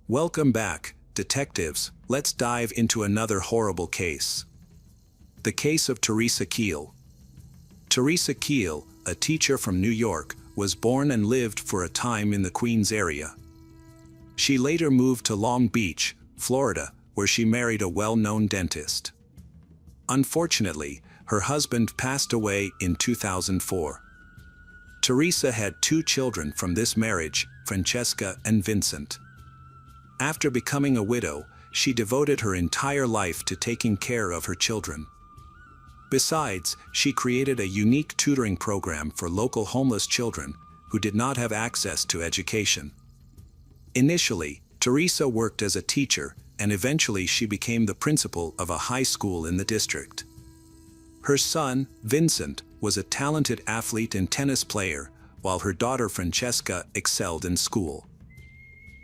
Welcome back, detectives. Let's dive into another horrible case. The case of Teresa Keel. Teresa Keel, a teacher from New York, was born and lived for a time in the Queens area. She later moved to Long Beach, Florida, where she married a well-known dentist. Unfortunately, her husband passed away in 2004. Teresa had two children from this marriage, Francesca and Vincent. After becoming a widow, she devoted her entire life to taking care of her children. Besides, she created a unique tutoring program for local homeless children who did not have access to education. Initially, Teresa worked as a teacher, and eventually she became the principal of a high school in the district. Her son, Vincent, was a talented athlete and tennis player, while her daughter Francesca excelled in school.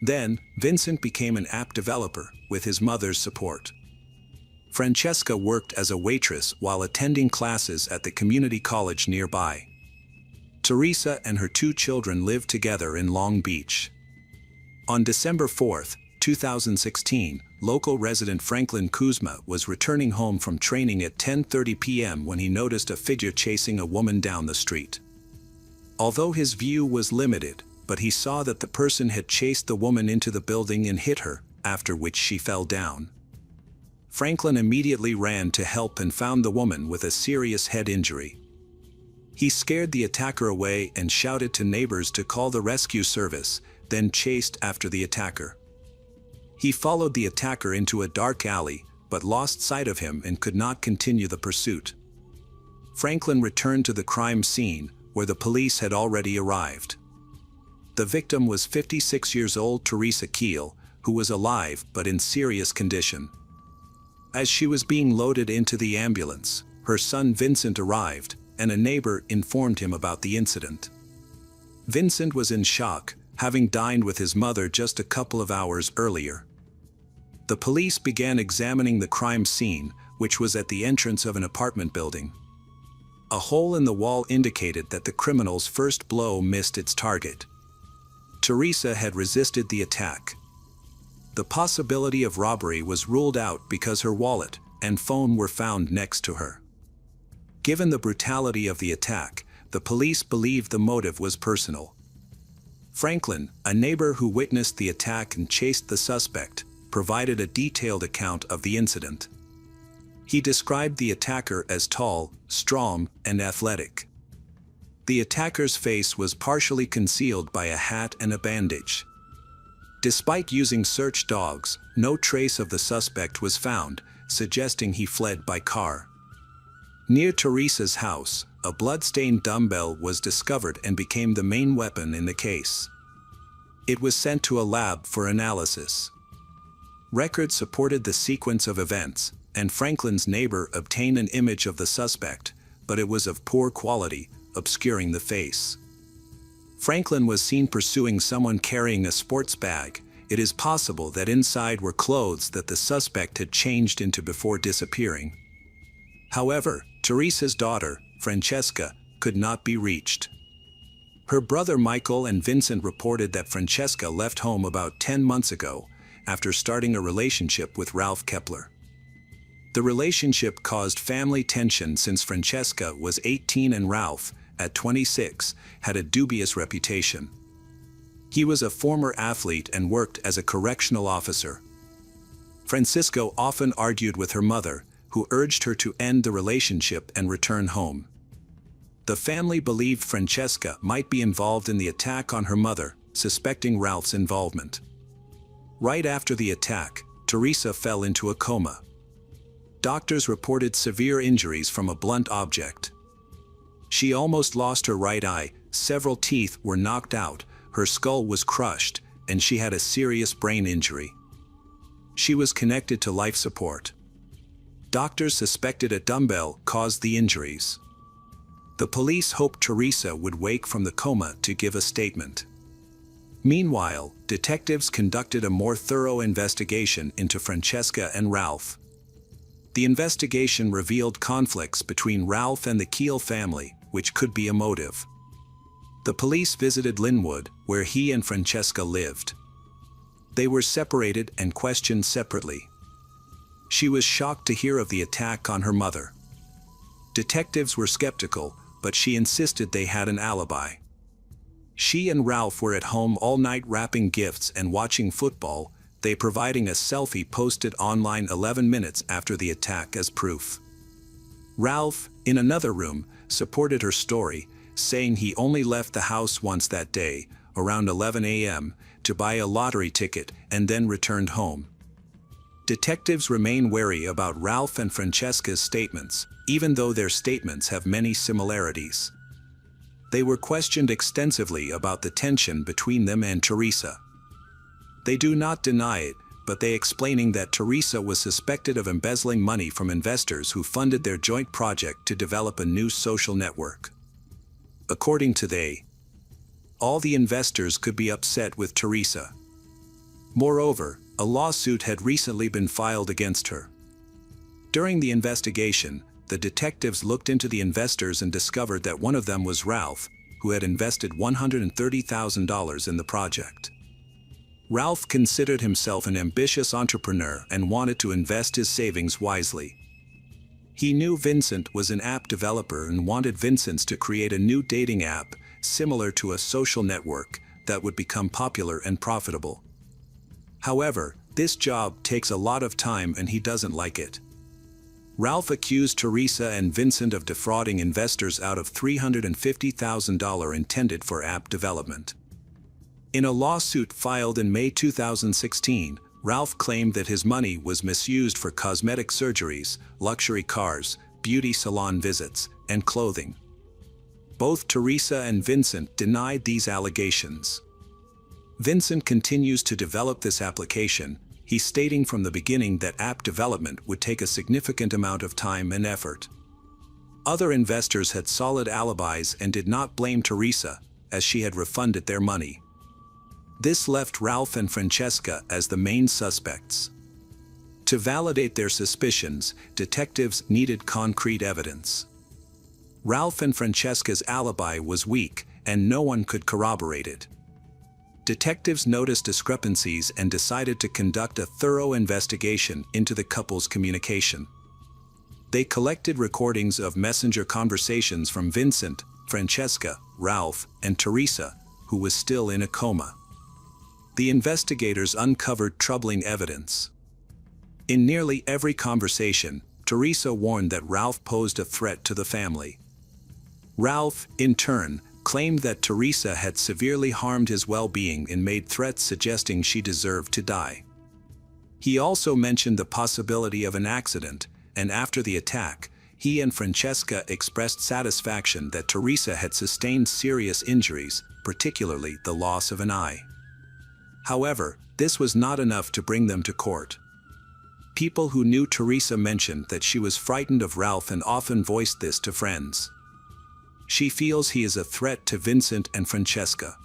Then, Vincent became an app developer with his mother's support. Francesca worked as a waitress while attending classes at the community college nearby. Teresa and her two children lived together in Long Beach. On December 4, 2016, local resident Franklin Kuzma was returning home from training at 10:30 p.m. when he noticed a figure chasing a woman down the street. Although his view was limited, but he saw that the person had chased the woman into the building and hit her, after which she fell down. Franklin immediately ran to help and found the woman with a serious head injury. He scared the attacker away and shouted to neighbors to call the rescue service, then chased after the attacker. He followed the attacker into a dark alley, but lost sight of him and could not continue the pursuit. Franklin returned to the crime scene, where the police had already arrived. The victim was 56 years old Teresa Keel, who was alive but in serious condition. As she was being loaded into the ambulance, her son Vincent arrived, and a neighbor informed him about the incident. Vincent was in shock, having dined with his mother just a couple of hours earlier. The police began examining the crime scene, which was at the entrance of an apartment building. A hole in the wall indicated that the criminal's first blow missed its target. Teresa had resisted the attack. The possibility of robbery was ruled out because her wallet and phone were found next to her. Given the brutality of the attack, the police believed the motive was personal. Franklin, a neighbor who witnessed the attack and chased the suspect, provided a detailed account of the incident. He described the attacker as tall, strong, and athletic. The attacker's face was partially concealed by a hat and a bandage. Despite using search dogs, no trace of the suspect was found, suggesting he fled by car. Near Teresa's house, a blood-stained dumbbell was discovered and became the main weapon in the case. It was sent to a lab for analysis. Records supported the sequence of events, and Franklin's neighbor obtained an image of the suspect, but it was of poor quality, obscuring the face. Franklin was seen pursuing someone carrying a sports bag. It is possible that inside were clothes that the suspect had changed into before disappearing. However, Teresa's daughter, Francesca, could not be reached. Her brother Michael and Vincent reported that Francesca left home about 10 months ago, after starting a relationship with Ralph Kepler. The relationship caused family tension since Francesca was 18 and Ralph, at 26, had a dubious reputation. He was a former athlete and worked as a correctional officer. Francisco often argued with her mother, who urged her to end the relationship and return home. The family believed Francesca might be involved in the attack on her mother, suspecting Ralph's involvement. Right after the attack, Teresa fell into a coma. Doctors reported severe injuries from a blunt object. She almost lost her right eye, several teeth were knocked out, her skull was crushed, and she had a serious brain injury. She was connected to life support. Doctors suspected a dumbbell caused the injuries. The police hoped Teresa would wake from the coma to give a statement. Meanwhile, detectives conducted a more thorough investigation into Francesca and Ralph. The investigation revealed conflicts between Ralph and the Keel family, which could be a motive. The police visited Linwood, where he and Francesca lived. They were separated and questioned separately. She was shocked to hear of the attack on her mother. Detectives were skeptical, but she insisted they had an alibi. She and Ralph were at home all night wrapping gifts and watching football, they providing a selfie posted online 11 minutes after the attack as proof. Ralph, in another room, supported her story, saying he only left the house once that day, around 11 a.m., to buy a lottery ticket and then returned home. Detectives remain wary about Ralph and Francesca's statements, even though their statements have many similarities. They were questioned extensively about the tension between them and Teresa. They do not deny it, but they explaining that Teresa was suspected of embezzling money from investors who funded their joint project to develop a new social network. According to they, all the investors could be upset with Teresa. Moreover, a lawsuit had recently been filed against her. During the investigation, the detectives looked into the investors and discovered that one of them was Ralph, who had invested $130,000 in the project. Ralph considered himself an ambitious entrepreneur and wanted to invest his savings wisely. He knew Vincent was an app developer and wanted Vincent to create a new dating app, similar to a social network, that would become popular and profitable. However, this job takes a lot of time and he doesn't like it. Ralph accused Teresa and Vincent of defrauding investors out of $350,000 intended for app development. In a lawsuit filed in May 2016, Ralph claimed that his money was misused for cosmetic surgeries, luxury cars, beauty salon visits, and clothing. Both Teresa and Vincent denied these allegations. Vincent continues to develop this application, he stating from the beginning that app development would take a significant amount of time and effort. Other investors had solid alibis and did not blame Teresa, as she had refunded their money. This left Ralph and Francesca as the main suspects. To validate their suspicions, detectives needed concrete evidence. Ralph and Francesca's alibi was weak, and no one could corroborate it. Detectives noticed discrepancies and decided to conduct a thorough investigation into the couple's communication. They collected recordings of messenger conversations from Vincent, Francesca, Ralph, and Teresa, who was still in a coma. The investigators uncovered troubling evidence. In nearly every conversation, Teresa warned that Ralph posed a threat to the family. Ralph, in turn, claimed that Teresa had severely harmed his well-being and made threats suggesting she deserved to die. He also mentioned the possibility of an accident, and after the attack, he and Francesca expressed satisfaction that Teresa had sustained serious injuries, particularly the loss of an eye. However, this was not enough to bring them to court. People who knew Teresa mentioned that she was frightened of Ralph and often voiced this to friends. She feels he is a threat to Vincent and Francesca.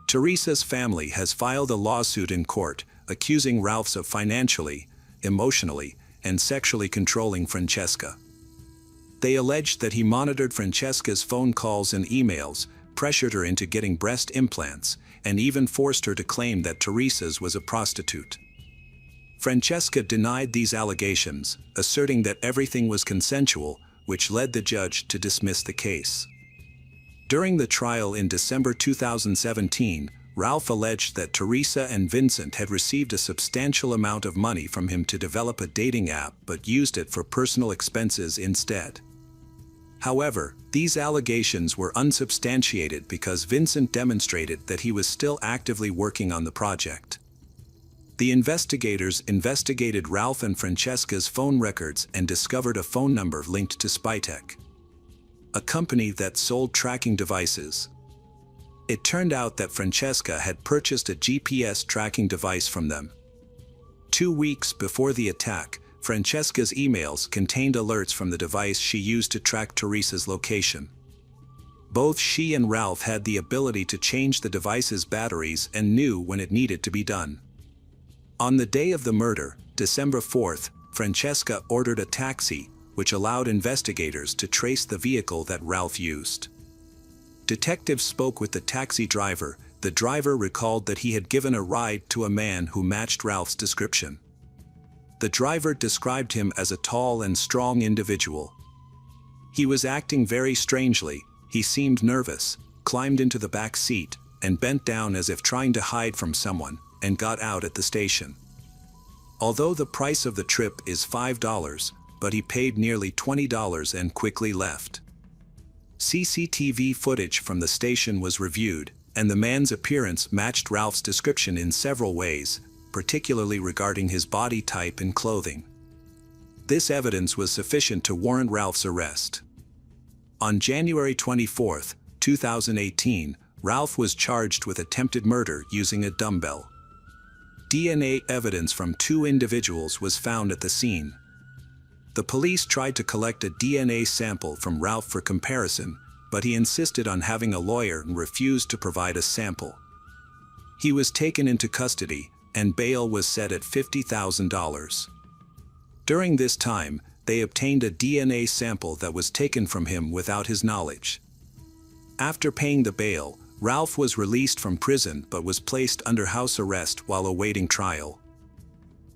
Teresa's family has filed a lawsuit in court, accusing Ralph of financially, emotionally, and sexually controlling Francesca. They alleged that he monitored Francesca's phone calls and emails, pressured her into getting breast implants, and even forced her to claim that Teresa's was a prostitute. Francesca denied these allegations, asserting that everything was consensual, which led the judge to dismiss the case. During the trial in December 2017, Ralph alleged that Teresa and Vincent had received a substantial amount of money from him to develop a dating app but used it for personal expenses instead. However, these allegations were unsubstantiated because Vincent demonstrated that he was still actively working on the project. The investigators investigated Ralph and Francesca's phone records and discovered a phone number linked to Spytech, a company that sold tracking devices. It turned out that Francesca had purchased a GPS tracking device from them. 2 weeks before the attack, Francesca's emails contained alerts from the device she used to track Teresa's location. Both she and Ralph had the ability to change the device's batteries and knew when it needed to be done. On the day of the murder, December 4th, Francesca ordered a taxi, which allowed investigators to trace the vehicle that Ralph used. Detectives spoke with the taxi driver, the driver recalled that he had given a ride to a man who matched Ralph's description. The driver described him as a tall and strong individual. He was acting very strangely. He seemed nervous, climbed into the back seat, and bent down as if trying to hide from someone, and got out at the station. Although the price of the trip is $5, but he paid nearly $20 and quickly left. CCTV footage from the station was reviewed, and the man's appearance matched Ralph's description in several ways, particularly regarding his body type and clothing. This evidence was sufficient to warrant Ralph's arrest. On January 24, 2018, Ralph was charged with attempted murder using a dumbbell. DNA evidence from 2 individuals was found at the scene. The police tried to collect a DNA sample from Ralph for comparison, but he insisted on having a lawyer and refused to provide a sample. He was taken into custody, and bail was set at $50,000. During this time, they obtained a DNA sample that was taken from him without his knowledge. After paying the bail, Ralph was released from prison but was placed under house arrest while awaiting trial.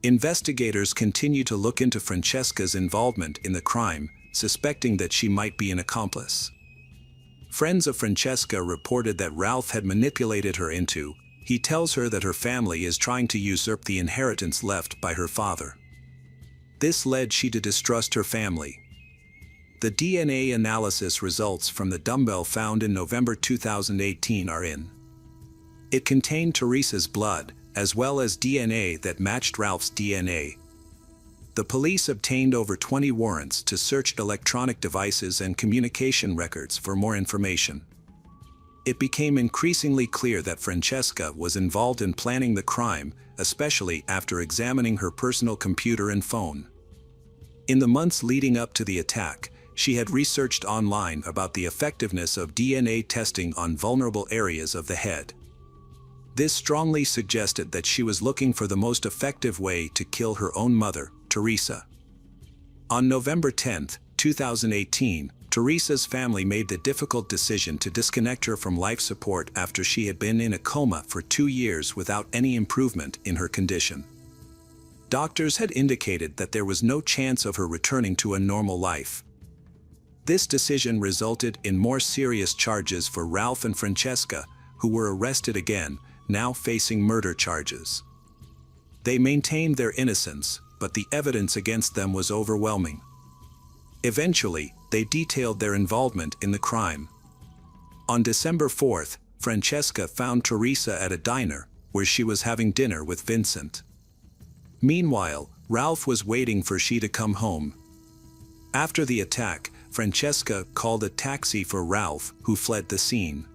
Investigators continue to look into Francesca's involvement in the crime, suspecting that she might be an accomplice. Friends of Francesca reported that Ralph had manipulated her into. He tells her that her family is trying to usurp the inheritance left by her father. This led she to distrust her family. The DNA analysis results from the dumbbell found in November 2018 are in. It contained Teresa's blood, as well as DNA that matched Ralph's DNA. The police obtained over 20 warrants to search electronic devices and communication records for more information. It became increasingly clear that Francesca was involved in planning the crime, especially after examining her personal computer and phone. In the months leading up to the attack, she had researched online about the effectiveness of DNA testing on vulnerable areas of the head. This strongly suggested that she was looking for the most effective way to kill her own mother, Teresa. On November 10, 2018, Teresa's family made the difficult decision to disconnect her from life support after she had been in a coma for 2 years without any improvement in her condition. Doctors had indicated that there was no chance of her returning to a normal life. This decision resulted in more serious charges for Ralph and Francesca, who were arrested again, now facing murder charges. They maintained their innocence, but the evidence against them was overwhelming. Eventually, they detailed their involvement in the crime. On December 4, Francesca found Teresa at a diner, where she was having dinner with Vincent. Meanwhile, Ralph was waiting for she to come home. After the attack, Francesca called a taxi for Ralph, who fled the scene.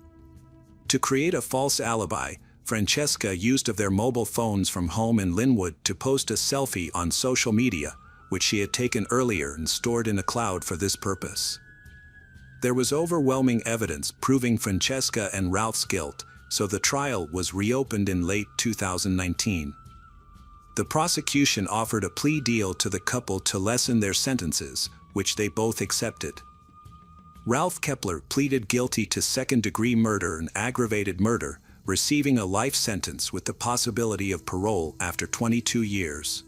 To create a false alibi, Francesca used of their mobile phones from home in Linwood to post a selfie on social media, which she had taken earlier and stored in a cloud for this purpose. There was overwhelming evidence proving Francesca and Ralph's guilt, so the trial was reopened in late 2019. The prosecution offered a plea deal to the couple to lessen their sentences, which they both accepted. Ralph Kepler pleaded guilty to second-degree murder and aggravated murder, receiving a life sentence with the possibility of parole after 22 years.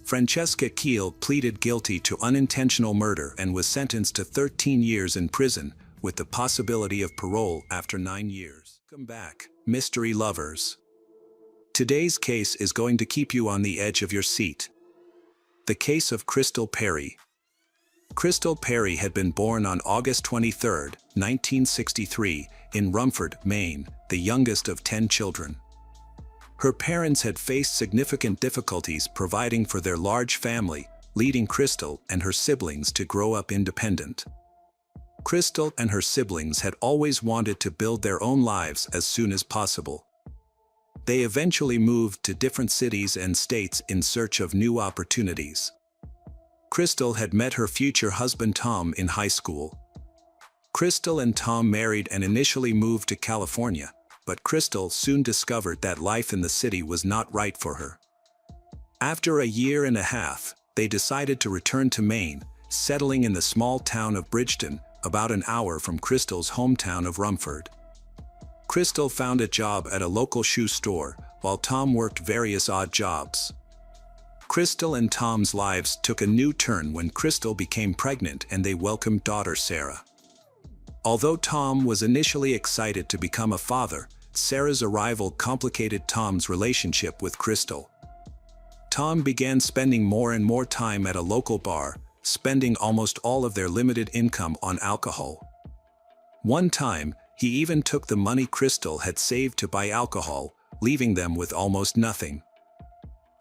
Francesca Keel pleaded guilty to unintentional murder and was sentenced to 13 years in prison, with the possibility of parole after 9 years. Welcome back, mystery lovers. Today's case is going to keep you on the edge of your seat. The case of Crystal Perry. Crystal Perry had been born on August 23, 1963, in Rumford, Maine, the youngest of 10 children. Her parents had faced significant difficulties providing for their large family, leading Crystal and her siblings to grow up independent. Crystal and her siblings had always wanted to build their own lives as soon as possible. They eventually moved to different cities and states in search of new opportunities. Crystal had met her future husband Tom in high school. Crystal and Tom married and initially moved to California, but Crystal soon discovered that life in the city was not right for her. After a year and a half, they decided to return to Maine, settling in the small town of Bridgeton, about an hour from Crystal's hometown of Rumford. Crystal found a job at a local shoe store, while Tom worked various odd jobs. Crystal and Tom's lives took a new turn when Crystal became pregnant and they welcomed daughter Sarah. Although Tom was initially excited to become a father, Sarah's arrival complicated Tom's relationship with Crystal. Tom began spending more and more time at a local bar, spending almost all of their limited income on alcohol. One time, he even took the money Crystal had saved to buy alcohol, leaving them with almost nothing.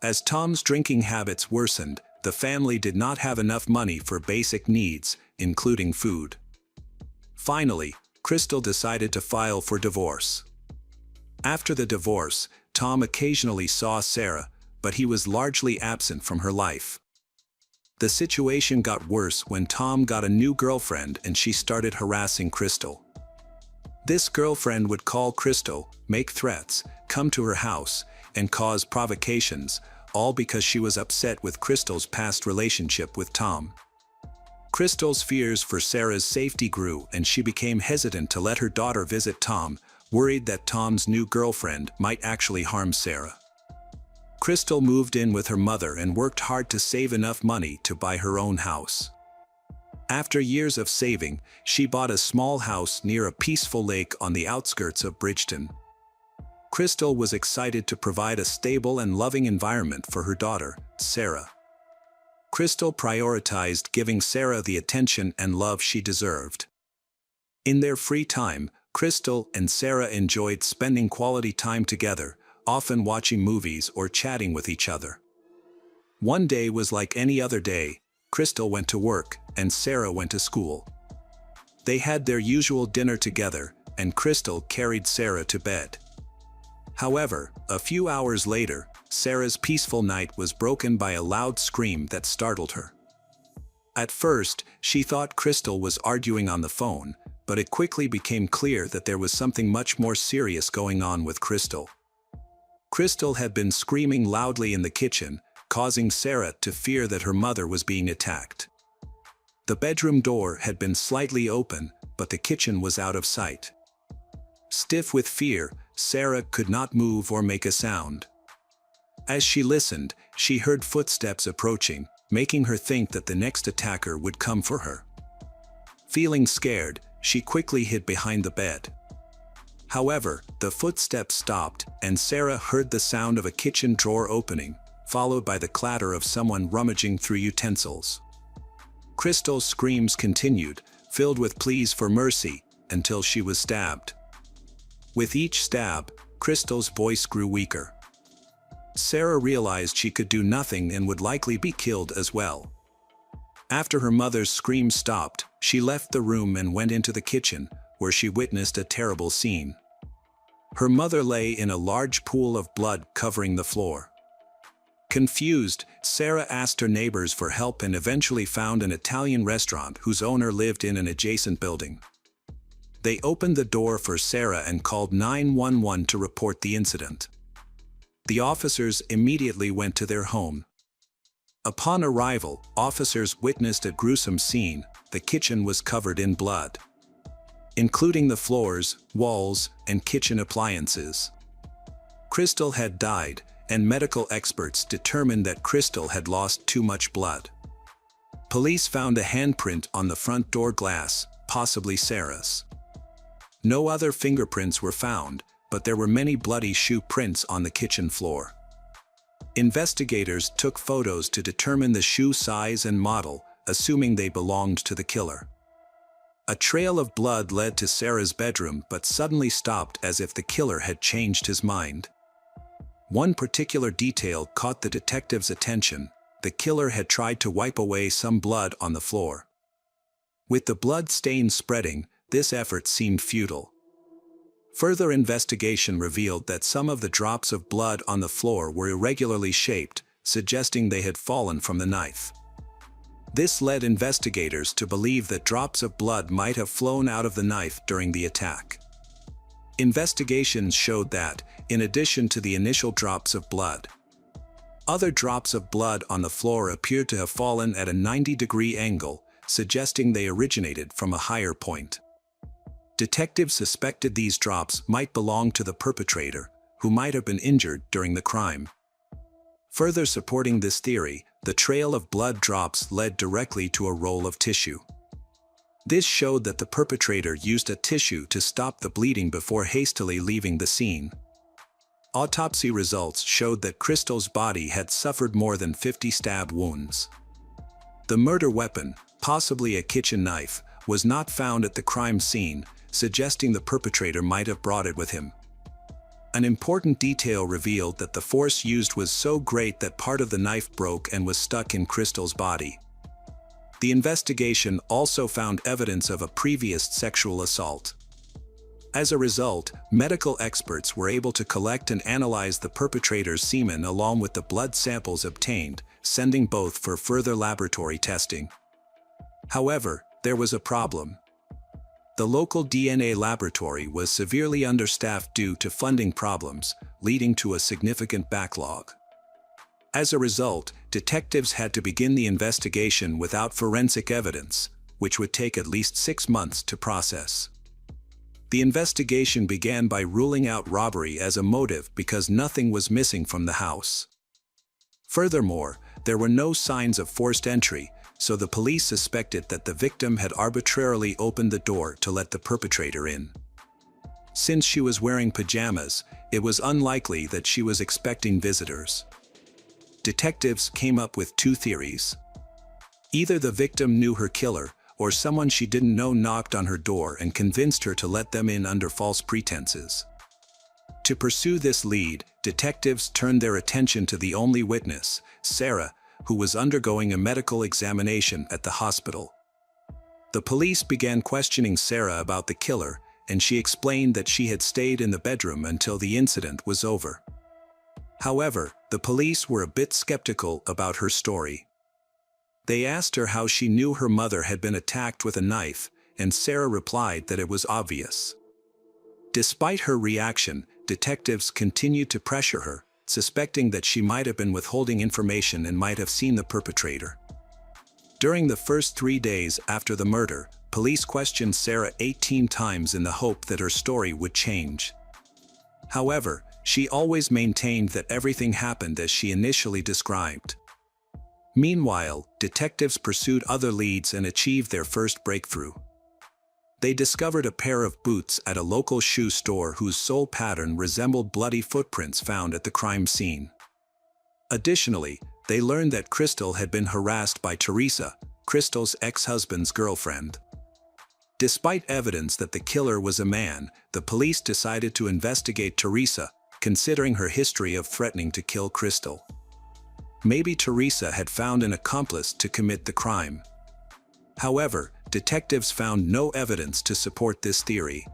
As Tom's drinking habits worsened, the family did not have enough money for basic needs, including food. Finally, Crystal decided to file for divorce. After the divorce, Tom occasionally saw Sarah, but he was largely absent from her life. The situation got worse when Tom got a new girlfriend and she started harassing Crystal. This girlfriend would call Crystal, make threats, come to her house, and cause provocations, all because she was upset with Crystal's past relationship with Tom. Crystal's fears for Sarah's safety grew and she became hesitant to let her daughter visit Tom, worried that Tom's new girlfriend might actually harm Sarah. Crystal moved in with her mother and worked hard to save enough money to buy her own house. After years of saving, she bought a small house near a peaceful lake on the outskirts of Bridgeton. Crystal was excited to provide a stable and loving environment for her daughter, Sarah. Crystal prioritized giving Sarah the attention and love she deserved. In their free time, Crystal and Sarah enjoyed spending quality time together, often watching movies or chatting with each other. One day was like any other day. Crystal went to work, and Sarah went to school. They had their usual dinner together, and Crystal carried Sarah to bed. However, a few hours later, Sarah's peaceful night was broken by a loud scream that startled her. At first, she thought Crystal was arguing on the phone, but it quickly became clear that there was something much more serious going on with Crystal. Crystal had been screaming loudly in the kitchen, causing Sarah to fear that her mother was being attacked. The bedroom door had been slightly open, but the kitchen was out of sight. Stiff with fear, Sarah could not move or make a sound. As she listened, she heard footsteps approaching, making her think that the next attacker would come for her. Feeling scared, she quickly hid behind the bed. However, the footsteps stopped, and Sarah heard the sound of a kitchen drawer opening, followed by the clatter of someone rummaging through utensils. Crystal's screams continued, filled with pleas for mercy, until she was stabbed. With each stab, Crystal's voice grew weaker. Sarah realized she could do nothing and would likely be killed as well. After her mother's screams stopped, she left the room and went into the kitchen, where she witnessed a terrible scene. Her mother lay in a large pool of blood covering the floor. Confused, Sarah asked her neighbors for help and eventually found an Italian restaurant whose owner lived in an adjacent building. They opened the door for Sarah and called 911 to report the incident. The officers immediately went to their home. Upon arrival, officers witnessed a gruesome scene. The kitchen was covered in blood, including the floors, walls, and kitchen appliances. Crystal had died, and medical experts determined that Crystal had lost too much blood. Police found a handprint on the front door glass, possibly Sarah's. No other fingerprints were found, but there were many bloody shoe prints on the kitchen floor. Investigators took photos to determine the shoe size and model, assuming they belonged to the killer. A trail of blood led to Sarah's bedroom but suddenly stopped as if the killer had changed his mind. One particular detail caught the detective's attention. The killer had tried to wipe away some blood on the floor. With the blood stains spreading, this effort seemed futile. Further investigation revealed that some of the drops of blood on the floor were irregularly shaped, suggesting they had fallen from the knife. This led investigators to believe that drops of blood might have flown out of the knife during the attack. Investigations showed that, in addition to the initial drops of blood, other drops of blood on the floor appeared to have fallen at a 90-degree angle, suggesting they originated from a higher point. Detectives suspected these drops might belong to the perpetrator, who might have been injured during the crime. Further supporting this theory, the trail of blood drops led directly to a roll of tissue. This showed that the perpetrator used a tissue to stop the bleeding before hastily leaving the scene. Autopsy results showed that Crystal's body had suffered more than 50 stab wounds. The murder weapon, possibly a kitchen knife, was not found at the crime scene, suggesting the perpetrator might have brought it with him. An important detail revealed that the force used was so great that part of the knife broke and was stuck in Crystal's body. The investigation also found evidence of a previous sexual assault. As a result, medical experts were able to collect and analyze the perpetrator's semen along with the blood samples obtained, sending both for further laboratory testing. However, there was a problem. The local DNA laboratory was severely understaffed due to funding problems, leading to a significant backlog. As a result, detectives had to begin the investigation without forensic evidence, which would take at least 6 months to process. The investigation began by ruling out robbery as a motive because nothing was missing from the house. Furthermore, there were no signs of forced entry, so the police suspected that the victim had arbitrarily opened the door to let the perpetrator in. Since she was wearing pajamas, it was unlikely that she was expecting visitors. Detectives came up with 2 theories. Either the victim knew her killer, or someone she didn't know knocked on her door and convinced her to let them in under false pretenses. To pursue this lead, detectives turned their attention to the only witness, Sarah, who was undergoing a medical examination at the hospital. The police began questioning Sarah about the killer, and she explained that she had stayed in the bedroom until the incident was over. However, the police were a bit skeptical about her story. They asked her how she knew her mother had been attacked with a knife, and Sarah replied that it was obvious. Despite her reaction, detectives continued to pressure her, suspecting that she might have been withholding information and might have seen the perpetrator. During the first 3 days after the murder, police questioned Sarah 18 times in the hope that her story would change. However, she always maintained that everything happened as she initially described. Meanwhile, detectives pursued other leads and achieved their first breakthrough. They discovered a pair of boots at a local shoe store whose sole pattern resembled bloody footprints found at the crime scene. Additionally, they learned that Crystal had been harassed by Teresa, Crystal's ex-husband's girlfriend. Despite evidence that the killer was a man, the police decided to investigate Teresa, considering her history of threatening to kill Crystal. Maybe Teresa had found an accomplice to commit the crime. However, detectives found no evidence to support this theory.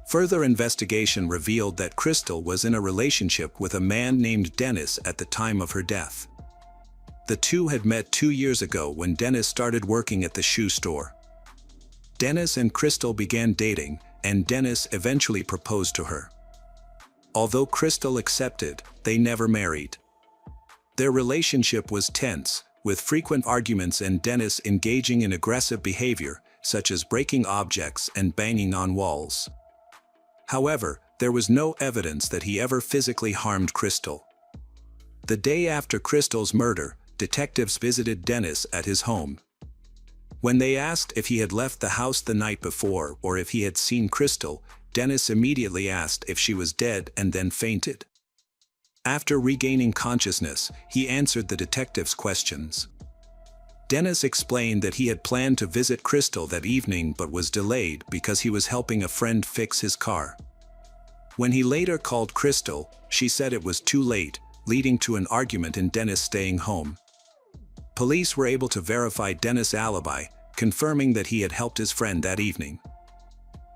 Further investigation revealed that Crystal was in a relationship with a man named Dennis at the time of her death. The two had met 2 years ago when Dennis started working at the shoe store. Dennis and Crystal began dating, and Dennis eventually proposed to her. Although Crystal accepted, they never married. Their relationship was tense, with frequent arguments and Dennis engaging in aggressive behavior, such as breaking objects and banging on walls. However, there was no evidence that he ever physically harmed Crystal. The day after Crystal's murder, detectives visited Dennis at his home. When they asked if he had left the house the night before or if he had seen Crystal, Dennis immediately asked if she was dead and then fainted. After regaining consciousness, he answered the detectives' questions. Dennis explained that he had planned to visit Crystal that evening but was delayed because he was helping a friend fix his car. When he later called Crystal, she said it was too late, leading to an argument and Dennis staying home. Police were able to verify Dennis' alibi, confirming that he had helped his friend that evening.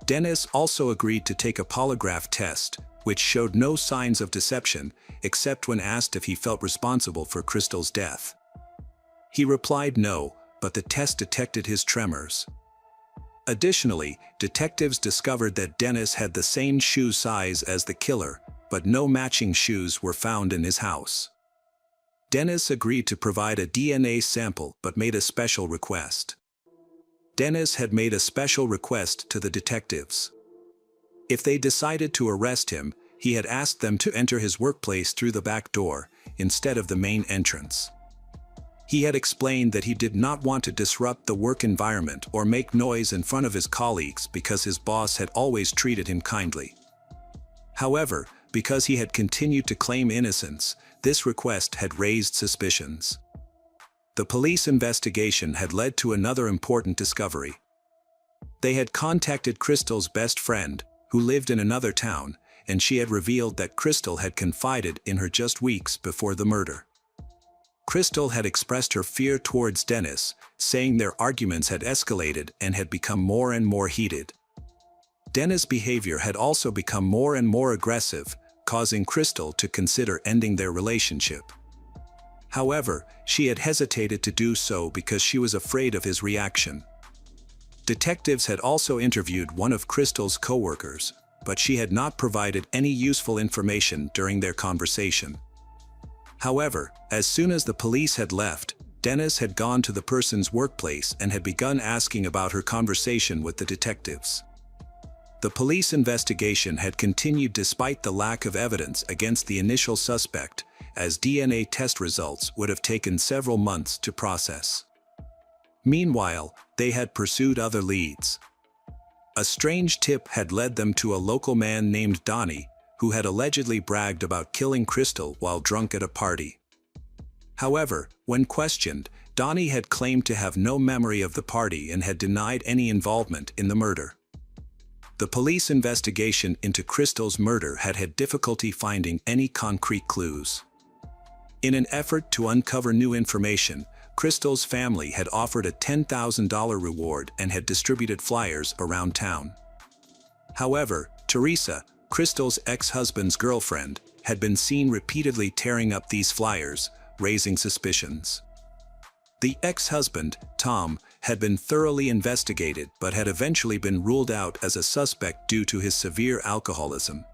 Dennis also agreed to take a polygraph test, which showed no signs of deception, except when asked if he felt responsible for Crystal's death. He replied no, but the test detected his tremors. Additionally, detectives discovered that Dennis had the same shoe size as the killer, but no matching shoes were found in his house. Dennis agreed to provide a DNA sample but made a special request. Dennis had made a special request to the detectives. If they decided to arrest him, he had asked them to enter his workplace through the back door, instead of the main entrance. He had explained that he did not want to disrupt the work environment or make noise in front of his colleagues because his boss had always treated him kindly. However, because he had continued to claim innocence, this request had raised suspicions. The police investigation had led to another important discovery. They had contacted Crystal's best friend, who lived in another town, and she had revealed that Crystal had confided in her just weeks before the murder. Crystal had expressed her fear towards Dennis, saying their arguments had escalated and had become more and more heated. Dennis' behavior had also become more and more aggressive, causing Crystal to consider ending their relationship. However, she had hesitated to do so because she was afraid of his reaction. Detectives had also interviewed one of Crystal's co-workers, but she had not provided any useful information during their conversation. However, as soon as the police had left, Dennis had gone to the person's workplace and had begun asking about her conversation with the detectives. The police investigation had continued despite the lack of evidence against the initial suspect, as DNA test results would have taken several months to process. Meanwhile, they had pursued other leads. A strange tip had led them to a local man named Donnie, who had allegedly bragged about killing Crystal while drunk at a party. However, when questioned, Donnie had claimed to have no memory of the party and had denied any involvement in the murder. The police investigation into Crystal's murder had had difficulty finding any concrete clues. In an effort to uncover new information, Crystal's family had offered a $10,000 reward and had distributed flyers around town. However, Teresa, Crystal's ex-husband's girlfriend, had been seen repeatedly tearing up these flyers, raising suspicions. The ex-husband, Tom, had been thoroughly investigated but had eventually been ruled out as a suspect due to his severe alcoholism.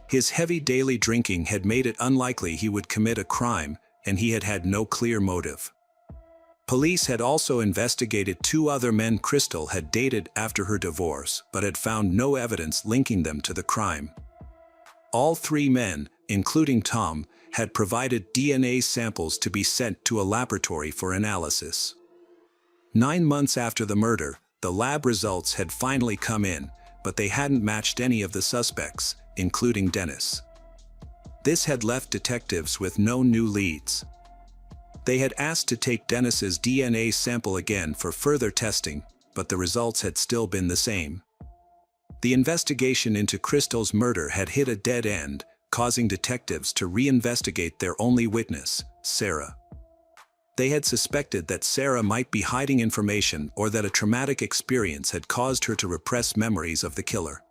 His heavy daily drinking had made it unlikely he would commit a crime, and he had had no clear motive. Police had also investigated two other men Crystal had dated after her divorce but had found no evidence linking them to the crime. All three men, including Tom, had provided DNA samples to be sent to a laboratory for analysis. 9 months after the murder, the lab results had finally come in, but they hadn't matched any of the suspects, including Dennis. This had left detectives with no new leads. They had asked to take Dennis's DNA sample again for further testing, but the results had still been the same. The investigation into Crystal's murder had hit a dead end, causing detectives to reinvestigate their only witness, Sarah. They had suspected that Sarah might be hiding information or that a traumatic experience had caused her to repress memories of the killer.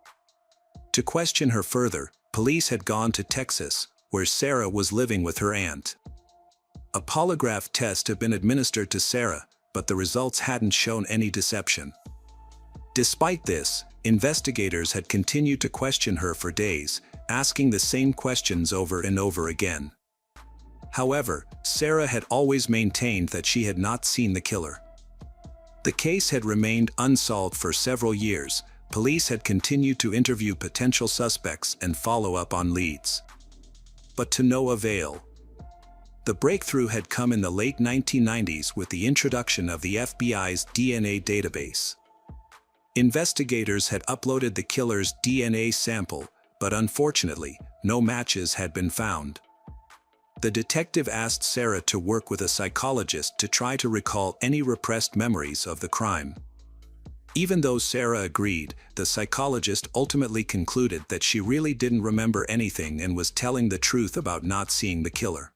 To question her further, police had gone to Texas, where Sarah was living with her aunt. A polygraph test had been administered to Sarah, but the results hadn't shown any deception. Despite this, investigators had continued to question her for days, asking the same questions over and over again. However, Sarah had always maintained that she had not seen the killer. The case had remained unsolved for several years. Police had continued to interview potential suspects and follow up on leads. But to no avail. The breakthrough had come in the late 1990s with the introduction of the FBI's DNA database. Investigators had uploaded the killer's DNA sample, but unfortunately, no matches had been found. The detective asked Sarah to work with a psychologist to try to recall any repressed memories of the crime. Even though Sarah agreed, the psychologist ultimately concluded that she really didn't remember anything and was telling the truth about not seeing the killer.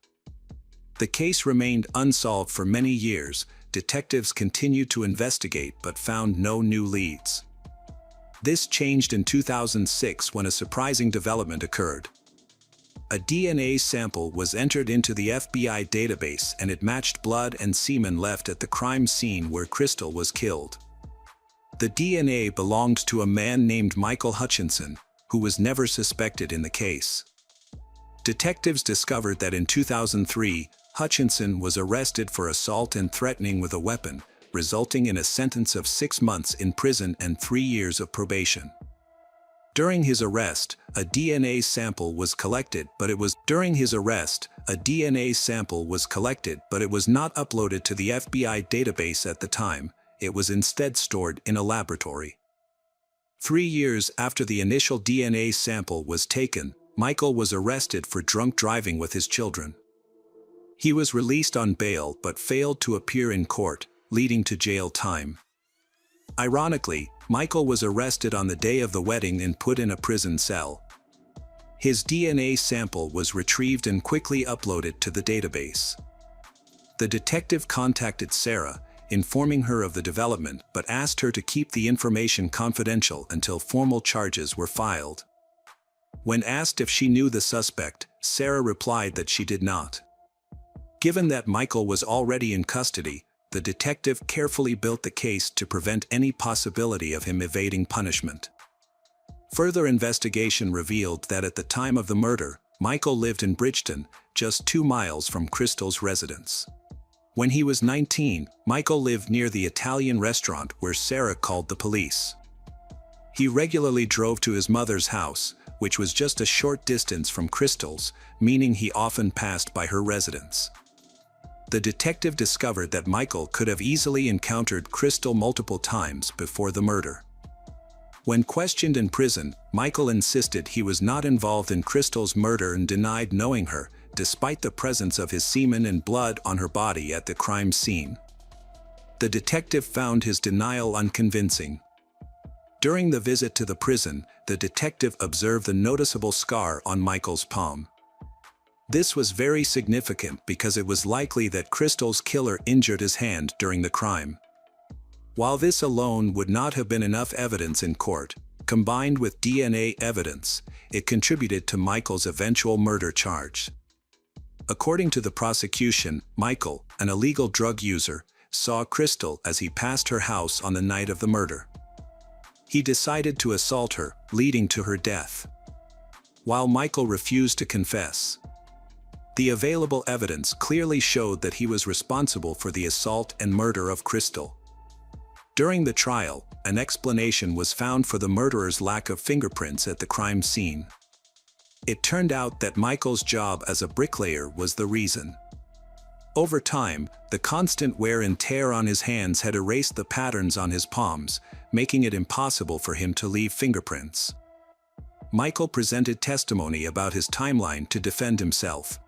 The case remained unsolved for many years. Detectives continued to investigate but found no new leads. This changed in 2006 when a surprising development occurred. A DNA sample was entered into the FBI database and it matched blood and semen left at the crime scene where Crystal was killed. The DNA belonged to a man named Michael Hutchinson, who was never suspected in the case. Detectives discovered that in 2003, Hutchinson was arrested for assault and threatening with a weapon, resulting in a sentence of 6 months in prison and 3 years of probation. During his arrest, a DNA sample was collected, but it was not uploaded to the FBI database at the time. It was instead stored in a laboratory. 3 years after the initial DNA sample was taken, Michael was arrested for drunk driving with his children. He was released on bail but failed to appear in court, leading to jail time. Ironically, Michael was arrested on the day of the wedding and put in a prison cell. His DNA sample was retrieved and quickly uploaded to the database. The detective contacted Sarah, informing her of the development, but asked her to keep the information confidential until formal charges were filed. When asked if she knew the suspect, Sarah replied that she did not. Given that Michael was already in custody, the detective carefully built the case to prevent any possibility of him evading punishment. Further investigation revealed that at the time of the murder, Michael lived in Bridgeton, just 2 miles from Crystal's residence. When he was 19, Michael lived near the Italian restaurant where Sarah called the police. He regularly drove to his mother's house, which was just a short distance from Crystal's, meaning he often passed by her residence. The detective discovered that Michael could have easily encountered Crystal multiple times before the murder. When questioned in prison, Michael insisted he was not involved in Crystal's murder and denied knowing her, despite the presence of his semen and blood on her body at the crime scene. The detective found his denial unconvincing. During the visit to the prison, the detective observed the noticeable scar on Michael's palm. This was very significant because it was likely that Crystal's killer injured his hand during the crime. While this alone would not have been enough evidence in court, combined with DNA evidence, it contributed to Michael's eventual murder charge. According to the prosecution, Michael, an illegal drug user, saw Crystal as he passed her house on the night of the murder. He decided to assault her, leading to her death. While Michael refused to confess, the available evidence clearly showed that he was responsible for the assault and murder of Crystal. During the trial, an explanation was found for the murderer's lack of fingerprints at the crime scene. It turned out that Michael's job as a bricklayer was the reason. Over time, the constant wear and tear on his hands had erased the patterns on his palms, making it impossible for him to leave fingerprints. Michael presented testimony about his timeline to defend himself.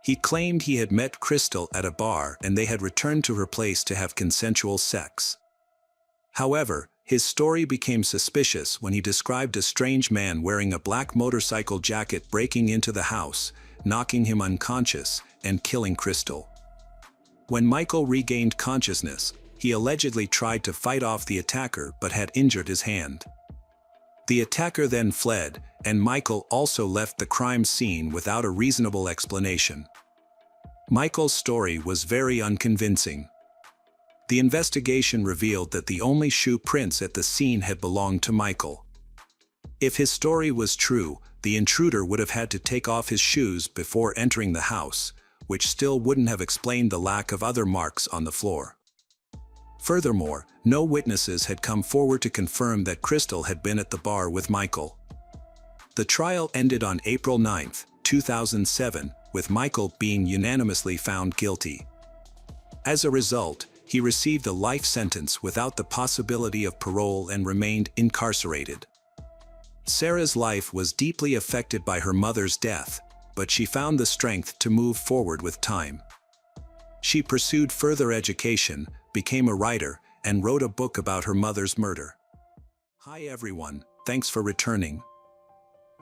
He claimed he had met Crystal at a bar and they had returned to her place to have consensual sex. However, his story became suspicious when he described a strange man wearing a black motorcycle jacket breaking into the house, knocking him unconscious, and killing Crystal. When Michael regained consciousness, he allegedly tried to fight off the attacker but had injured his hand. The attacker then fled, and Michael also left the crime scene without a reasonable explanation. Michael's story was very unconvincing. The investigation revealed that the only shoe prints at the scene had belonged to Michael. If his story was true, the intruder would have had to take off his shoes before entering the house, which still wouldn't have explained the lack of other marks on the floor. Furthermore, no witnesses had come forward to confirm that Crystal had been at the bar with Michael. The trial ended on April 9, 2007, with Michael being unanimously found guilty. As a result, he received a life sentence without the possibility of parole and remained incarcerated. Sarah's life was deeply affected by her mother's death, but she found the strength to move forward with time. She pursued further education, became a writer, and wrote a book about her mother's murder. Hi everyone, thanks for returning.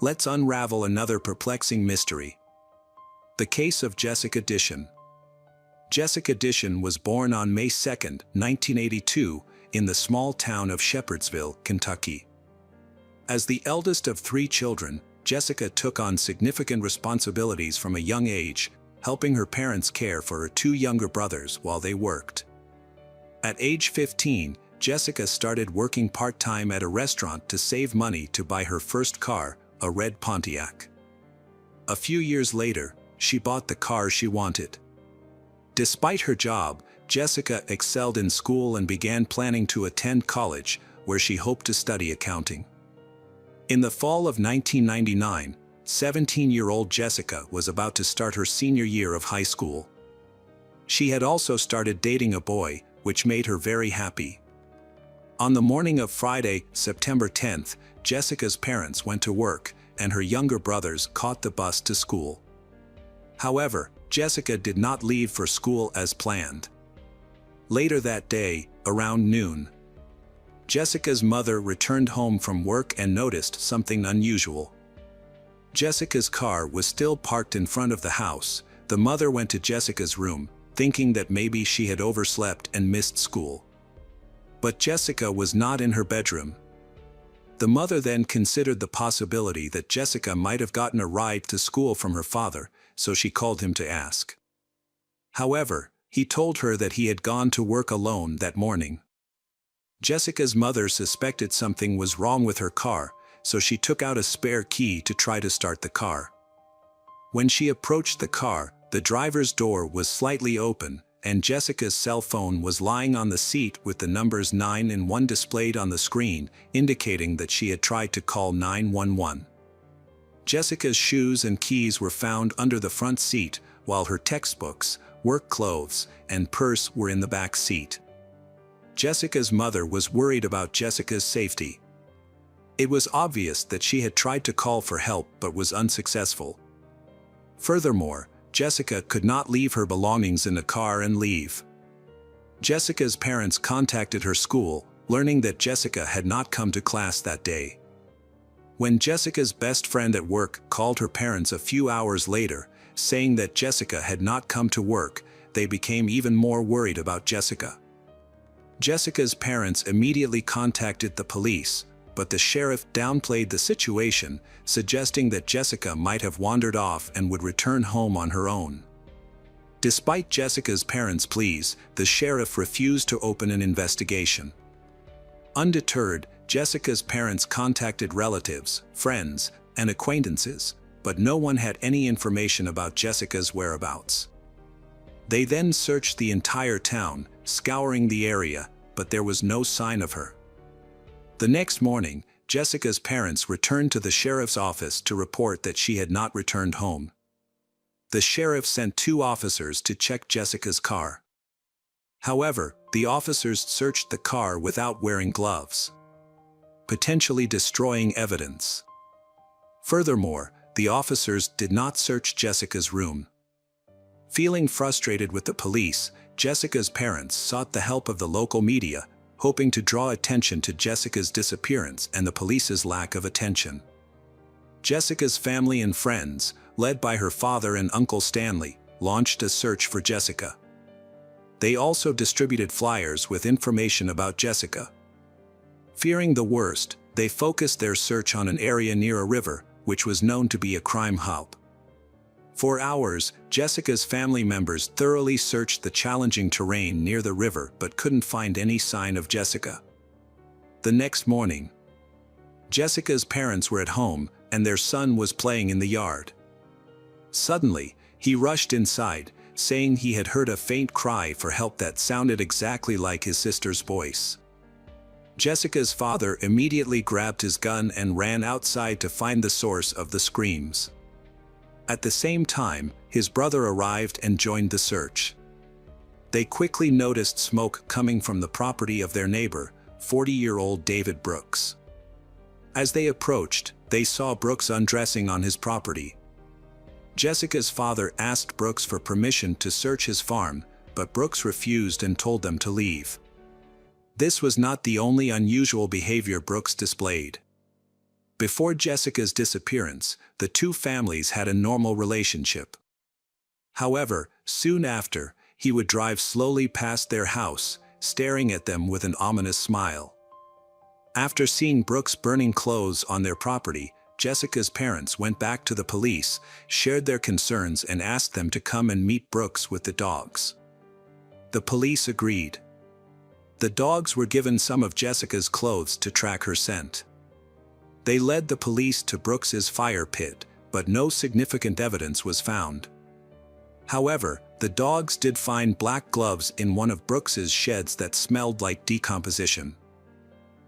Let's unravel another perplexing mystery. The case of Jessica Dishon. Jessica Dishon was born on May 2, 1982, in the small town of Shepherdsville, Kentucky. As the eldest of 3 children, Jessica took on significant responsibilities from a young age, helping her parents care for her 2 younger brothers while they worked. At age 15, Jessica started working part-time at a restaurant to save money to buy her first car, a red Pontiac. A few years later, she bought the car she wanted. Despite her job, Jessica excelled in school and began planning to attend college, where she hoped to study accounting. In the fall of 1999, 17-year-old Jessica was about to start her senior year of high school. She had also started dating a boy, which made her very happy. On the morning of Friday, September 10th, Jessica's parents went to work, and her younger brothers caught the bus to school. However, Jessica did not leave for school as planned. Later that day, around noon, Jessica's mother returned home from work and noticed something unusual. Jessica's car was still parked in front of the house. The mother went to Jessica's room, thinking that maybe she had overslept and missed school. But Jessica was not in her bedroom. The mother then considered the possibility that Jessica might have gotten a ride to school from her father, so she called him to ask. However, he told her that he had gone to work alone that morning. Jessica's mother suspected something was wrong with her car, so she took out a spare key to try to start the car. When she approached the car, the driver's door was slightly open, and Jessica's cell phone was lying on the seat with the numbers 9 and 1 displayed on the screen, indicating that she had tried to call 911. Jessica's shoes and keys were found under the front seat, while her textbooks, work clothes, and purse were in the back seat. Jessica's mother was worried about Jessica's safety. It was obvious that she had tried to call for help but was unsuccessful. Furthermore, Jessica could not leave her belongings in the car and leave. Jessica's parents contacted her school, learning that Jessica had not come to class that day. When Jessica's best friend at work called her parents a few hours later, saying that Jessica had not come to work, they became even more worried about Jessica. Jessica's parents immediately contacted the police, but the sheriff downplayed the situation, suggesting that Jessica might have wandered off and would return home on her own. Despite Jessica's parents' pleas, the sheriff refused to open an investigation. Undeterred, Jessica's parents contacted relatives, friends, and acquaintances, but no one had any information about Jessica's whereabouts. They then searched the entire town, scouring the area, but there was no sign of her. The next morning, Jessica's parents returned to the sheriff's office to report that she had not returned home. The sheriff sent 2 officers to check Jessica's car. However, the officers searched the car without wearing gloves, potentially destroying evidence. Furthermore, the officers did not search Jessica's room. Feeling frustrated with the police, Jessica's parents sought the help of the local media, hoping to draw attention to Jessica's disappearance and the police's lack of attention. Jessica's family and friends, led by her father and Uncle Stanley, launched a search for Jessica. They also distributed flyers with information about Jessica. Fearing the worst, they focused their search on an area near a river, which was known to be a crime hub. For hours, Jessica's family members thoroughly searched the challenging terrain near the river but couldn't find any sign of Jessica. The next morning, Jessica's parents were at home and their son was playing in the yard. Suddenly, he rushed inside, saying he had heard a faint cry for help that sounded exactly like his sister's voice. Jessica's father immediately grabbed his gun and ran outside to find the source of the screams. At the same time, his brother arrived and joined the search. They quickly noticed smoke coming from the property of their neighbor, 40-year-old David Brooks. As they approached, they saw Brooks undressing on his property. Jessica's father asked Brooks for permission to search his farm, but Brooks refused and told them to leave. This was not the only unusual behavior Brooks displayed. Before Jessica's disappearance, the 2 families had a normal relationship. However, soon after, he would drive slowly past their house, staring at them with an ominous smile. After seeing Brooks burning clothes on their property, Jessica's parents went back to the police, shared their concerns and asked them to come and meet Brooks with the dogs. The police agreed. The dogs were given some of Jessica's clothes to track her scent. They led the police to Brooks's fire pit, but no significant evidence was found. However, the dogs did find black gloves in one of Brooks's sheds that smelled like decomposition.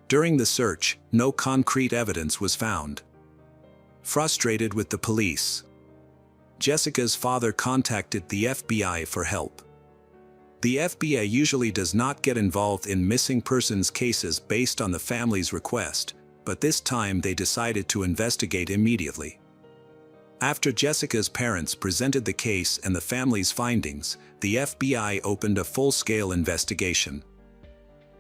During the search, no concrete evidence was found. Frustrated with the police, Jessica's father contacted the FBI for help. The FBI usually does not get involved in missing persons cases based on the family's request, but this time they decided to investigate immediately. After Jessica's parents presented the case and the family's findings, the FBI opened a full-scale investigation.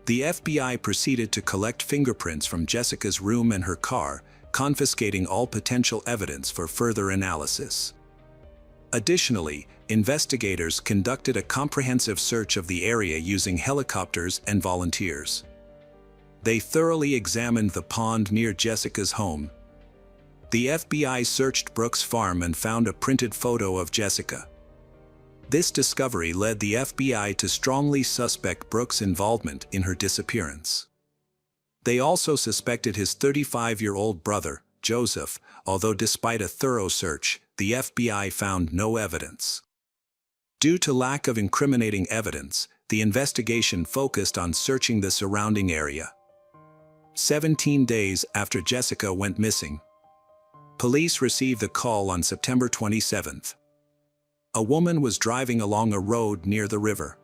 The FBI proceeded to collect fingerprints from Jessica's room and her car, confiscating all potential evidence for further analysis. Additionally, investigators conducted a comprehensive search of the area using helicopters and volunteers. They thoroughly examined the pond near Jessica's home. The FBI searched Brooks' farm and found a printed photo of Jessica. This discovery led the FBI to strongly suspect Brooks' involvement in her disappearance. They also suspected his 35-year-old brother, Joseph, although despite a thorough search, the FBI found no evidence. Due to lack of incriminating evidence, the investigation focused on searching the surrounding area. 17 days after Jessica went missing, police received a call on September 27th. A woman was driving along a road near the river.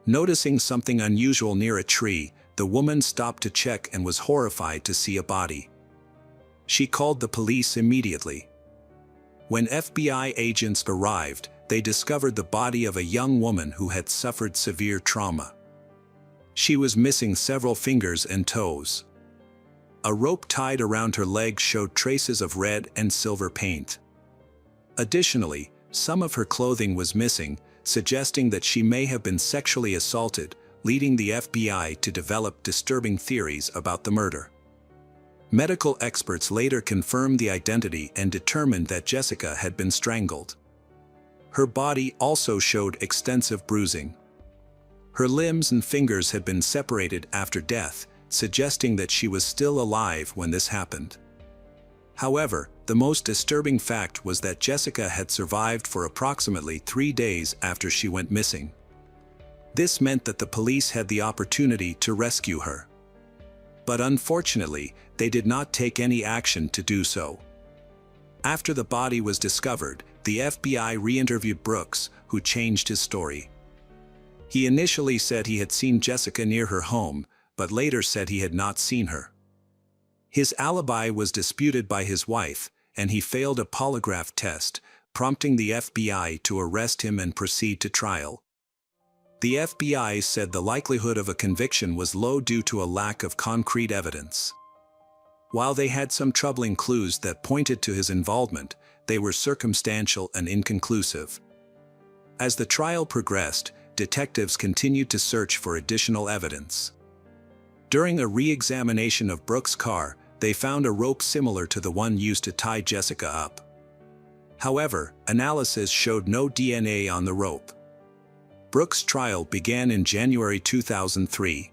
Noticing something unusual near a tree, the woman stopped to check and was horrified to see a body. She called the police immediately. When FBI agents arrived, they discovered the body of a young woman who had suffered severe trauma. She was missing several fingers and toes. A rope tied around her leg showed traces of red and silver paint. Additionally, some of her clothing was missing, suggesting that she may have been sexually assaulted, leading the FBI to develop disturbing theories about the murder. Medical experts later confirmed the identity and determined that Jessica had been strangled. Her body also showed extensive bruising. Her limbs and fingers had been separated after death, suggesting that she was still alive when this happened. However, the most disturbing fact was that Jessica had survived for approximately 3 days after she went missing. This meant that the police had the opportunity to rescue her. But unfortunately, they did not take any action to do so. After the body was discovered, the FBI re-interviewed Brooks, who changed his story. He initially said he had seen Jessica near her home, but later said he had not seen her. His alibi was disputed by his wife, and he failed a polygraph test, prompting the FBI to arrest him and proceed to trial. The FBI said the likelihood of a conviction was low due to a lack of concrete evidence. While they had some troubling clues that pointed to his involvement, they were circumstantial and inconclusive. As the trial progressed, detectives continued to search for additional evidence. During a re-examination of Brooks' car, they found a rope similar to the one used to tie Jessica up. However, analysis showed no DNA on the rope. Brooks' trial began in January 2003.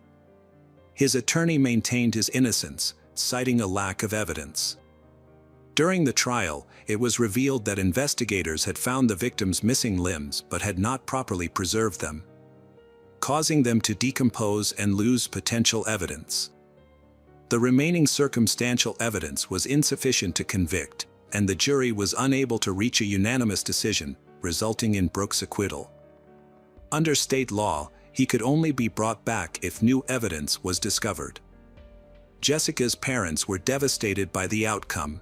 His attorney maintained his innocence, citing a lack of evidence. During the trial, it was revealed that investigators had found the victim's missing limbs but had not properly preserved them, causing them to decompose and lose potential evidence. The remaining circumstantial evidence was insufficient to convict, and the jury was unable to reach a unanimous decision, resulting in Brooks' acquittal. Under state law, he could only be brought back if new evidence was discovered. Jessica's parents were devastated by the outcome.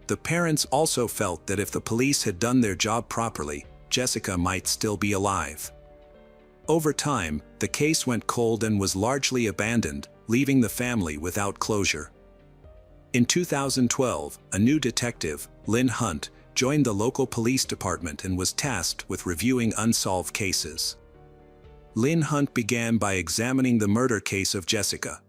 The parents also felt that if the police had done their job properly, Jessica might still be alive. Over time, the case went cold and was largely abandoned, leaving the family without closure. In 2012, a new detective, Lynn Hunt, joined the local police department and was tasked with reviewing unsolved cases. Lynn Hunt began by examining the murder case of Jessica.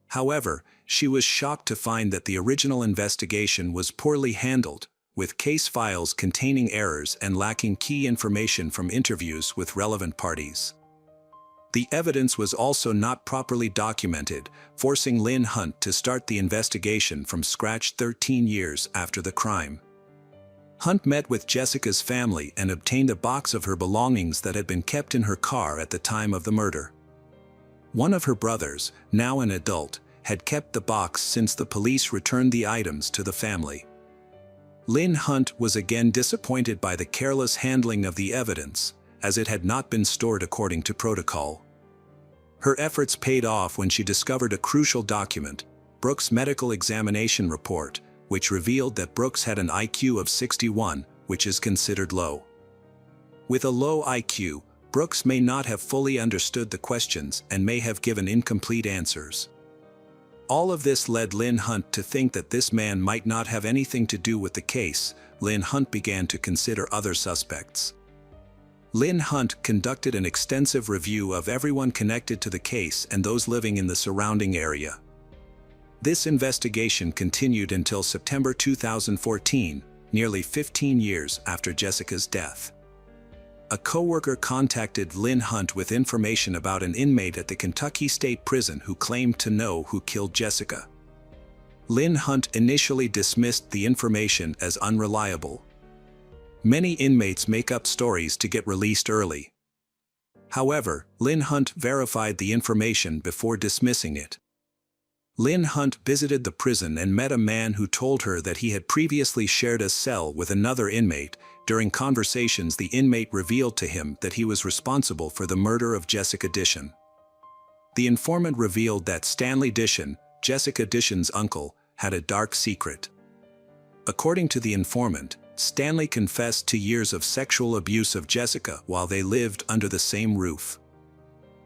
However, she was shocked to find that the original investigation was poorly handled, with case files containing errors and lacking key information from interviews with relevant parties. The evidence was also not properly documented, forcing Lynn Hunt to start the investigation from scratch 13 years after the crime. Hunt met with Jessica's family and obtained a box of her belongings that had been kept in her car at the time of the murder. One of her brothers, now an adult, had kept the box since the police returned the items to the family. Lynn Hunt was again disappointed by the careless handling of the evidence, as it had not been stored according to protocol. Her efforts paid off when she discovered a crucial document, Brooks' medical examination report, which revealed that Brooks had an IQ of 61, which is considered low. With a low IQ, Brooks may not have fully understood the questions and may have given incomplete answers. All of this led Lynn Hunt to think that this man might not have anything to do with the case. Lynn Hunt began to consider other suspects. Lynn Hunt conducted an extensive review of everyone connected to the case and those living in the surrounding area. This investigation continued until September 2014, nearly 15 years after Jessica's death. A coworker contacted Lynn Hunt with information about an inmate at the Kentucky State Prison who claimed to know who killed Jessica. Lynn Hunt initially dismissed the information as unreliable. Many inmates make up stories to get released early. However, Lynn Hunt verified the information before dismissing it. Lynn Hunt visited the prison and met a man who told her that he had previously shared a cell with another inmate. During conversations, the inmate revealed to him that he was responsible for the murder of Jessica Dishon. The informant revealed that Stanley Dishon, Jessica Dishon's uncle, had a dark secret. According to the informant, Stanley confessed to years of sexual abuse of Jessica while they lived under the same roof.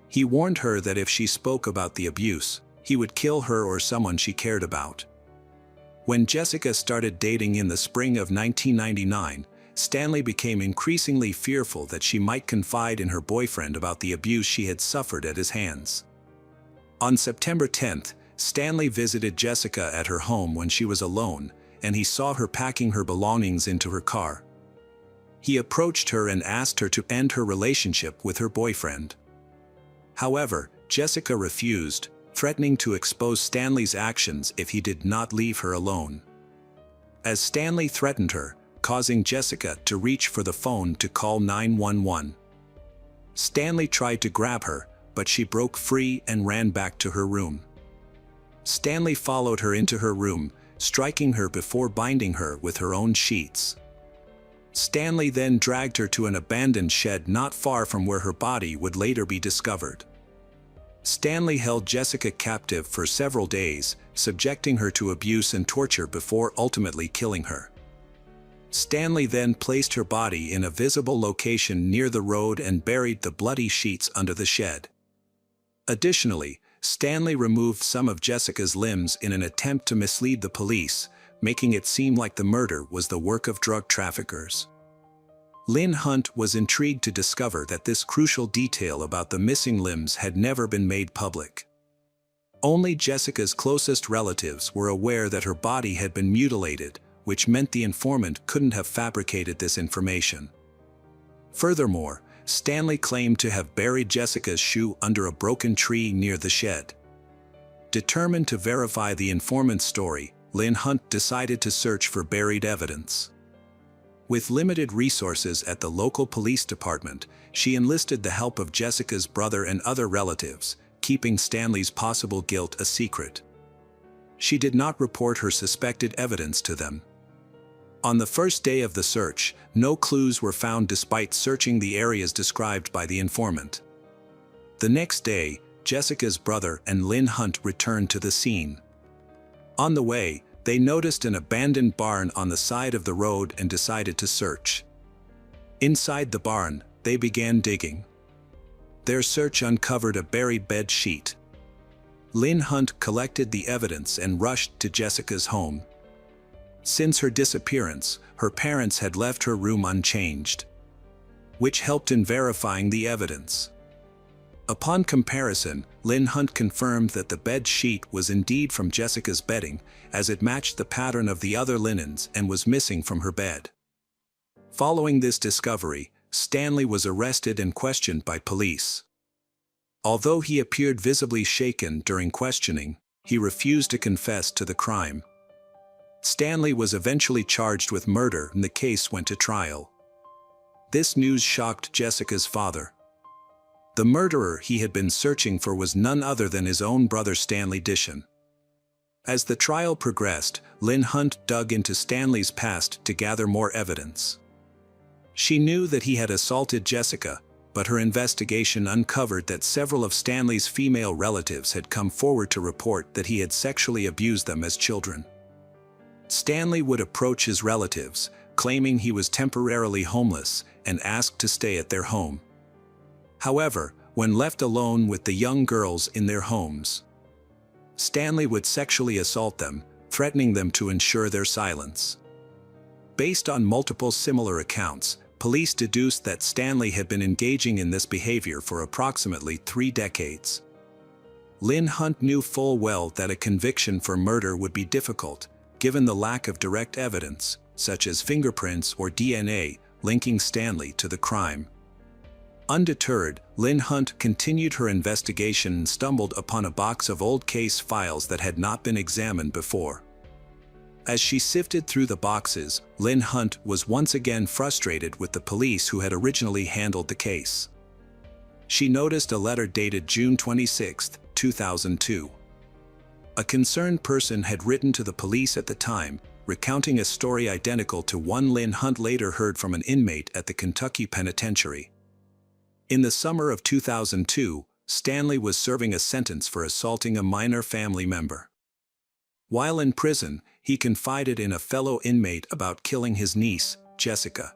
He warned her that if she spoke about the abuse, he would kill her or someone she cared about. When Jessica started dating in the spring of 1999, Stanley became increasingly fearful that she might confide in her boyfriend about the abuse she had suffered at his hands. On September 10th, Stanley visited Jessica at her home when she was alone, and he saw her packing her belongings into her car. He approached her and asked her to end her relationship with her boyfriend. However, Jessica refused, threatening to expose Stanley's actions if he did not leave her alone. As Stanley threatened her, causing Jessica to reach for the phone to call 911. Stanley tried to grab her, but she broke free and ran back to her room. Stanley followed her into her room, striking her before binding her with her own sheets. Stanley then dragged her to an abandoned shed not far from where her body would later be discovered. Stanley held Jessica captive for several days, subjecting her to abuse and torture before ultimately killing her. Stanley then placed her body in a visible location near the road and buried the bloody sheets under the shed. Additionally, Stanley removed some of Jessica's limbs in an attempt to mislead the police, making it seem like the murder was the work of drug traffickers. Lynn Hunt was intrigued to discover that this crucial detail about the missing limbs had never been made public. Only Jessica's closest relatives were aware that her body had been mutilated, which meant the informant couldn't have fabricated this information. Furthermore, Stanley claimed to have buried Jessica's shoe under a broken tree near the shed. Determined to verify the informant's story, Lynn Hunt decided to search for buried evidence. With limited resources at the local police department, she enlisted the help of Jessica's brother and other relatives, keeping Stanley's possible guilt a secret. She did not report her suspected evidence to them. On the first day of the search, no clues were found despite searching the areas described by the informant. The next day, Jessica's brother and Lynn Hunt returned to the scene. On the way, they noticed an abandoned barn on the side of the road and decided to search. Inside the barn, they began digging. Their search uncovered a buried bed sheet. Lynn Hunt collected the evidence and rushed to Jessica's home. Since her disappearance, her parents had left her room unchanged, which helped in verifying the evidence. Upon comparison, Lynn Hunt confirmed that the bed sheet was indeed from Jessica's bedding, as it matched the pattern of the other linens and was missing from her bed. Following this discovery, Stanley was arrested and questioned by police. Although he appeared visibly shaken during questioning, he refused to confess to the crime. Stanley was eventually charged with murder and the case went to trial. This news shocked Jessica's father. The murderer he had been searching for was none other than his own brother Stanley Dishon. As the trial progressed, Lynn Hunt dug into Stanley's past to gather more evidence. She knew that he had assaulted Jessica, but her investigation uncovered that several of Stanley's female relatives had come forward to report that he had sexually abused them as children. Stanley would approach his relatives, claiming he was temporarily homeless, and asked to stay at their home. However, when left alone with the young girls in their homes, Stanley would sexually assault them, threatening them to ensure their silence. Based on multiple similar accounts, police deduced that Stanley had been engaging in this behavior for approximately 3 decades. Lynn Hunt knew full well that a conviction for murder would be difficult, given the lack of direct evidence, such as fingerprints or DNA, linking Stanley to the crime. Undeterred, Lynn Hunt continued her investigation and stumbled upon a box of old case files that had not been examined before. As she sifted through the boxes, Lynn Hunt was once again frustrated with the police who had originally handled the case. She noticed a letter dated June 26, 2002. A concerned person had written to the police at the time, recounting a story identical to one Lynn Hunt later heard from an inmate at the Kentucky penitentiary. In the summer of 2002, Stanley was serving a sentence for assaulting a minor family member. While in prison, he confided in a fellow inmate about killing his niece, Jessica.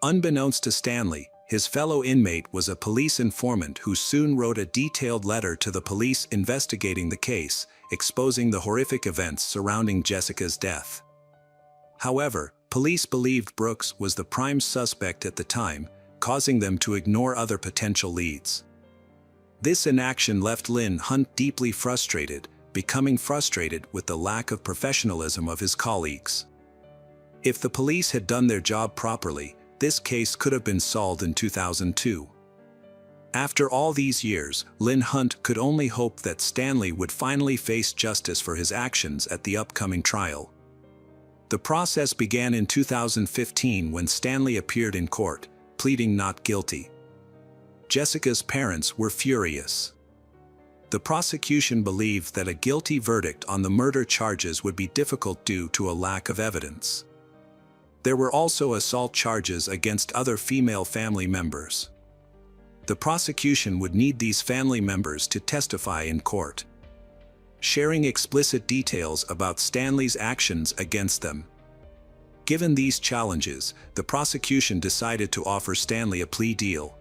Unbeknownst to Stanley, his fellow inmate was a police informant who soon wrote a detailed letter to the police investigating the case, exposing the horrific events surrounding Jessica's death. However, police believed Brooks was the prime suspect at the time, causing them to ignore other potential leads. This inaction left Lynn Hunt deeply frustrated, becoming frustrated with the lack of professionalism of his colleagues. If the police had done their job properly, this case could have been solved in 2002. After all these years, Lynn Hunt could only hope that Stanley would finally face justice for his actions at the upcoming trial. The process began in 2015 when Stanley appeared in court, pleading not guilty. Jessica's parents were furious. The prosecution believed that a guilty verdict on the murder charges would be difficult due to a lack of evidence. There were also assault charges against other female family members. The prosecution would need these family members to testify in court, sharing explicit details about Stanley's actions against them. Given these challenges, the prosecution decided to offer Stanley a plea deal.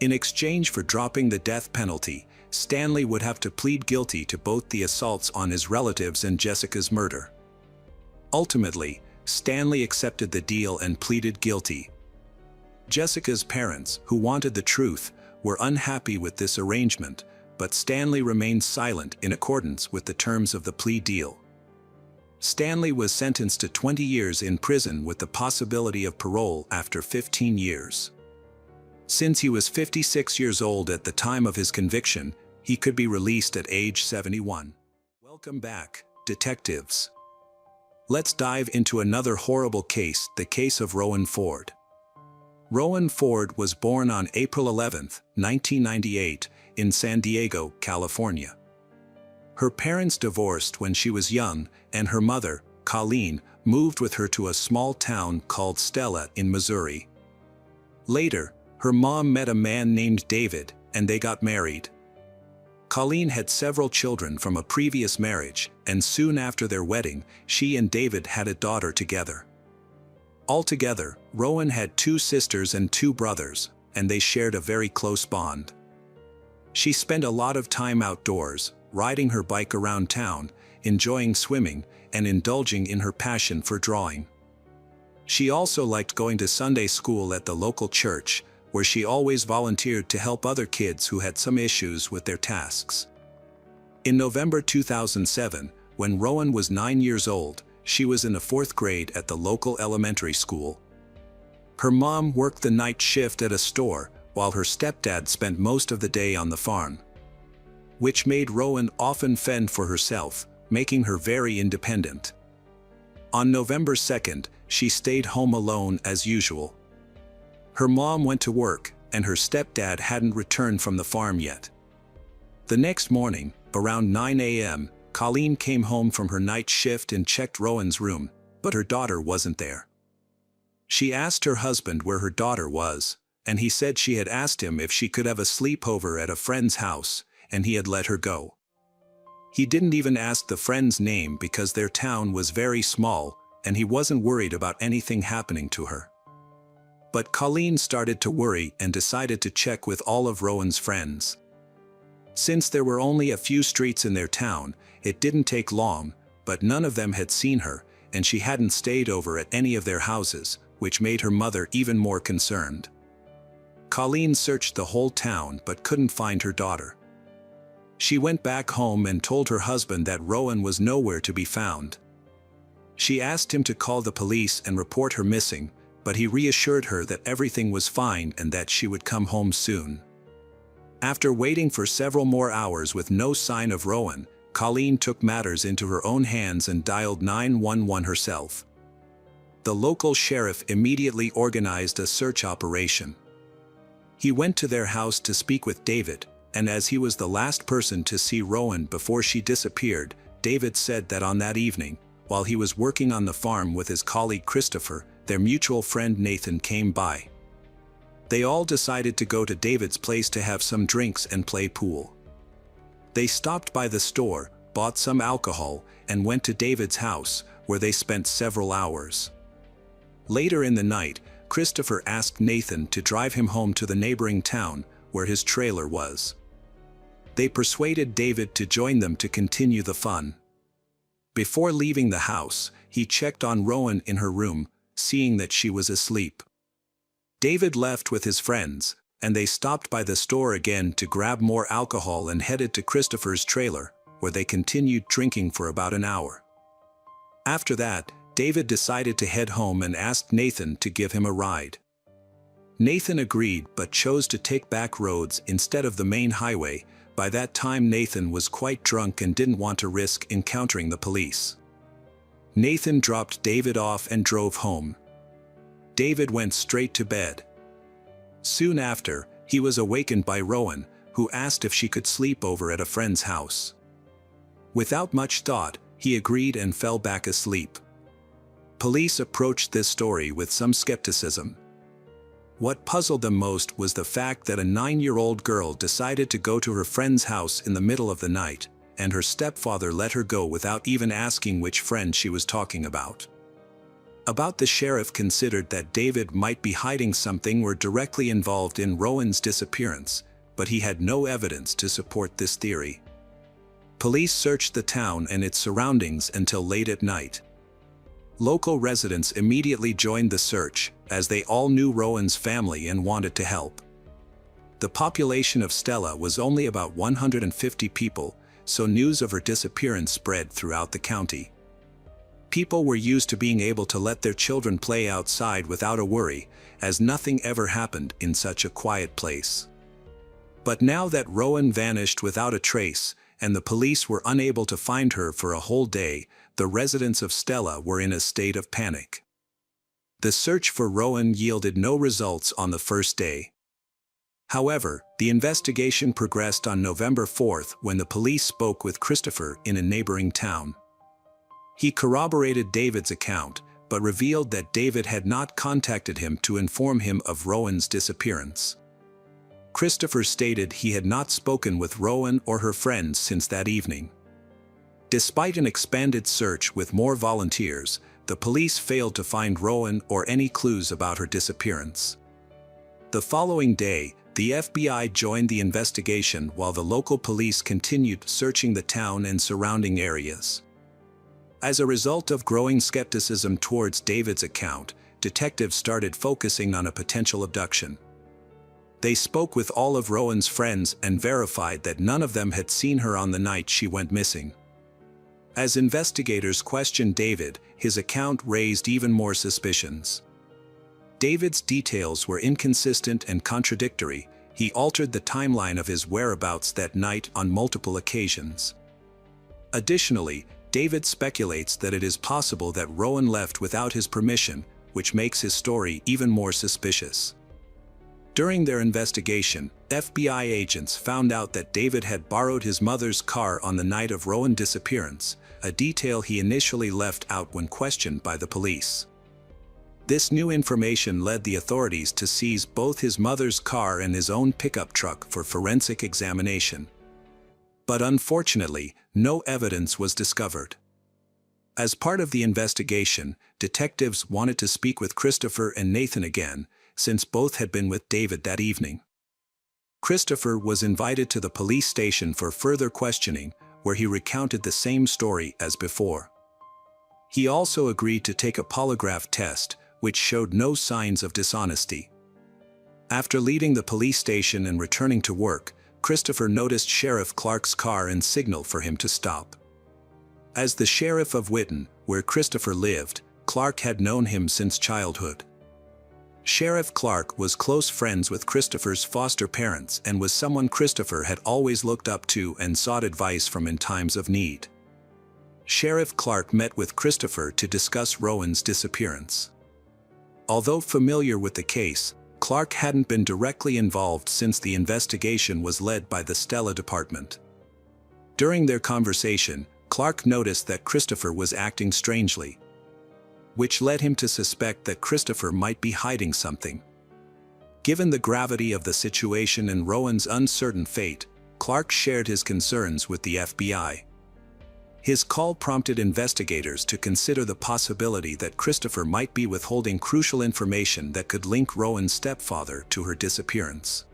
In exchange for dropping the death penalty, Stanley would have to plead guilty to both the assaults on his relatives and Jessica's murder. Ultimately, Stanley accepted the deal and pleaded guilty. Jessica's parents, who wanted the truth, were unhappy with this arrangement, but Stanley remained silent in accordance with the terms of the plea deal. Stanley was sentenced to 20 years in prison with the possibility of parole after 15 years. Since he was 56 years old at the time of his conviction, he could be released at age 71. Welcome back, detectives. Let's dive into another horrible case, the case of Rowan Ford. Rowan Ford was born on April 11, 1998, in San Diego, California. Her parents divorced when she was young, and her mother, Colleen, moved with her to a small town called Stella in Missouri. Later, her mom met a man named David, and they got married. Colleen had several children from a previous marriage, and soon after their wedding, she and David had a daughter together. Altogether, Rowan had 2 sisters and 2 brothers, and they shared a very close bond. She spent a lot of time outdoors, riding her bike around town, enjoying swimming, and indulging in her passion for drawing. She also liked going to Sunday school at the local church, where she always volunteered to help other kids who had some issues with their tasks. In November 2007, when Rowan was 9 years old, she was in the 4th grade at the local elementary school. Her mom worked the night shift at a store, while her stepdad spent most of the day on the farm, which made Rowan often fend for herself, making her very independent. On November 2nd, she stayed home alone as usual. Her mom went to work, and her stepdad hadn't returned from the farm yet. The next morning, around 9 a.m., Colleen came home from her night shift and checked Rowan's room, but her daughter wasn't there. She asked her husband where her daughter was, and he said she had asked him if she could have a sleepover at a friend's house, and he had let her go. He didn't even ask the friend's name because their town was very small, and he wasn't worried about anything happening to her. But Colleen started to worry and decided to check with all of Rowan's friends. Since there were only a few streets in their town, it didn't take long, but none of them had seen her, and she hadn't stayed over at any of their houses, which made her mother even more concerned. Colleen searched the whole town but couldn't find her daughter. She went back home and told her husband that Rowan was nowhere to be found. She asked him to call the police and report her missing, but he reassured her that everything was fine and that she would come home soon. After waiting for several more hours with no sign of Rowan, Colleen took matters into her own hands and dialed 911 herself. The local sheriff immediately organized a search operation. He went to their house to speak with David, and as he was the last person to see Rowan before she disappeared, David said that on that evening, while he was working on the farm with his colleague Christopher, their mutual friend Nathan came by. They all decided to go to David's place to have some drinks and play pool. They stopped by the store, bought some alcohol, and went to David's house, where they spent several hours. Later in the night, Christopher asked Nathan to drive him home to the neighboring town, where his trailer was. They persuaded David to join them to continue the fun. Before leaving the house, he checked on Rowan in her room, seeing that she was asleep. David left with his friends, and they stopped by the store again to grab more alcohol and headed to Christopher's trailer, where they continued drinking for about an hour. After that, David decided to head home and asked Nathan to give him a ride. Nathan agreed but chose to take back roads instead of the main highway. By that time Nathan was quite drunk and didn't want to risk encountering the police. Nathan dropped David off and drove home. David went straight to bed. Soon after, he was awakened by Rowan, who asked if she could sleep over at a friend's house. Without much thought, he agreed and fell back asleep. Police approached this story with some skepticism. What puzzled them most was the fact that a 9-year-old girl decided to go to her friend's house in the middle of the night, and her stepfather let her go without even asking which friend she was talking about. The sheriff considered that David might be hiding something or directly involved in Rowan's disappearance, but he had no evidence to support this theory. Police searched the town and its surroundings until late at night. Local residents immediately joined the search, as they all knew Rowan's family and wanted to help. The population of Stella was only about 150 people, so news of her disappearance spread throughout the county. People were used to being able to let their children play outside without a worry, as nothing ever happened in such a quiet place. But now that Rowan vanished without a trace, and the police were unable to find her for a whole day, the residents of Stella were in a state of panic. The search for Rowan yielded no results on the first day. However, the investigation progressed on November 4th when the police spoke with Christopher in a neighboring town. He corroborated David's account, but revealed that David had not contacted him to inform him of Rowan's disappearance. Christopher stated he had not spoken with Rowan or her friends since that evening. Despite an expanded search with more volunteers, the police failed to find Rowan or any clues about her disappearance. The following day, the FBI joined the investigation while the local police continued searching the town and surrounding areas. As a result of growing skepticism towards David's account, detectives started focusing on a potential abduction. They spoke with all of Rowan's friends and verified that none of them had seen her on the night she went missing. As investigators questioned David, his account raised even more suspicions. David's details were inconsistent and contradictory. He altered the timeline of his whereabouts that night on multiple occasions. Additionally, David speculates that it is possible that Rowan left without his permission, which makes his story even more suspicious. During their investigation, FBI agents found out that David had borrowed his mother's car on the night of Rowan's disappearance, a detail he initially left out when questioned by the police. This new information led the authorities to seize both his mother's car and his own pickup truck for forensic examination. But unfortunately, no evidence was discovered. As part of the investigation, detectives wanted to speak with Christopher and Nathan again, since both had been with David that evening. Christopher was invited to the police station for further questioning, where he recounted the same story as before. He also agreed to take a polygraph test, which showed no signs of dishonesty. After leaving the police station and returning to work, Christopher noticed Sheriff Clark's car and signaled for him to stop. As the sheriff of Witten, where Christopher lived, Clark had known him since childhood. Sheriff Clark was close friends with Christopher's foster parents and was someone Christopher had always looked up to and sought advice from in times of need. Sheriff Clark met with Christopher to discuss Rowan's disappearance. Although familiar with the case, Clark hadn't been directly involved since the investigation was led by the Stella Department. During their conversation, Clark noticed that Christopher was acting strangely, which led him to suspect that Christopher might be hiding something. Given the gravity of the situation and Rowan's uncertain fate, Clark shared his concerns with the FBI. His call prompted investigators to consider the possibility that Christopher might be withholding crucial information that could link Rowan's stepfather to her disappearance.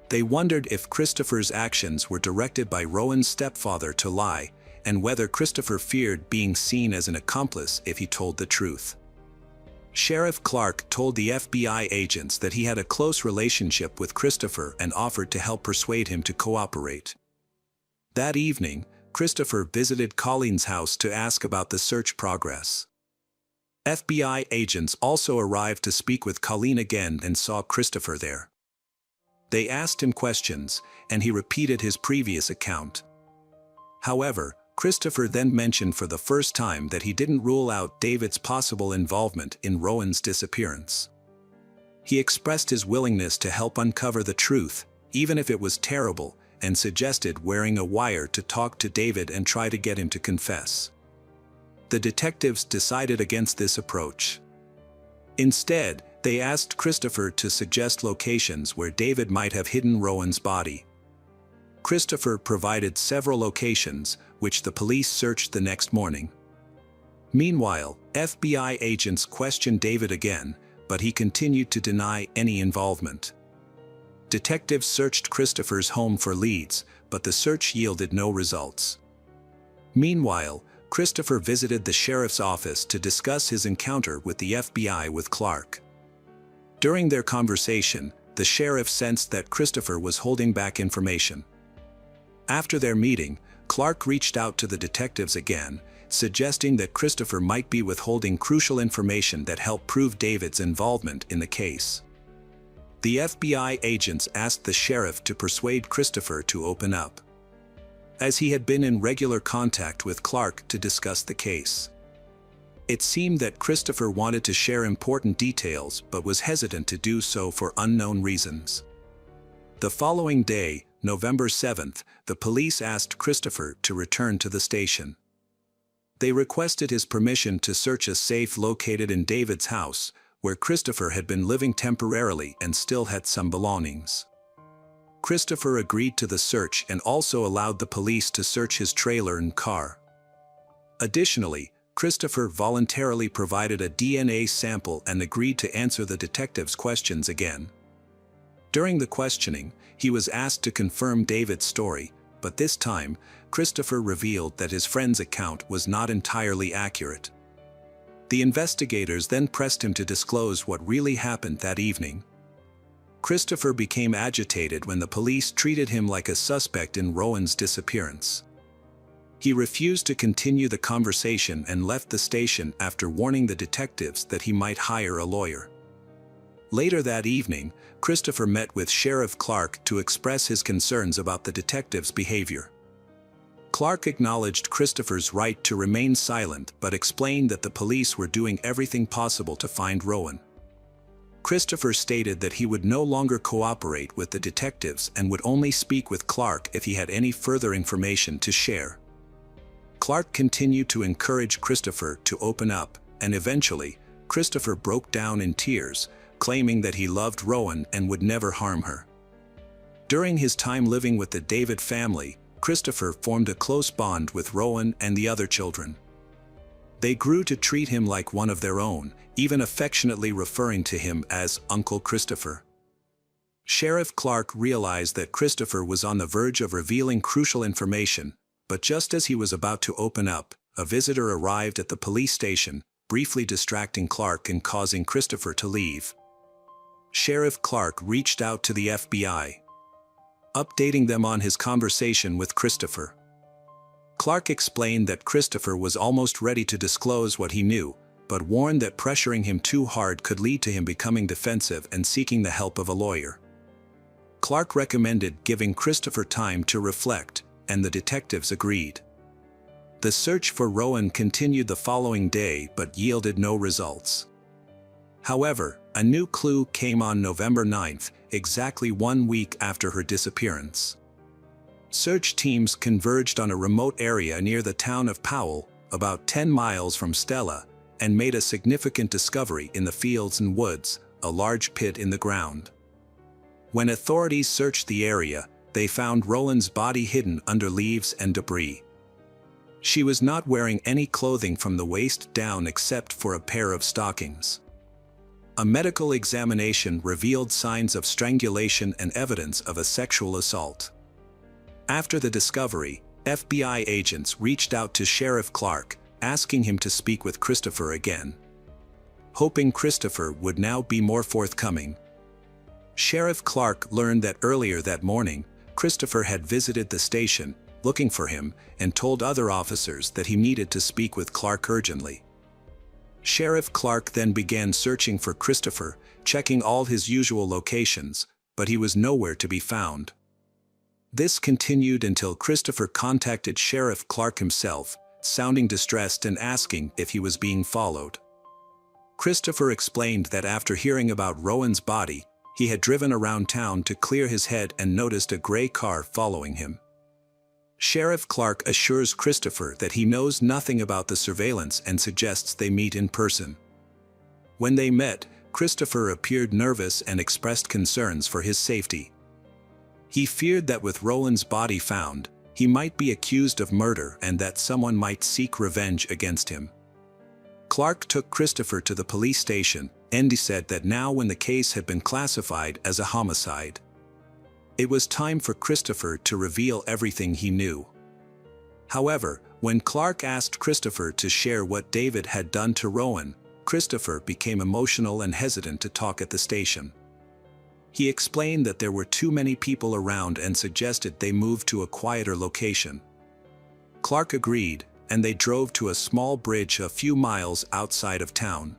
They wondered if Christopher's actions were directed by Rowan's stepfather to lie, and whether Christopher feared being seen as an accomplice if he told the truth. Sheriff Clark told the FBI agents that he had a close relationship with Christopher and offered to help persuade him to cooperate. That evening, Christopher visited Colleen's house to ask about the search progress. FBI agents also arrived to speak with Colleen again and saw Christopher there. They asked him questions, and he repeated his previous account. However, Christopher then mentioned for the first time that he didn't rule out David's possible involvement in Rowan's disappearance. He expressed his willingness to help uncover the truth, even if it was terrible, and suggested wearing a wire to talk to David and try to get him to confess. The detectives decided against this approach. Instead, they asked Christopher to suggest locations where David might have hidden Rowan's body. Christopher provided several locations, which the police searched the next morning. Meanwhile, FBI agents questioned David again, but he continued to deny any involvement. Detectives searched Christopher's home for leads, but the search yielded no results. Meanwhile, Christopher visited the sheriff's office to discuss his encounter with the FBI with Clark. During their conversation, the sheriff sensed that Christopher was holding back information. After their meeting, Clark reached out to the detectives again, suggesting that Christopher might be withholding crucial information that helped prove David's involvement in the case. The FBI agents asked the sheriff to persuade Christopher to open up, as he had been in regular contact with Clark to discuss the case. It seemed that Christopher wanted to share important details but was hesitant to do so for unknown reasons. The following day, November 7th, the police asked Christopher to return to the station. They requested his permission to search a safe located in David's house, where Christopher had been living temporarily and still had some belongings. Christopher agreed to the search and also allowed the police to search his trailer and car. Additionally, Christopher voluntarily provided a DNA sample and agreed to answer the detectives' questions again. During the questioning, he was asked to confirm David's story, but this time, Christopher revealed that his friend's account was not entirely accurate. The investigators then pressed him to disclose what really happened that evening. Christopher became agitated when the police treated him like a suspect in Rowan's disappearance. He refused to continue the conversation and left the station after warning the detectives that he might hire a lawyer. Later that evening, Christopher met with Sheriff Clark to express his concerns about the detectives' behavior. Clark acknowledged Christopher's right to remain silent but explained that the police were doing everything possible to find Rowan. Christopher stated that he would no longer cooperate with the detectives and would only speak with Clark if he had any further information to share. Clark continued to encourage Christopher to open up, and eventually, Christopher broke down in tears, claiming that he loved Rowan and would never harm her. During his time living with the David family, Christopher formed a close bond with Rowan and the other children. They grew to treat him like one of their own, even affectionately referring to him as Uncle Christopher. Sheriff Clark realized that Christopher was on the verge of revealing crucial information, but just as he was about to open up, a visitor arrived at the police station, briefly distracting Clark and causing Christopher to leave. Sheriff Clark reached out to the FBI, updating them on his conversation with Christopher. Clark explained that Christopher was almost ready to disclose what he knew, but warned that pressuring him too hard could lead to him becoming defensive and seeking the help of a lawyer. Clark recommended giving Christopher time to reflect, and the detectives agreed. The search for Rowan continued the following day but yielded no results. However, a new clue came on November 9th, exactly 1 week after her disappearance. Search teams converged on a remote area near the town of Powell, about 10 miles from Stella, and made a significant discovery in the fields and woods, a large pit in the ground. When authorities searched the area, they found Rowan's body hidden under leaves and debris. She was not wearing any clothing from the waist down except for a pair of stockings. A medical examination revealed signs of strangulation and evidence of a sexual assault. After the discovery, FBI agents reached out to Sheriff Clark, asking him to speak with Christopher again, hoping Christopher would now be more forthcoming. Sheriff Clark learned that earlier that morning, Christopher had visited the station, looking for him, and told other officers that he needed to speak with Clark urgently. Sheriff Clark then began searching for Christopher, checking all his usual locations, but he was nowhere to be found. This continued until Christopher contacted Sheriff Clark himself, sounding distressed and asking if he was being followed. Christopher explained that after hearing about Rowan's body, he had driven around town to clear his head and noticed a gray car following him. Sheriff Clark assures Christopher that he knows nothing about the surveillance and suggests they meet in person. When they met, Christopher appeared nervous and expressed concerns for his safety. He feared that with Rowan's body found, he might be accused of murder and that someone might seek revenge against him. Clark took Christopher to the police station, and he said that now when the case had been classified as a homicide, it was time for Christopher to reveal everything he knew. However, when Clark asked Christopher to share what David had done to Rowan, Christopher became emotional and hesitant to talk at the station. He explained that there were too many people around and suggested they move to a quieter location. Clark agreed, and they drove to a small bridge a few miles outside of town.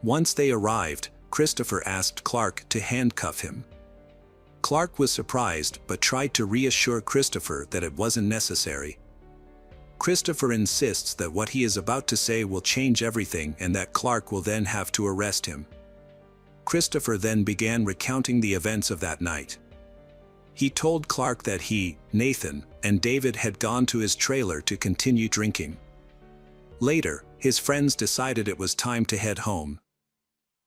Once they arrived, Christopher asked Clark to handcuff him. Clark was surprised but tried to reassure Christopher that it wasn't necessary. Christopher insists that what he is about to say will change everything and that Clark will then have to arrest him. Christopher then began recounting the events of that night. He told Clark that he, Nathan, and David had gone to his trailer to continue drinking. Later, his friends decided it was time to head home.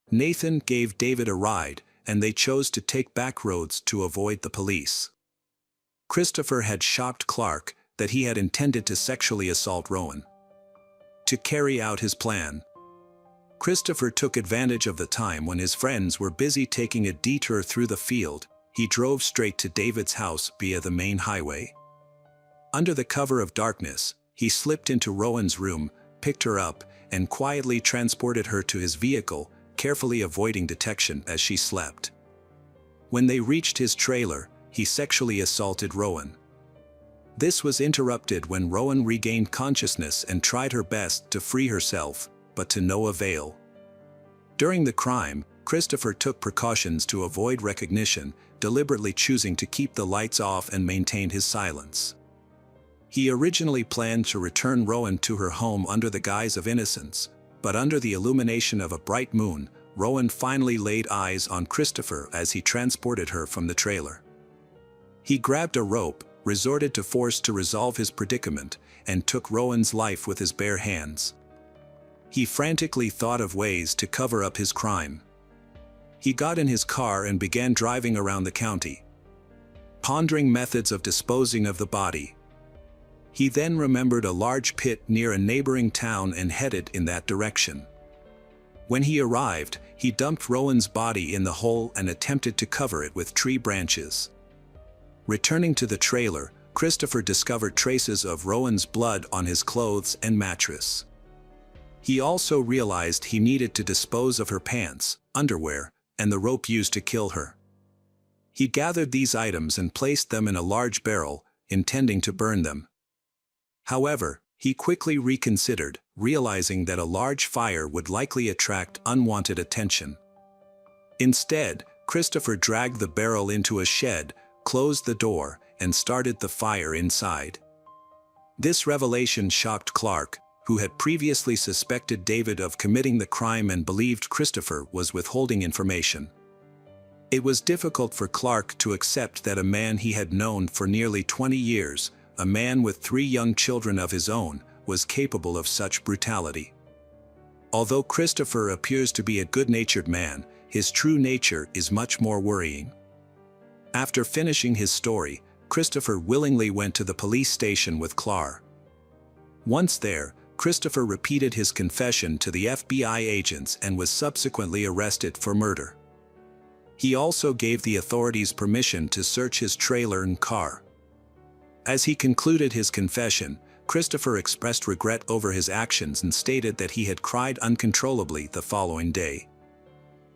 Nathan gave David a ride, and they chose to take back roads to avoid the police. Christopher had shocked Clark that he had intended to sexually assault Rowan. To carry out his plan, Christopher took advantage of the time when his friends were busy taking a detour through the field. He drove straight to David's house via the main highway. Under the cover of darkness, he slipped into Rowan's room, picked her up, and quietly transported her to his vehicle, carefully avoiding detection as she slept. When they reached his trailer, he sexually assaulted Rowan. This was interrupted when Rowan regained consciousness and tried her best to free herself, but to no avail. During the crime, Christopher took precautions to avoid recognition, deliberately choosing to keep the lights off and maintain his silence. He originally planned to return Rowan to her home under the guise of innocence, but under the illumination of a bright moon, Rowan finally laid eyes on Christopher as he transported her from the trailer. He grabbed a rope, resorted to force to resolve his predicament, and took Rowan's life with his bare hands. He frantically thought of ways to cover up his crime. He got in his car and began driving around the county, pondering methods of disposing of the body. He then remembered a large pit near a neighboring town and headed in that direction. When he arrived, he dumped Rowan's body in the hole and attempted to cover it with tree branches. Returning to the trailer, Christopher discovered traces of Rowan's blood on his clothes and mattress. He also realized he needed to dispose of her pants, underwear, and the rope used to kill her. He gathered these items and placed them in a large barrel, intending to burn them. However, he quickly reconsidered, realizing that a large fire would likely attract unwanted attention. Instead, Christopher dragged the barrel into a shed, closed the door, and started the fire inside. This revelation shocked Clark, who had previously suspected David of committing the crime and believed Christopher was withholding information. It was difficult for Clark to accept that a man he had known for nearly 20 years, a man with 3 young children of his own, was capable of such brutality. Although Christopher appears to be a good-natured man, his true nature is much more worrying. After finishing his story, Christopher willingly went to the police station with Clark. Once there, Christopher repeated his confession to the FBI agents and was subsequently arrested for murder. He also gave the authorities permission to search his trailer and car. As he concluded his confession, Christopher expressed regret over his actions and stated that he had cried uncontrollably the following day.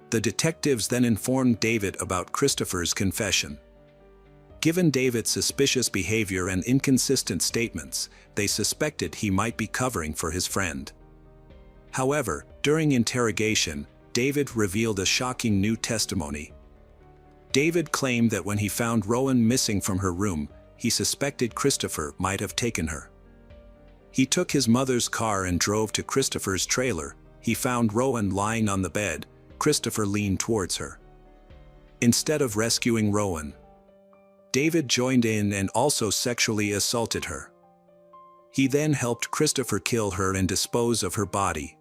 The detectives then informed David about Christopher's confession. Given David's suspicious behavior and inconsistent statements, they suspected he might be covering for his friend. However, during interrogation, David revealed a shocking new testimony. David claimed that when he found Rowan missing from her room, he suspected Christopher might have taken her. He took his mother's car and drove to Christopher's trailer. He found Rowan lying on the bed. Christopher leaned towards her. Instead of rescuing Rowan, David joined in and also sexually assaulted her. He then helped Christopher kill her and dispose of her body.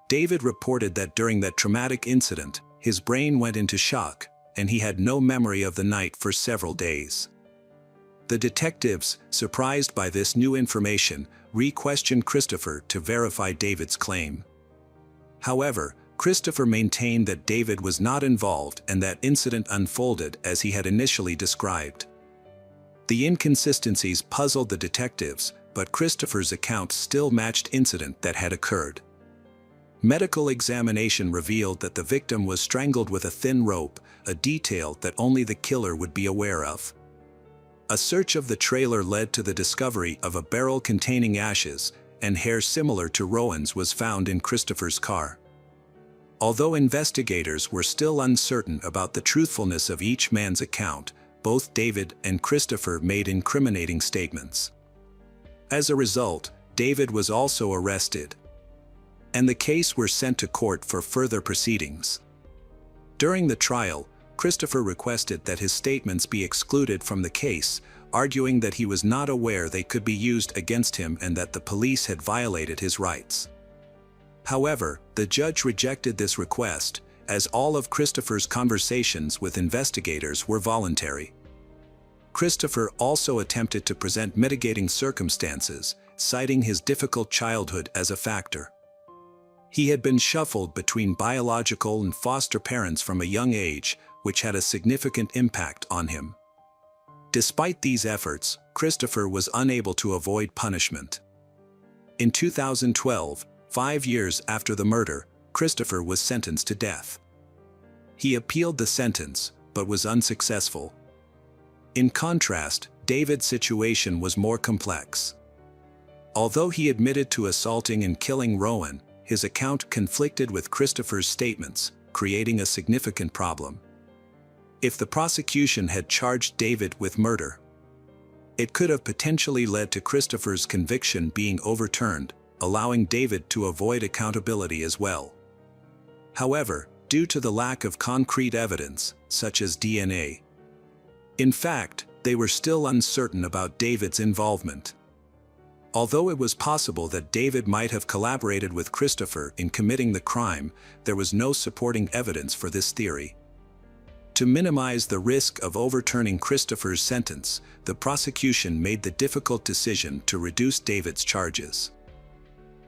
David reported that during that traumatic incident, his brain went into shock, and he had no memory of the night for several days. The detectives, surprised by this new information, re-questioned Christopher to verify David's claim. However, Christopher maintained that David was not involved and that incident unfolded as he had initially described. The inconsistencies puzzled the detectives, but Christopher's account still matched incident that had occurred. Medical examination revealed that the victim was strangled with a thin rope, a detail that only the killer would be aware of. A search of the trailer led to the discovery of a barrel containing ashes, and hair similar to Rowan's was found in Christopher's car. Although investigators were still uncertain about the truthfulness of each man's account, both David and Christopher made incriminating statements. As a result, David was also arrested, and the case was sent to court for further proceedings. During the trial, Christopher requested that his statements be excluded from the case, arguing that he was not aware they could be used against him and that the police had violated his rights. However, the judge rejected this request, as all of Christopher's conversations with investigators were voluntary. Christopher also attempted to present mitigating circumstances, citing his difficult childhood as a factor. He had been shuffled between biological and foster parents from a young age, which had a significant impact on him. Despite these efforts, Christopher was unable to avoid punishment. In 2012, 5 years after the murder, Christopher was sentenced to death. He appealed the sentence, but was unsuccessful. In contrast, David's situation was more complex. Although he admitted to assaulting and killing Rowan, his account conflicted with Christopher's statements, creating a significant problem. If the prosecution had charged David with murder, It could have potentially led to Christopher's conviction being overturned, allowing David to avoid accountability as well. However, due to the lack of concrete evidence, such as DNA, in fact, they were still uncertain about David's involvement. Although it was possible that David might have collaborated with Christopher in committing the crime, there was no supporting evidence for this theory. To minimize the risk of overturning Christopher's sentence, the prosecution made the difficult decision to reduce David's charges.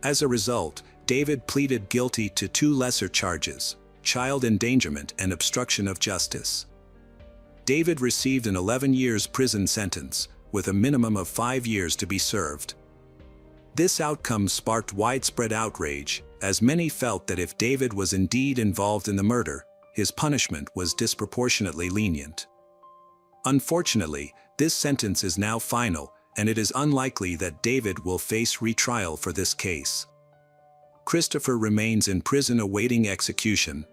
As a result, David pleaded guilty to 2 lesser charges: child endangerment and obstruction of justice. David received an 11 years prison sentence, with a minimum of 5 years to be served. This outcome sparked widespread outrage, as many felt that if David was indeed involved in the murder, his punishment was disproportionately lenient. Unfortunately, this sentence is now final, and it is unlikely that David will face retrial for this case. Christopher remains in prison awaiting execution,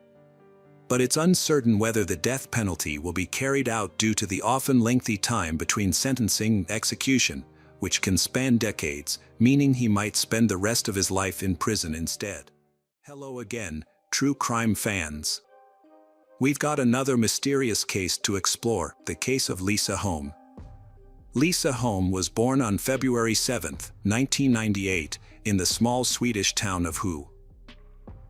but it's uncertain whether the death penalty will be carried out due to the often lengthy time between sentencing and execution, which can span decades, meaning he might spend the rest of his life in prison instead. Hello again, true crime fans. We've got another mysterious case to explore, the case of Lisa Holm. Lisa Holm was born on February 7, 1998, in the small Swedish town of Hu,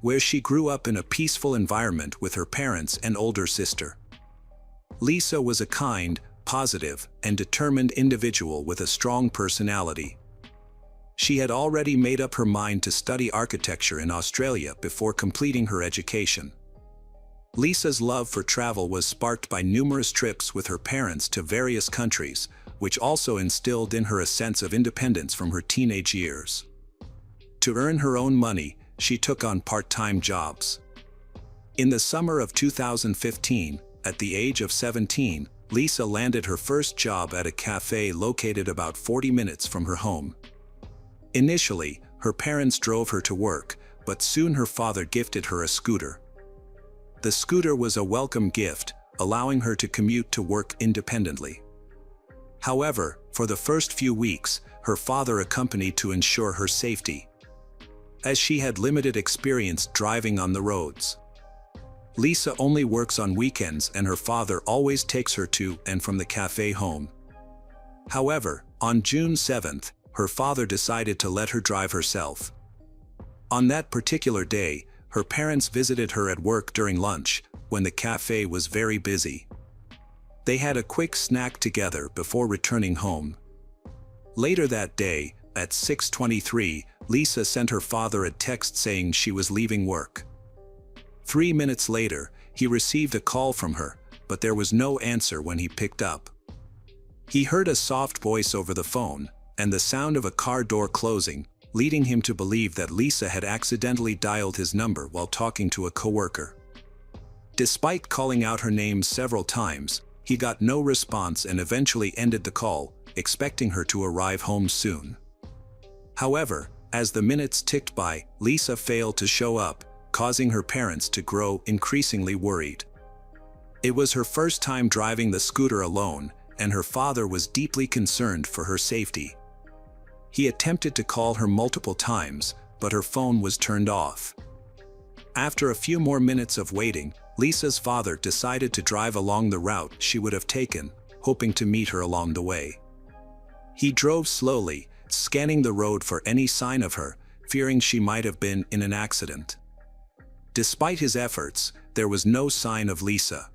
where she grew up in a peaceful environment with her parents and older sister. Lisa was a kind, positive, and determined individual with a strong personality. She had already made up her mind to study architecture in Australia before completing her education. Lisa's love for travel was sparked by numerous trips with her parents to various countries, which also instilled in her a sense of independence from her teenage years. To earn her own money, she took on part-time jobs. In the summer of 2015, at the age of 17, Lisa landed her first job at a cafe located about 40 minutes from her home. Initially, her parents drove her to work, but soon her father gifted her a scooter. The scooter was a welcome gift, allowing her to commute to work independently. However, for the first few weeks, her father accompanied to ensure her safety, as she had limited experience driving on the roads. Lisa only works on weekends and her father always takes her to and from the cafe home. However, on June 7th, her father decided to let her drive herself. On that particular day, her parents visited her at work during lunch, when the cafe was very busy. They had a quick snack together before returning home. Later that day, at 6:23, Lisa sent her father a text saying she was leaving work. 3 minutes later, he received a call from her, but there was no answer when he picked up. He heard a soft voice over the phone, and the sound of a car door closing, leading him to believe that Lisa had accidentally dialed his number while talking to a coworker. Despite calling out her name several times, he got no response and eventually ended the call, expecting her to arrive home soon. However, as the minutes ticked by, Lisa failed to show up, causing her parents to grow increasingly worried. It was her first time driving the scooter alone, and her father was deeply concerned for her safety. He attempted to call her multiple times, but her phone was turned off. After a few more minutes of waiting, Lisa's father decided to drive along the route she would have taken, hoping to meet her along the way. He drove slowly, scanning the road for any sign of her, fearing she might have been in an accident. Despite his efforts, there was no sign of Lisa.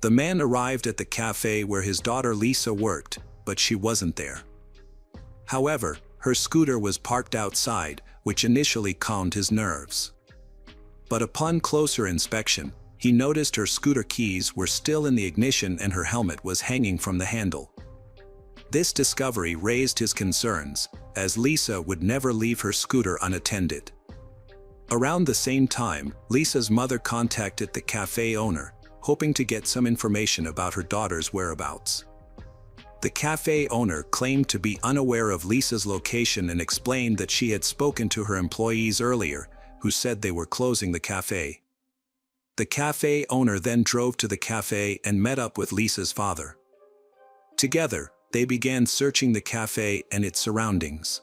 The man arrived at the cafe where his daughter Lisa worked, but she wasn't there. However, her scooter was parked outside, which initially calmed his nerves. But upon closer inspection, he noticed her scooter keys were still in the ignition and her helmet was hanging from the handle. This discovery raised his concerns, as Lisa would never leave her scooter unattended. Around the same time, Lisa's mother contacted the cafe owner, hoping to get some information about her daughter's whereabouts. The cafe owner claimed to be unaware of Lisa's location and explained that she had spoken to her employees earlier, who said they were closing the cafe. The cafe owner then drove to the cafe and met up with Lisa's father. Together, they began searching the cafe and its surroundings.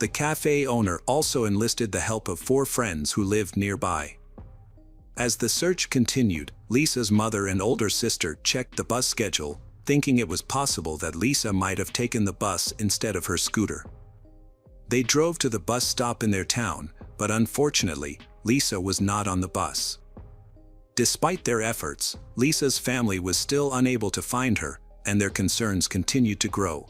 The cafe owner also enlisted the help of 4 friends who lived nearby. As the search continued, Lisa's mother and older sister checked the bus schedule, thinking it was possible that Lisa might have taken the bus instead of her scooter. They drove to the bus stop in their town, but unfortunately, Lisa was not on the bus. Despite their efforts, Lisa's family was still unable to find her, and their concerns continued to grow.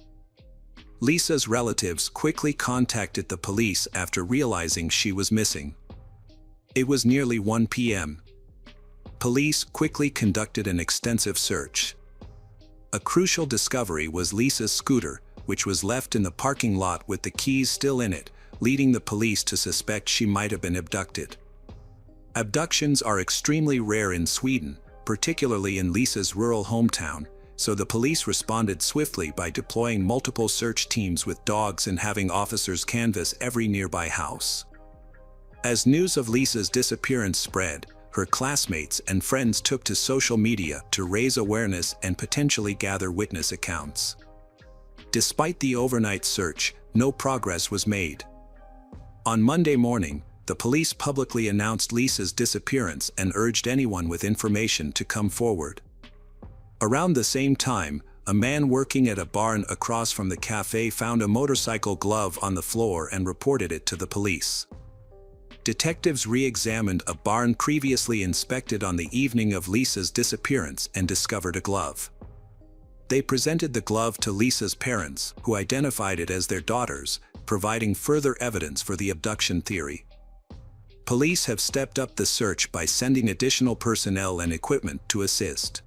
Lisa's relatives quickly contacted the police after realizing she was missing. It was nearly 1 p.m. Police quickly conducted an extensive search. A crucial discovery was Lisa's scooter, which was left in the parking lot with the keys still in it, leading the police to suspect she might have been abducted. Abductions are extremely rare in Sweden, particularly in Lisa's rural hometown, so the police responded swiftly by deploying multiple search teams with dogs and having officers canvass every nearby house. As news of Lisa's disappearance spread, her classmates and friends took to social media to raise awareness and potentially gather witness accounts. Despite the overnight search, no progress was made. On Monday morning, the police publicly announced Lisa's disappearance and urged anyone with information to come forward. Around the same time, a man working at a barn across from the cafe found a motorcycle glove on the floor and reported it to the police. Detectives re-examined a barn previously inspected on the evening of Lisa's disappearance and discovered a glove. They presented the glove to Lisa's parents, who identified it as their daughter's, providing further evidence for the abduction theory. Police have stepped up the search by sending additional personnel and equipment to assist.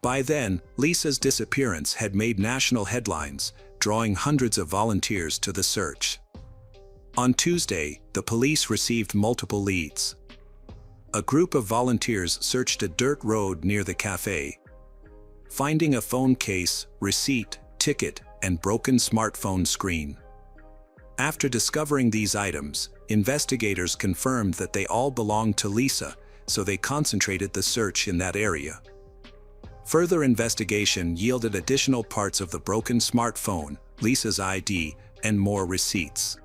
By then, Lisa's disappearance had made national headlines, drawing hundreds of volunteers to the search. On Tuesday, the police received multiple leads. A group of volunteers searched a dirt road near the cafe, finding a phone case, receipt, ticket, and broken smartphone screen. After discovering these items, investigators confirmed that they all belonged to Lisa, so they concentrated the search in that area. Further investigation yielded additional parts of the broken smartphone, Lisa's ID, and more receipts.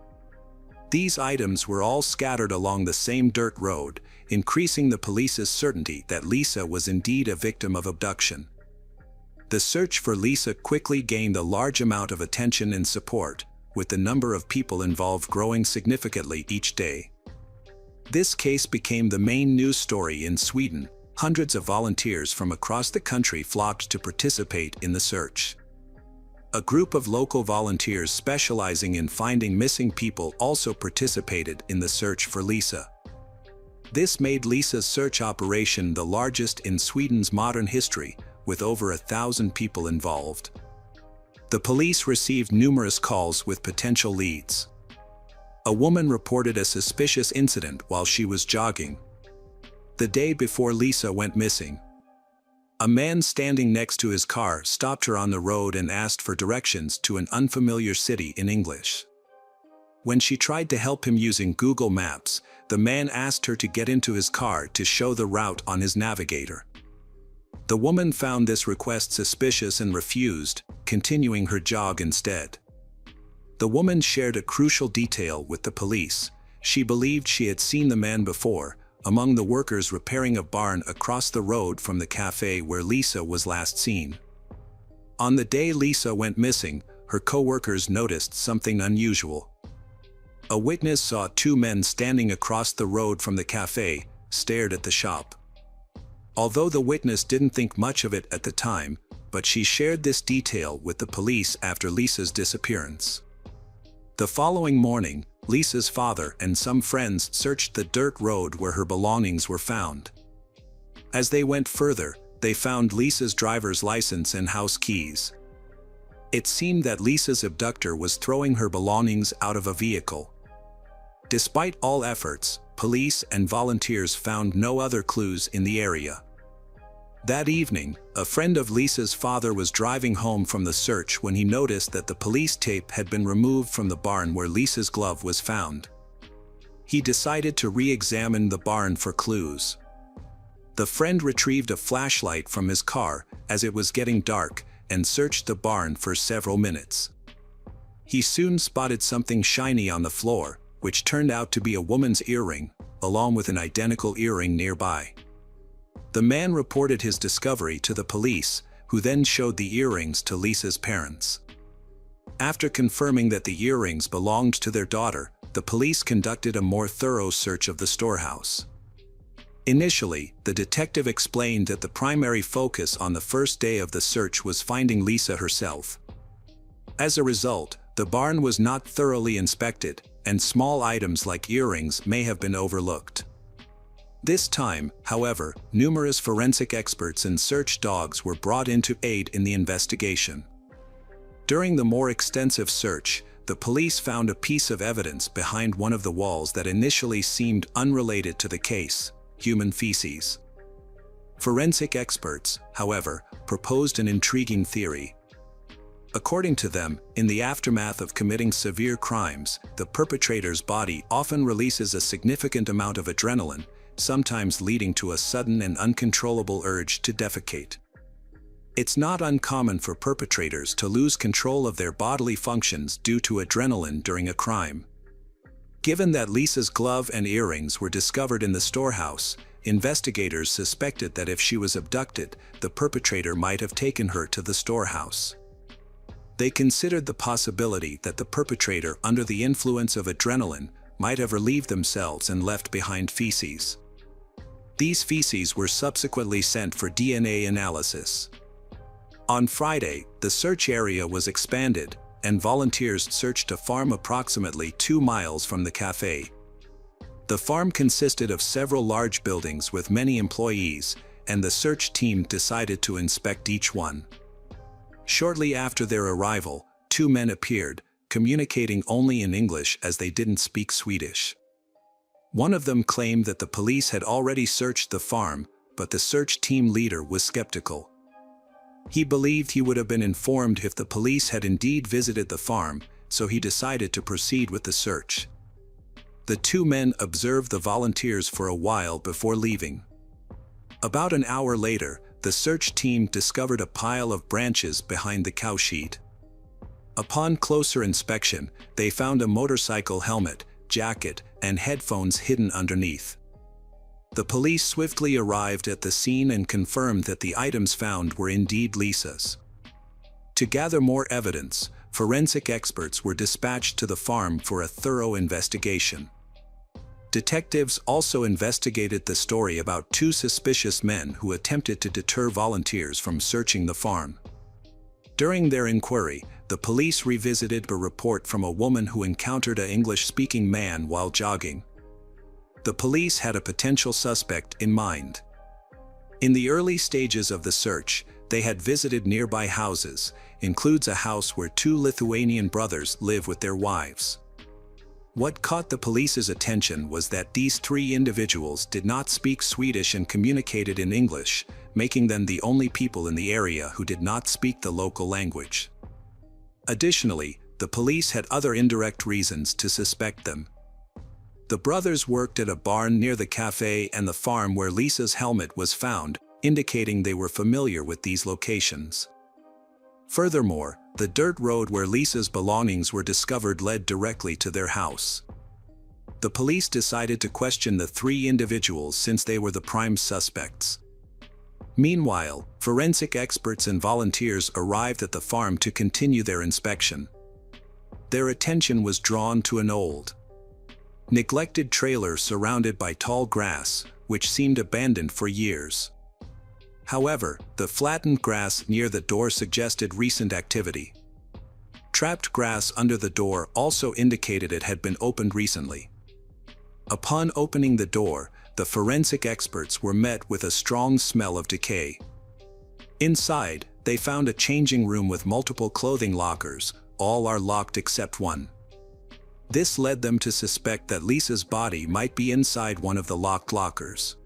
These items were all scattered along the same dirt road, increasing the police's certainty that Lisa was indeed a victim of abduction. The search for Lisa quickly gained a large amount of attention and support, with the number of people involved growing significantly each day. This case became the main news story in Sweden. Hundreds of volunteers from across the country flocked to participate in the search. A group of local volunteers specializing in finding missing people also participated in the search for Lisa. This made Lisa's search operation the largest in Sweden's modern history, with over 1,000 people involved. The police received numerous calls with potential leads. A woman reported a suspicious incident while she was jogging the day before Lisa went missing. A man standing next to his car stopped her on the road and asked for directions to an unfamiliar city in English. When she tried to help him using Google Maps, the man asked her to get into his car to show the route on his navigator. The woman found this request suspicious and refused, continuing her jog instead. The woman shared a crucial detail with the police. She believed she had seen the man before, among the workers repairing a barn across the road from the cafe where Lisa was last seen. On the day Lisa went missing, her co-workers noticed something unusual. A witness saw 2 men standing across the road from the cafe, stared at the shop. Although the witness didn't think much of it at the time, but she shared this detail with the police after Lisa's disappearance. The following morning, Lisa's father and some friends searched the dirt road where her belongings were found. As they went further, they found Lisa's driver's license and house keys. It seemed that Lisa's abductor was throwing her belongings out of a vehicle. Despite all efforts, police and volunteers found no other clues in the area. That evening, a friend of Lisa's father was driving home from the search when he noticed that the police tape had been removed from the barn where Lisa's glove was found. He decided to re-examine the barn for clues. The friend retrieved a flashlight from his car as it was getting dark and searched the barn for several minutes. He soon spotted something shiny on the floor, which turned out to be a woman's earring, along with an identical earring nearby. The man reported his discovery to the police, who then showed the earrings to Lisa's parents. After confirming that the earrings belonged to their daughter, the police conducted a more thorough search of the storehouse. Initially, the detective explained that the primary focus on the first day of the search was finding Lisa herself. As a result, the barn was not thoroughly inspected, and small items like earrings may have been overlooked. This time, however, numerous forensic experts and search dogs were brought in to aid in the investigation. During the more extensive search, the police found a piece of evidence behind one of the walls that initially seemed unrelated to the case: human feces. Forensic experts, however, proposed an intriguing theory. According to them, in the aftermath of committing severe crimes, the perpetrator's body often releases a significant amount of adrenaline, sometimes leading to a sudden and uncontrollable urge to defecate. It's not uncommon for perpetrators to lose control of their bodily functions due to adrenaline during a crime. Given that Lisa's glove and earrings were discovered in the storehouse, investigators suspected that if she was abducted, the perpetrator might have taken her to the storehouse. They considered the possibility that the perpetrator, under the influence of adrenaline, might have relieved themselves and left behind feces. These feces were subsequently sent for DNA analysis. On Friday, the search area was expanded, and volunteers searched a farm approximately 2 miles from the cafe. The farm consisted of several large buildings with many employees, and the search team decided to inspect each one. Shortly after their arrival, 2 men appeared, communicating only in English as they didn't speak Swedish. One of them claimed that the police had already searched the farm, but the search team leader was skeptical. He believed he would have been informed if the police had indeed visited the farm, so he decided to proceed with the search. The 2 men observed the volunteers for a while before leaving. About an hour later, the search team discovered a pile of branches behind the cowshed. Upon closer inspection, they found a motorcycle helmet, jacket, and headphones hidden underneath. The police swiftly arrived at the scene and confirmed that the items found were indeed Lisa's. To gather more evidence, forensic experts were dispatched to the farm for a thorough investigation. Detectives also investigated the story about 2 suspicious men who attempted to deter volunteers from searching the farm. During their inquiry, the police revisited a report from a woman who encountered an English-speaking man while jogging. The police had a potential suspect in mind. In the early stages of the search, they had visited nearby houses, includes a house where 2 Lithuanian brothers live with their wives. What caught the police's attention was that these 3 individuals did not speak Swedish and communicated in English, making them the only people in the area who did not speak the local language. Additionally, the police had other indirect reasons to suspect them. The brothers worked at a barn near the cafe and the farm where Lisa's helmet was found, indicating they were familiar with these locations. Furthermore, the dirt road where Lisa's belongings were discovered led directly to their house. The police decided to question the 3 individuals since they were the prime suspects. Meanwhile, forensic experts and volunteers arrived at the farm to continue their inspection. Their attention was drawn to an old, neglected trailer surrounded by tall grass, which seemed abandoned for years. However, the flattened grass near the door suggested recent activity. Trapped grass under the door also indicated it had been opened recently. Upon opening the door, the forensic experts were met with a strong smell of decay. Inside, they found a changing room with multiple clothing lockers, all are locked except one. This led them to suspect that Lisa's body might be inside one of the locked lockers.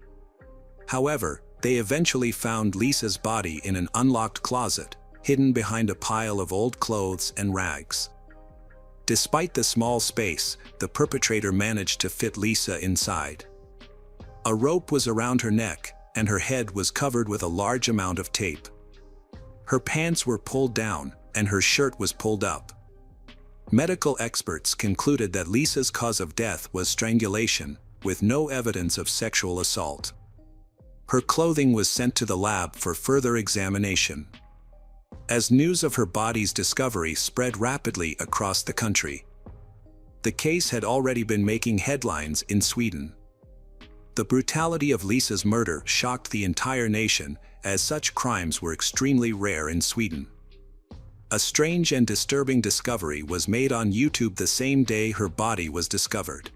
However, they eventually found Lisa's body in an unlocked closet, hidden behind a pile of old clothes and rags. Despite the small space, the perpetrator managed to fit Lisa inside. A rope was around her neck, and her head was covered with a large amount of tape. Her pants were pulled down, and her shirt was pulled up. Medical experts concluded that Lisa's cause of death was strangulation, with no evidence of sexual assault. Her clothing was sent to the lab for further examination. As news of her body's discovery spread rapidly across the country, the case had already been making headlines in Sweden. The brutality of Lisa's murder shocked the entire nation, as such crimes were extremely rare in Sweden. A strange and disturbing discovery was made on YouTube the same day her body was discovered.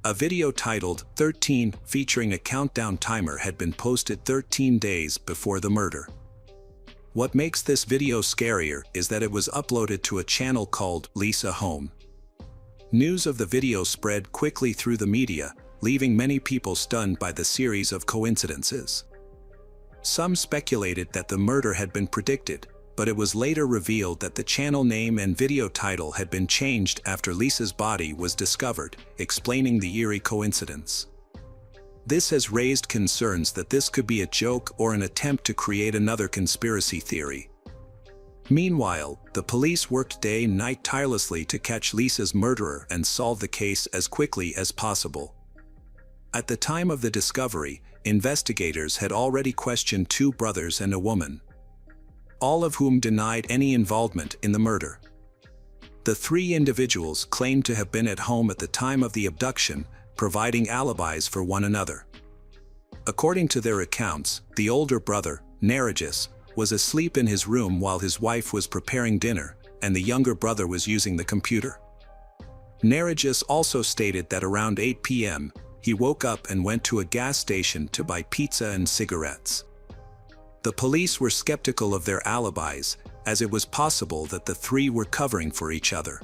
A video titled 13, featuring a countdown timer, had been posted 13 days before the murder. What makes this video scarier is that it was uploaded to a channel called Lisa Home. News of the video spread quickly through the media, leaving many people stunned by the series of coincidences. Some speculated that the murder had been predicted, but it was later revealed that the channel name and video title had been changed after Lisa's body was discovered, explaining the eerie coincidence. This has raised concerns that this could be a joke or an attempt to create another conspiracy theory. Meanwhile, the police worked day and night tirelessly to catch Lisa's murderer and solve the case as quickly as possible. At the time of the discovery, investigators had already questioned 2 brothers and a woman, all of whom denied any involvement in the murder. The 3 individuals claimed to have been at home at the time of the abduction, providing alibis for one another. According to their accounts, the older brother, Narigis, was asleep in his room while his wife was preparing dinner, and the younger brother was using the computer. Narigis also stated that around 8 p.m., he woke up and went to a gas station to buy pizza and cigarettes. The police were skeptical of their alibis, as it was possible that the 3 were covering for each other.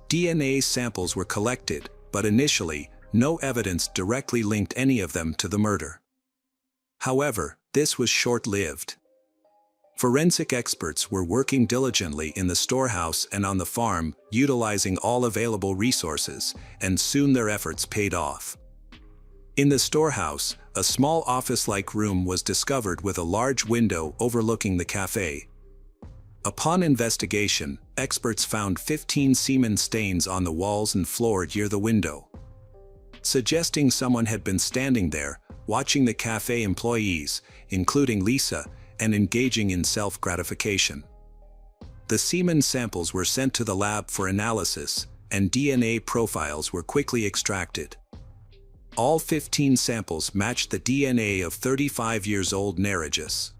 DNA samples were collected, but initially, no evidence directly linked any of them to the murder. However, this was short-lived. Forensic experts were working diligently in the storehouse and on the farm, utilizing all available resources, and soon their efforts paid off. In the storehouse, a small office-like room was discovered with a large window overlooking the cafe. Upon investigation, experts found 15 semen stains on the walls and floor near the window, suggesting someone had been standing there, watching the cafe employees, including Lisa, and engaging in self-gratification. The semen samples were sent to the lab for analysis, and DNA profiles were quickly extracted. All 15 samples matched the DNA of 35-year-old Narigis.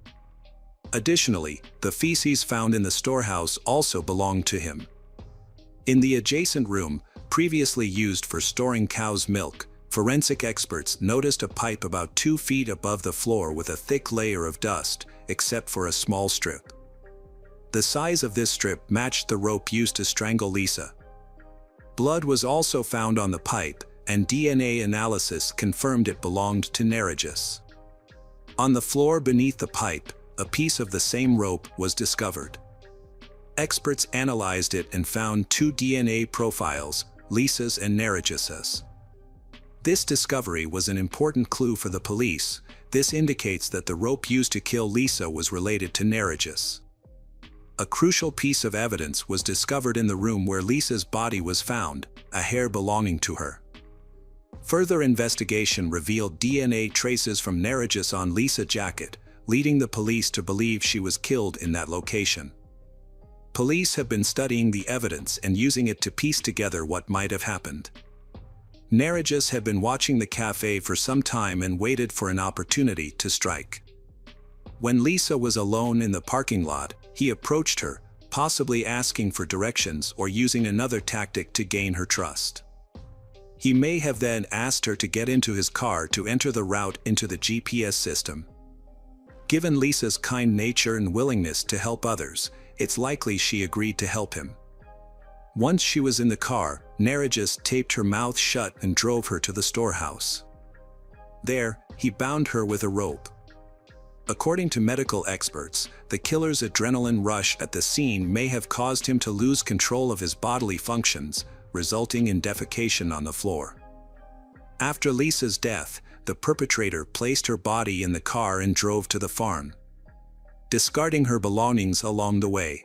Additionally, the feces found in the storehouse also belonged to him. In the adjacent room, previously used for storing cow's milk, forensic experts noticed a pipe about 2 feet above the floor with a thick layer of dust, except for a small strip. The size of this strip matched the rope used to strangle Lisa. Blood was also found on the pipe, and DNA analysis confirmed it belonged to Narigis. On the floor beneath the pipe, a piece of the same rope was discovered. Experts analyzed it and found 2 DNA profiles, Lisa's and Narigis's. This discovery was an important clue for the police. This indicates that the rope used to kill Lisa was related to Narigis. A crucial piece of evidence was discovered in the room where Lisa's body was found, a hair belonging to her. Further investigation revealed DNA traces from Narigis on Lisa's jacket, leading the police to believe she was killed in that location. Police have been studying the evidence and using it to piece together what might have happened. Narigis had been watching the cafe for some time and waited for an opportunity to strike. When Lisa was alone in the parking lot, he approached her, possibly asking for directions or using another tactic to gain her trust. He may have then asked her to get into his car to enter the route into the GPS system. Given Lisa's kind nature and willingness to help others, it's likely she agreed to help him. Once she was in the car, Narigis taped her mouth shut and drove her to the storehouse. There, he bound her with a rope. According to medical experts, the killer's adrenaline rush at the scene may have caused him to lose control of his bodily functions, resulting in defecation on the floor. After Lisa's death, the perpetrator placed her body in the car and drove to the farm. discarding her belongings along the way.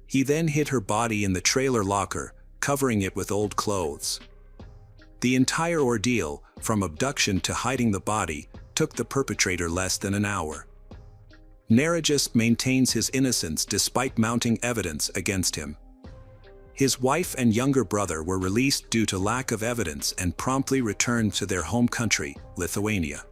He then hid her body in the trailer locker, covering it with old clothes. The entire ordeal, from abduction to hiding the body, took the perpetrator less than an hour. Narigis maintains his innocence despite mounting evidence against him. His wife and younger brother were released due to lack of evidence and promptly returned to their home country, Lithuania.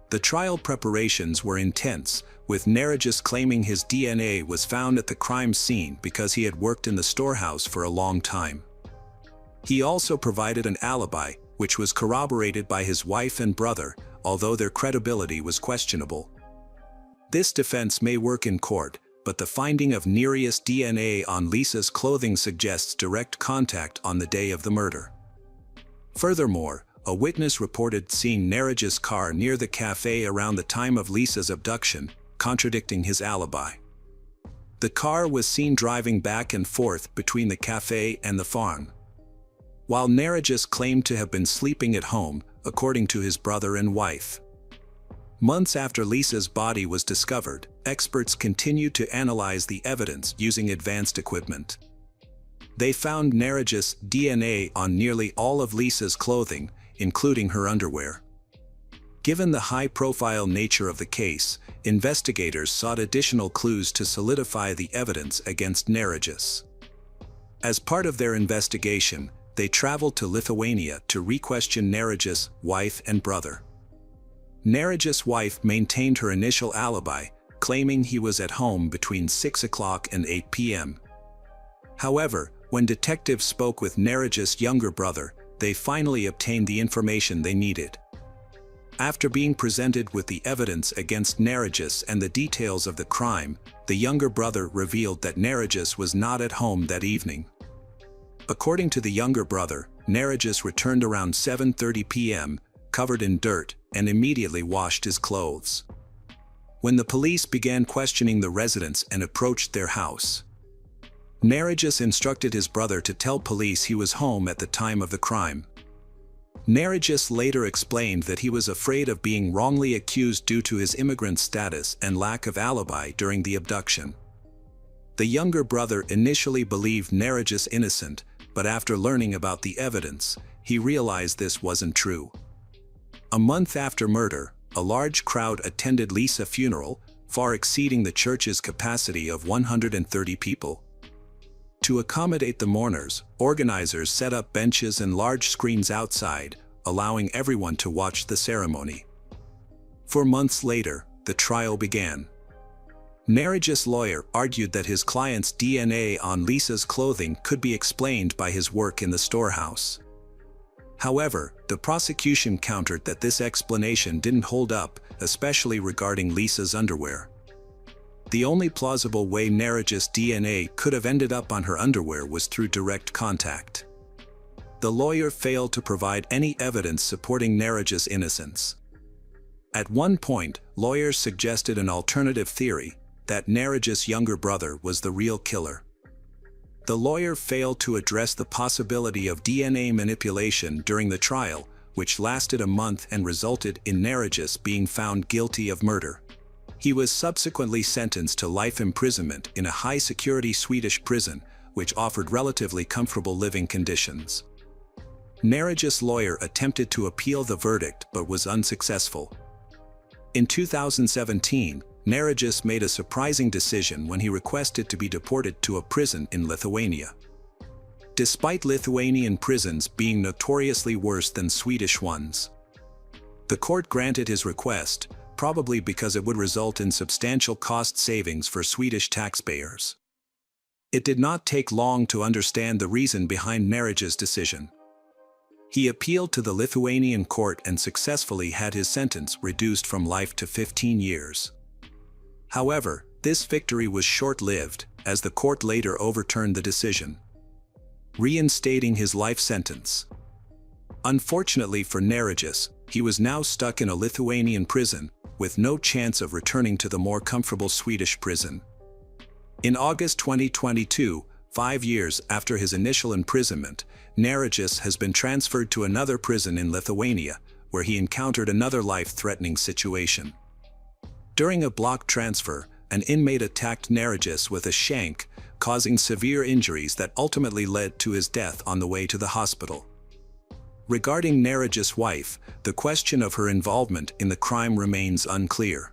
The trial preparations were intense, with Narigis claiming his DNA was found at the crime scene because he had worked in the storehouse for a long time. He also provided an alibi, which was corroborated by his wife and brother, although their credibility was questionable. This defense may work in court, but the finding of Narigis' DNA on Lisa's clothing suggests direct contact on the day of the murder. Furthermore, a witness reported seeing Narigis' car near the cafe around the time of Lisa's abduction, contradicting his alibi. The car was seen driving back and forth between the cafe and the farm. While Narigis claimed to have been sleeping at home, according to his brother and wife. Months after Lisa's body was discovered, experts continued to analyze the evidence using advanced equipment. They found Narigis' DNA on nearly all of Lisa's clothing, including her underwear. Given the high-profile nature of the case, investigators sought additional clues to solidify the evidence against Narigis. As part of their investigation, they traveled to Lithuania to re-question Narigis' wife and brother. Narigis' wife maintained her initial alibi, claiming he was at home between 6 o'clock and 8 p.m. However, when detectives spoke with Narigis' younger brother, they finally obtained the information they needed. After being presented with the evidence against Narigis and the details of the crime, the younger brother revealed that Narigis was not at home that evening. According to the younger brother, Narigis returned around 7:30 p.m., covered in dirt, and immediately washed his clothes. When the police began questioning the residents and approached their house, Narigis instructed his brother to tell police he was home at the time of the crime. Narigis later explained that he was afraid of being wrongly accused due to his immigrant status and lack of alibi during the abduction. The younger brother initially believed Narigis innocent, but after learning about the evidence, he realized this wasn't true. A month after murder, a large crowd attended Lisa's funeral, far exceeding the church's capacity of 130 people. To accommodate the mourners, organizers set up benches and large screens outside, allowing everyone to watch the ceremony. 4 months later, the trial began. Narigis' lawyer argued that his client's DNA on Lisa's clothing could be explained by his work in the storehouse. However, the prosecution countered that this explanation didn't hold up, especially regarding Lisa's underwear. The only plausible way Narigis' DNA could have ended up on her underwear was through direct contact. The lawyer failed to provide any evidence supporting Narigis' innocence. At one point, lawyers suggested an alternative theory, that Narigis' younger brother was the real killer. The lawyer failed to address the possibility of DNA manipulation during the trial, which lasted a month and resulted in Narigis being found guilty of murder. He was subsequently sentenced to life imprisonment in a high-security Swedish prison, which offered relatively comfortable living conditions. Narigis' lawyer attempted to appeal the verdict but was unsuccessful. In 2017, Narigis made a surprising decision when he requested to be deported to a prison in Lithuania. Despite Lithuanian prisons being notoriously worse than Swedish ones, the court granted his request, probably because it would result in substantial cost savings for Swedish taxpayers. It did not take long to understand the reason behind Narigis' decision. He appealed to the Lithuanian court and successfully had his sentence reduced from life to 15 years. However, this victory was short-lived, as the court later overturned the decision, reinstating his life sentence. Unfortunately for Narigis, he was now stuck in a Lithuanian prison, with no chance of returning to the more comfortable Swedish prison. In August 2022, 5 years after his initial imprisonment, Narigis has been transferred to another prison in Lithuania, where he encountered another life-threatening situation. During a block transfer, an inmate attacked Nargis with a shank, causing severe injuries that ultimately led to his death on the way to the hospital. Regarding Nargis' wife, the question of her involvement in the crime remains unclear.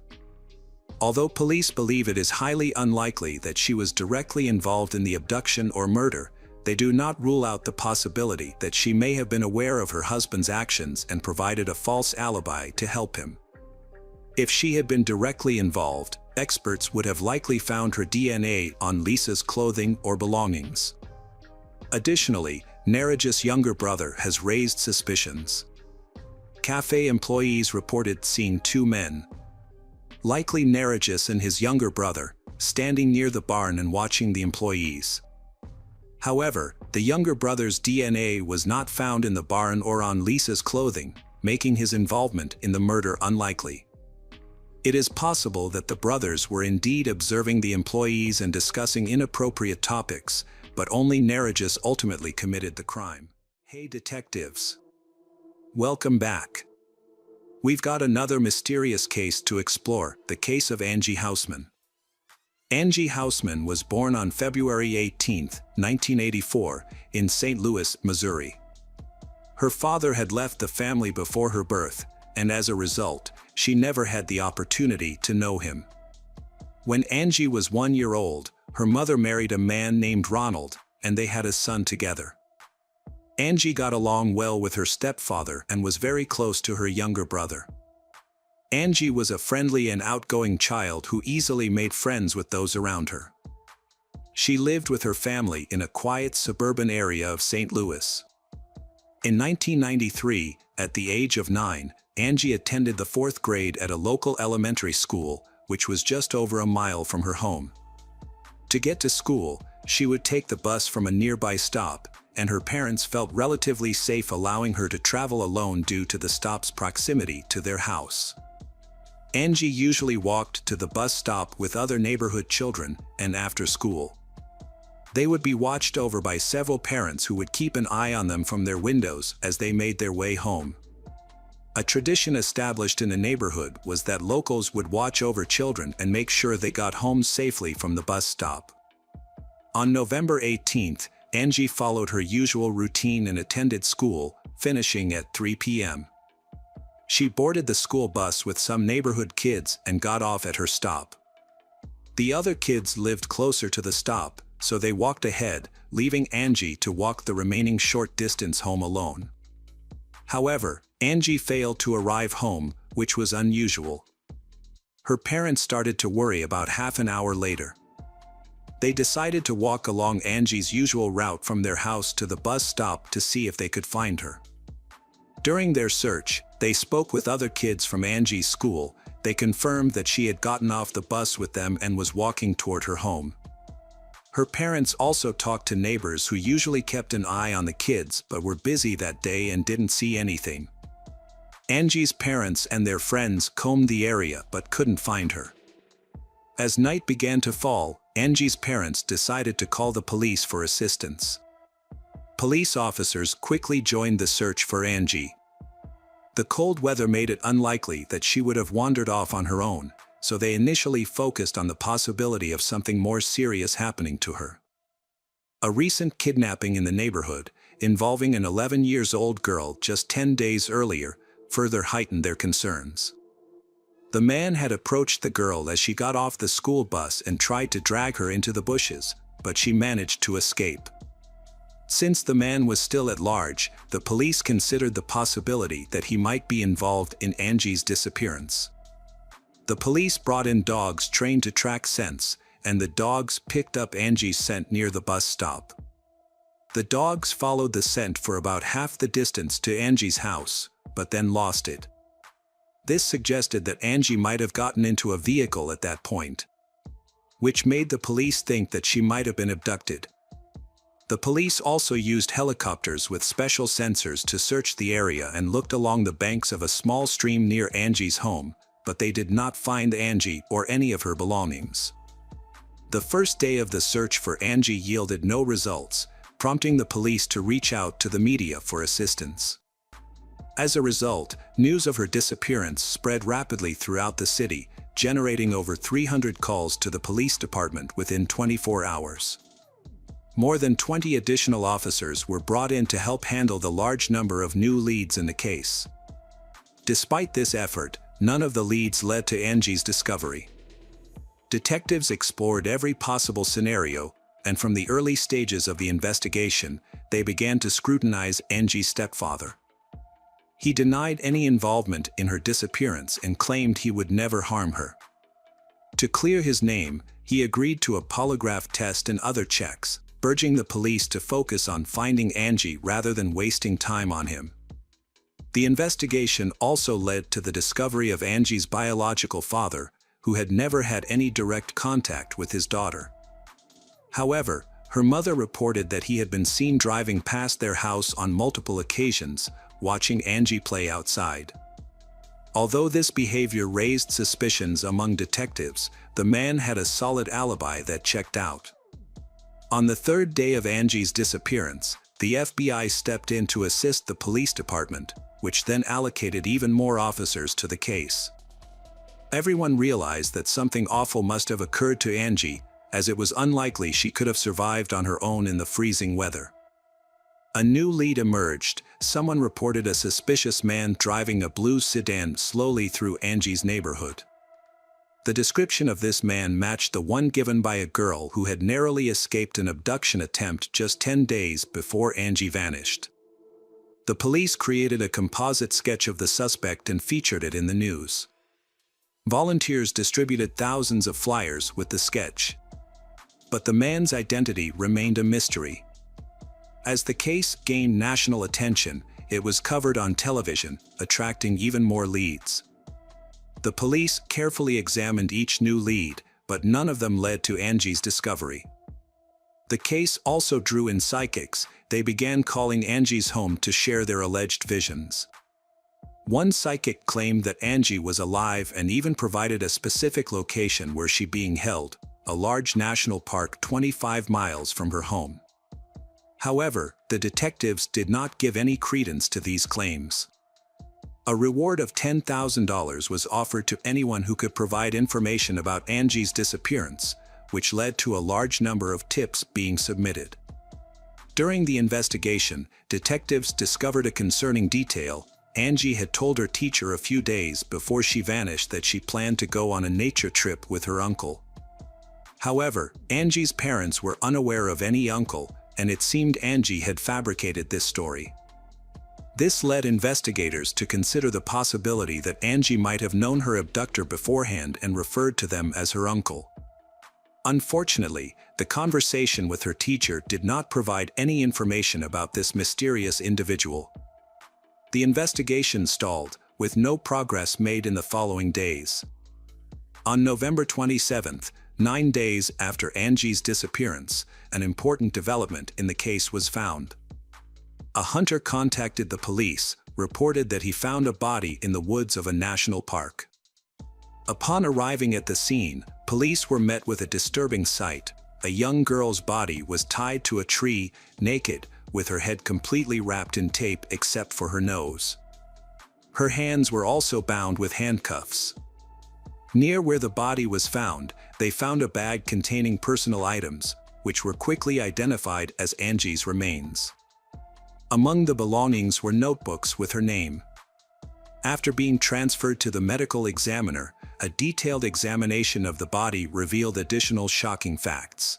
Although police believe it is highly unlikely that she was directly involved in the abduction or murder, they do not rule out the possibility that she may have been aware of her husband's actions and provided a false alibi to help him. If she had been directly involved, experts would have likely found her DNA on Lisa's clothing or belongings. Additionally, Nargis' younger brother has raised suspicions. Cafe employees reported seeing two men, likely Nargis and his younger brother, standing near the barn and watching the employees. However, the younger brother's DNA was not found in the barn or on Lisa's clothing, making his involvement in the murder unlikely. It is possible that the brothers were indeed observing the employees and discussing inappropriate topics, but only Nargis ultimately committed the crime. Hey detectives! Welcome back. We've got another mysterious case to explore, the case of Angie Hausman. Angie Hausman was born on February 18, 1984, in St. Louis, Missouri. Her father had left the family before her birth, and as a result, she never had the opportunity to know him. When Angie was 1 year old, her mother married a man named Ronald, and they had a son together. Angie got along well with her stepfather and was very close to her younger brother. Angie was a friendly and outgoing child who easily made friends with those around her. She lived with her family in a quiet suburban area of St. Louis. In 1993, at the age of 9, Angie attended the 4th grade at a local elementary school, which was just over a mile from her home. To get to school, she would take the bus from a nearby stop, and her parents felt relatively safe allowing her to travel alone due to the stop's proximity to their house. Angie usually walked to the bus stop with other neighborhood children, and after school, they would be watched over by several parents who would keep an eye on them from their windows as they made their way home. A tradition established in the neighborhood was that locals would watch over children and make sure they got home safely from the bus stop. On November 18th, Angie followed her usual routine and attended school, finishing at 3 p.m. She boarded the school bus with some neighborhood kids and got off at her stop. The other kids lived closer to the stop, so they walked ahead, leaving Angie to walk the remaining short distance home alone. However, Angie failed to arrive home, which was unusual. Her parents started to worry about half an hour later. They decided to walk along Angie's usual route from their house to the bus stop to see if they could find her. During their search, they spoke with other kids from Angie's school. They confirmed that she had gotten off the bus with them and was walking toward her home. Her parents also talked to neighbors who usually kept an eye on the kids but were busy that day and didn't see anything. Angie's parents and their friends combed the area but couldn't find her. As night began to fall, Angie's parents decided to call the police for assistance. Police officers quickly joined the search for Angie. The cold weather made it unlikely that she would have wandered off on her own, so they initially focused on the possibility of something more serious happening to her. A recent kidnapping in the neighborhood, involving an 11-year-old girl just 10 days earlier, further heightened their concerns. The man had approached the girl as she got off the school bus and tried to drag her into the bushes, but she managed to escape. Since the man was still at large, the police considered the possibility that he might be involved in Angie's disappearance. The police brought in dogs trained to track scents, and the dogs picked up Angie's scent near the bus stop. The dogs followed the scent for about half the distance to Angie's house, but then lost it. This suggested that Angie might have gotten into a vehicle at that point, which made the police think that she might have been abducted. The police also used helicopters with special sensors to search the area and looked along the banks of a small stream near Angie's home, but they did not find Angie or any of her belongings. The first day of the search for Angie yielded no results, prompting the police to reach out to the media for assistance. As a result, news of her disappearance spread rapidly throughout the city, generating over 300 calls to the police department within 24 hours. More than 20 additional officers were brought in to help handle the large number of new leads in the case. Despite this effort, none of the leads led to Angie's discovery. Detectives explored every possible scenario, and from the early stages of the investigation, they began to scrutinize Angie's stepfather. He denied any involvement in her disappearance and claimed he would never harm her. To clear his name, he agreed to a polygraph test and other checks, urging the police to focus on finding Angie rather than wasting time on him. The investigation also led to the discovery of Angie's biological father, who had never had any direct contact with his daughter. However, her mother reported that he had been seen driving past their house on multiple occasions, watching Angie play outside. Although this behavior raised suspicions among detectives, the man had a solid alibi that checked out. On the third day of Angie's disappearance, the FBI stepped in to assist the police department, which then allocated even more officers to the case. Everyone realized that something awful must have occurred to Angie, as it was unlikely she could have survived on her own in the freezing weather. A new lead emerged. Someone reported a suspicious man driving a blue sedan slowly through Angie's neighborhood. The description of this man matched the one given by a girl who had narrowly escaped an abduction attempt just 10 days before Angie vanished. The police created a composite sketch of the suspect and featured it in the news. Volunteers distributed thousands of flyers with the sketch. But the man's identity remained a mystery. As the case gained national attention, it was covered on television, attracting even more leads. The police carefully examined each new lead, but none of them led to Angie's discovery. The case also drew in psychics. They began calling Angie's home to share their alleged visions. One psychic claimed that Angie was alive and even provided a specific location where she being held, a large national park 25 miles from her home. However, the detectives did not give any credence to these claims. A reward of $10,000 was offered to anyone who could provide information about Angie's disappearance, which led to a large number of tips being submitted. During the investigation, detectives discovered a concerning detail. Angie had told her teacher a few days before she vanished that she planned to go on a nature trip with her uncle. However, Angie's parents were unaware of any uncle, and it seemed Angie had fabricated this story. This led investigators to consider the possibility that Angie might have known her abductor beforehand and referred to them as her uncle. Unfortunately, the conversation with her teacher did not provide any information about this mysterious individual. The investigation stalled, with no progress made in the following days. On November 27th, 9 days after Angie's disappearance, an important development in the case was found. A hunter contacted the police, reported that he found a body in the woods of a national park. Upon arriving at the scene, police were met with a disturbing sight. A young girl's body was tied to a tree, naked, with her head completely wrapped in tape except for her nose. Her hands were also bound with handcuffs. Near where the body was found, they found a bag containing personal items, which were quickly identified as Angie's remains. Among the belongings were notebooks with her name. After being transferred to the medical examiner, a detailed examination of the body revealed additional shocking facts.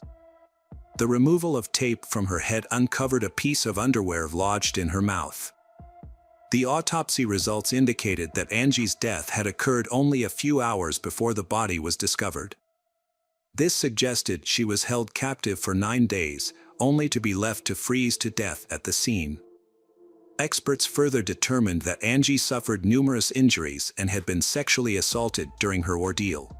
The removal of tape from her head uncovered a piece of underwear lodged in her mouth. The autopsy results indicated that Angie's death had occurred only a few hours before the body was discovered. This suggested she was held captive for 9 days, only to be left to freeze to death at the scene. Experts further determined that Angie suffered numerous injuries and had been sexually assaulted during her ordeal.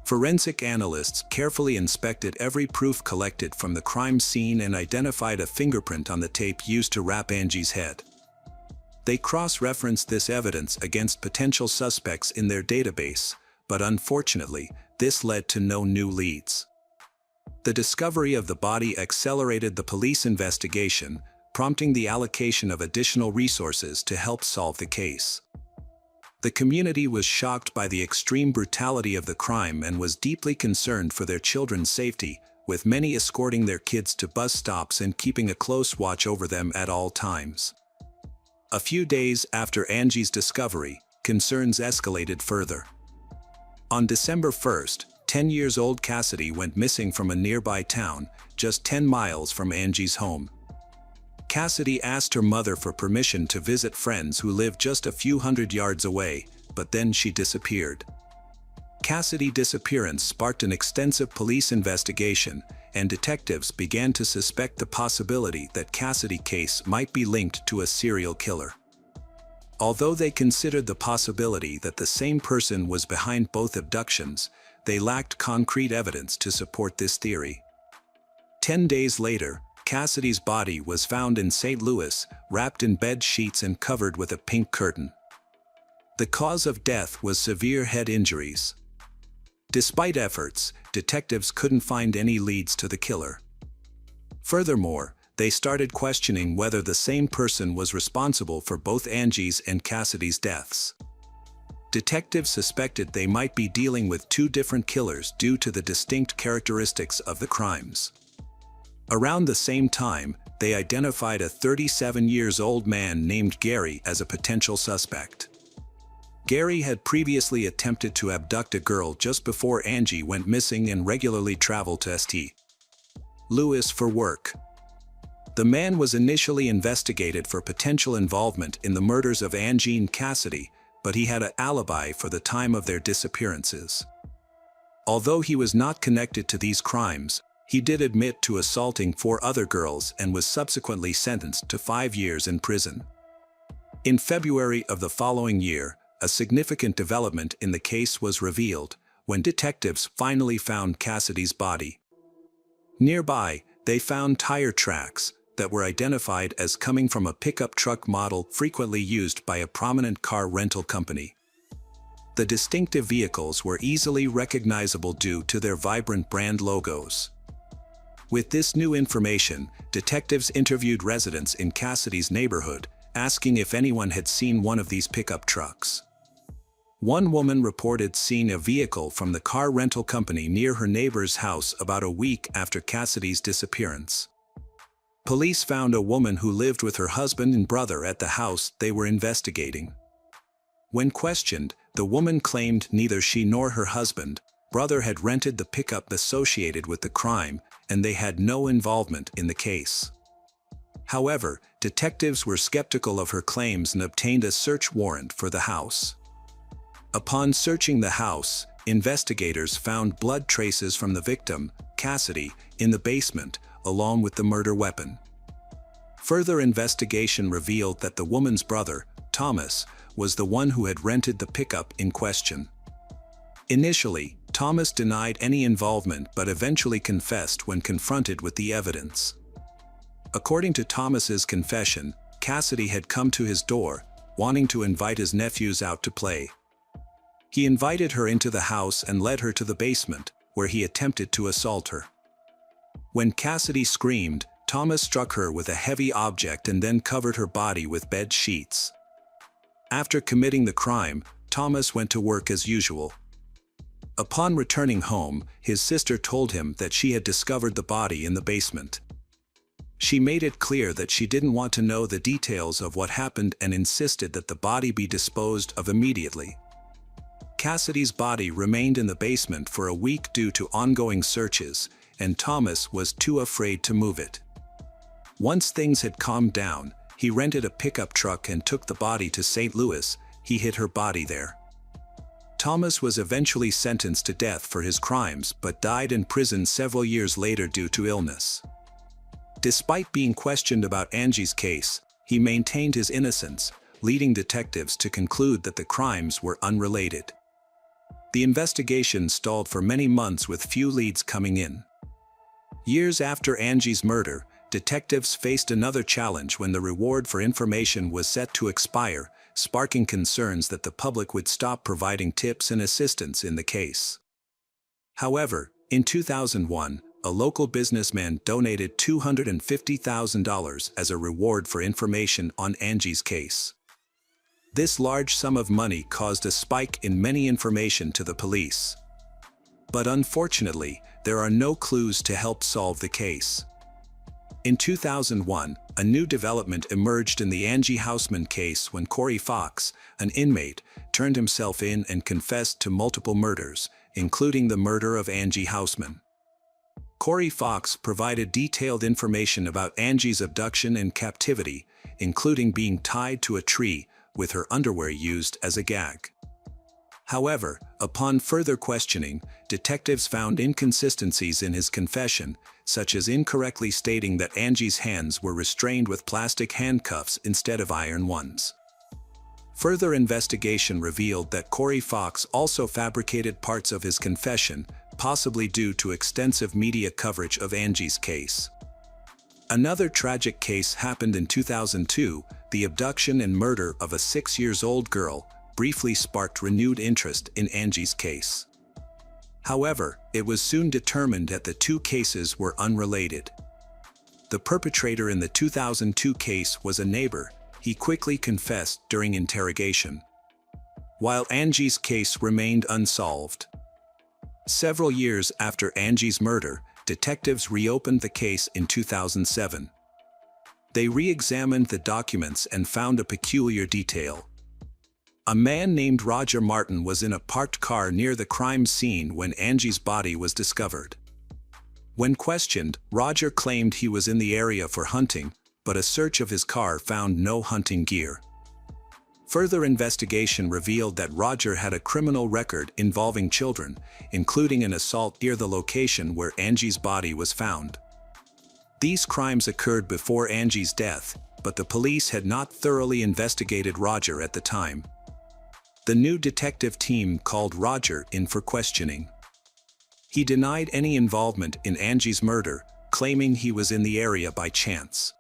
Forensic analysts carefully inspected every proof collected from the crime scene and identified a fingerprint on the tape used to wrap Angie's head. They cross-referenced this evidence against potential suspects in their database, but unfortunately, this led to no new leads. The discovery of the body accelerated the police investigation, prompting the allocation of additional resources to help solve the case. The community was shocked by the extreme brutality of the crime and was deeply concerned for their children's safety, with many escorting their kids to bus stops and keeping a close watch over them at all times. A few days after Angie's discovery, concerns escalated further. On December 1st, 10-year-old Cassidy went missing from a nearby town, just 10 miles from Angie's home. Cassidy asked her mother for permission to visit friends who lived just a few hundred yards away, but then she disappeared. Cassidy's disappearance sparked an extensive police investigation, and detectives began to suspect the possibility that Cassidy's case might be linked to a serial killer. Although they considered the possibility that the same person was behind both abductions, they lacked concrete evidence to support this theory. 10 days later, Cassidy's body was found in St. Louis, wrapped in bed sheets and covered with a pink curtain. The cause of death was severe head injuries. Despite efforts, detectives couldn't find any leads to the killer. Furthermore, they started questioning whether the same person was responsible for both Angie's and Cassidy's deaths. Detectives suspected they might be dealing with two different killers due to the distinct characteristics of the crimes. Around the same time, they identified a 37-year-old man named Gary as a potential suspect. Gary had previously attempted to abduct a girl just before Angie went missing and regularly traveled to St. Louis for work. The man was initially investigated for potential involvement in the murders of Angie and Cassidy, but he had an alibi for the time of their disappearances. Although he was not connected to these crimes, he did admit to assaulting 4 other girls and was subsequently sentenced to 5 years in prison. In February of the following year, a significant development in the case was revealed when detectives finally found Cassidy's body. Nearby, they found tire tracks that were identified as coming from a pickup truck model frequently used by a prominent car rental company. The distinctive vehicles were easily recognizable due to their vibrant brand logos. With this new information, detectives interviewed residents in Cassidy's neighborhood, asking if anyone had seen one of these pickup trucks. One woman reported seeing a vehicle from the car rental company near her neighbor's house about a week after Cassidy's disappearance. Police found a woman who lived with her husband and brother at the house they were investigating. When questioned, the woman claimed neither she nor her husband, brother had rented the pickup associated with the crime, and they had no involvement in the case. However, detectives were skeptical of her claims and obtained a search warrant for the house. Upon searching the house, investigators found blood traces from the victim, Cassidy, in the basement, along with the murder weapon. Further investigation revealed that the woman's brother, Thomas, was the one who had rented the pickup in question. Initially, Thomas denied any involvement but eventually confessed when confronted with the evidence. According to Thomas's confession, Cassidy had come to his door, wanting to invite his nephews out to play. He invited her into the house and led her to the basement, where he attempted to assault her. When Cassidy screamed, Thomas struck her with a heavy object and then covered her body with bed sheets. After committing the crime, Thomas went to work as usual. Upon returning home, his sister told him that she had discovered the body in the basement. She made it clear that she didn't want to know the details of what happened and insisted that the body be disposed of immediately. Cassidy's body remained in the basement for a week due to ongoing searches, and Thomas was too afraid to move it. Once things had calmed down, he rented a pickup truck and took the body to St. Louis. He hid her body there. Thomas was eventually sentenced to death for his crimes but died in prison several years later due to illness. Despite being questioned about Angie's case, he maintained his innocence, leading detectives to conclude that the crimes were unrelated. The investigation stalled for many months with few leads coming in. Years after Angie's murder, detectives faced another challenge when the reward for information was set to expire, sparking concerns that the public would stop providing tips and assistance in the case. However, in 2001, a local businessman donated $250,000 as a reward for information on Angie's case. This large sum of money caused a spike in many information to the police. But unfortunately, there are no clues to help solve the case. In 2001, a new development emerged in the Angie Houseman case when Corey Fox, an inmate, turned himself in and confessed to multiple murders, including the murder of Angie Houseman. Corey Fox provided detailed information about Angie's abduction and captivity, including being tied to a tree with her underwear used as a gag. However, upon further questioning, detectives found inconsistencies in his confession, such as incorrectly stating that Angie's hands were restrained with plastic handcuffs instead of iron ones. Further investigation revealed that Corey Fox also fabricated parts of his confession, possibly due to extensive media coverage of Angie's case. Another tragic case happened in 2002, the abduction and murder of a 6-year-old girl, briefly sparked renewed interest in Angie's case. However, it was soon determined that the two cases were unrelated. The perpetrator in the 2002 case was a neighbor. He quickly confessed during interrogation, while Angie's case remained unsolved. Several years after Angie's murder, detectives reopened the case in 2007. They re-examined the documents and found a peculiar detail. A man named Roger Martin was in a parked car near the crime scene when Angie's body was discovered. When questioned, Roger claimed he was in the area for hunting, but a search of his car found no hunting gear. Further investigation revealed that Roger had a criminal record involving children, including an assault near the location where Angie's body was found. These crimes occurred before Angie's death, but the police had not thoroughly investigated Roger at the time. The new detective team called Roger in for questioning. He denied any involvement in Angie's murder, claiming he was in the area by chance.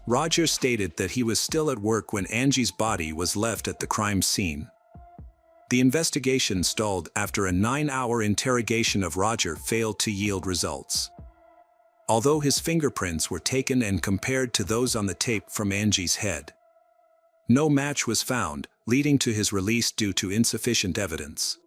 Roger stated that he was still at work when Angie's body was left at the crime scene. The investigation stalled after a 9-hour interrogation of Roger failed to yield results. Although his fingerprints were taken and compared to those on the tape from Angie's head, no match was found, leading to his release due to insufficient evidence.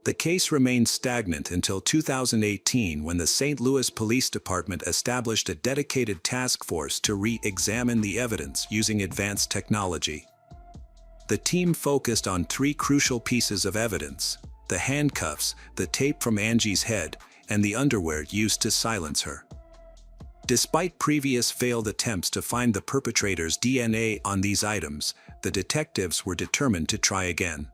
The case remained stagnant until 2018 when the St. Louis Police Department established a dedicated task force to re-examine the evidence using advanced technology. The team focused on 3 crucial pieces of evidence: the handcuffs, the tape from Angie's head, and the underwear used to silence her. Despite previous failed attempts to find the perpetrator's DNA on these items, the detectives were determined to try again.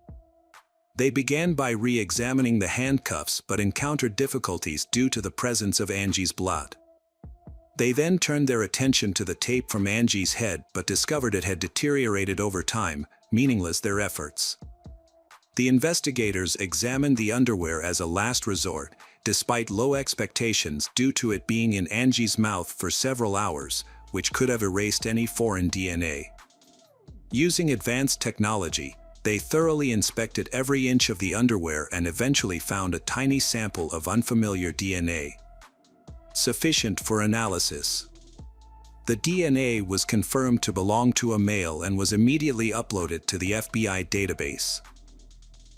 They began by re-examining the handcuffs but encountered difficulties due to the presence of Angie's blood. They then turned their attention to the tape from Angie's head but discovered it had deteriorated over time, meaningless their efforts. The investigators examined the underwear as a last resort, despite low expectations due to it being in Angie's mouth for several hours, which could have erased any foreign DNA. Using advanced technology, they thoroughly inspected every inch of the underwear and eventually found a tiny sample of unfamiliar DNA, sufficient for analysis. The DNA was confirmed to belong to a male and was immediately uploaded to the FBI database.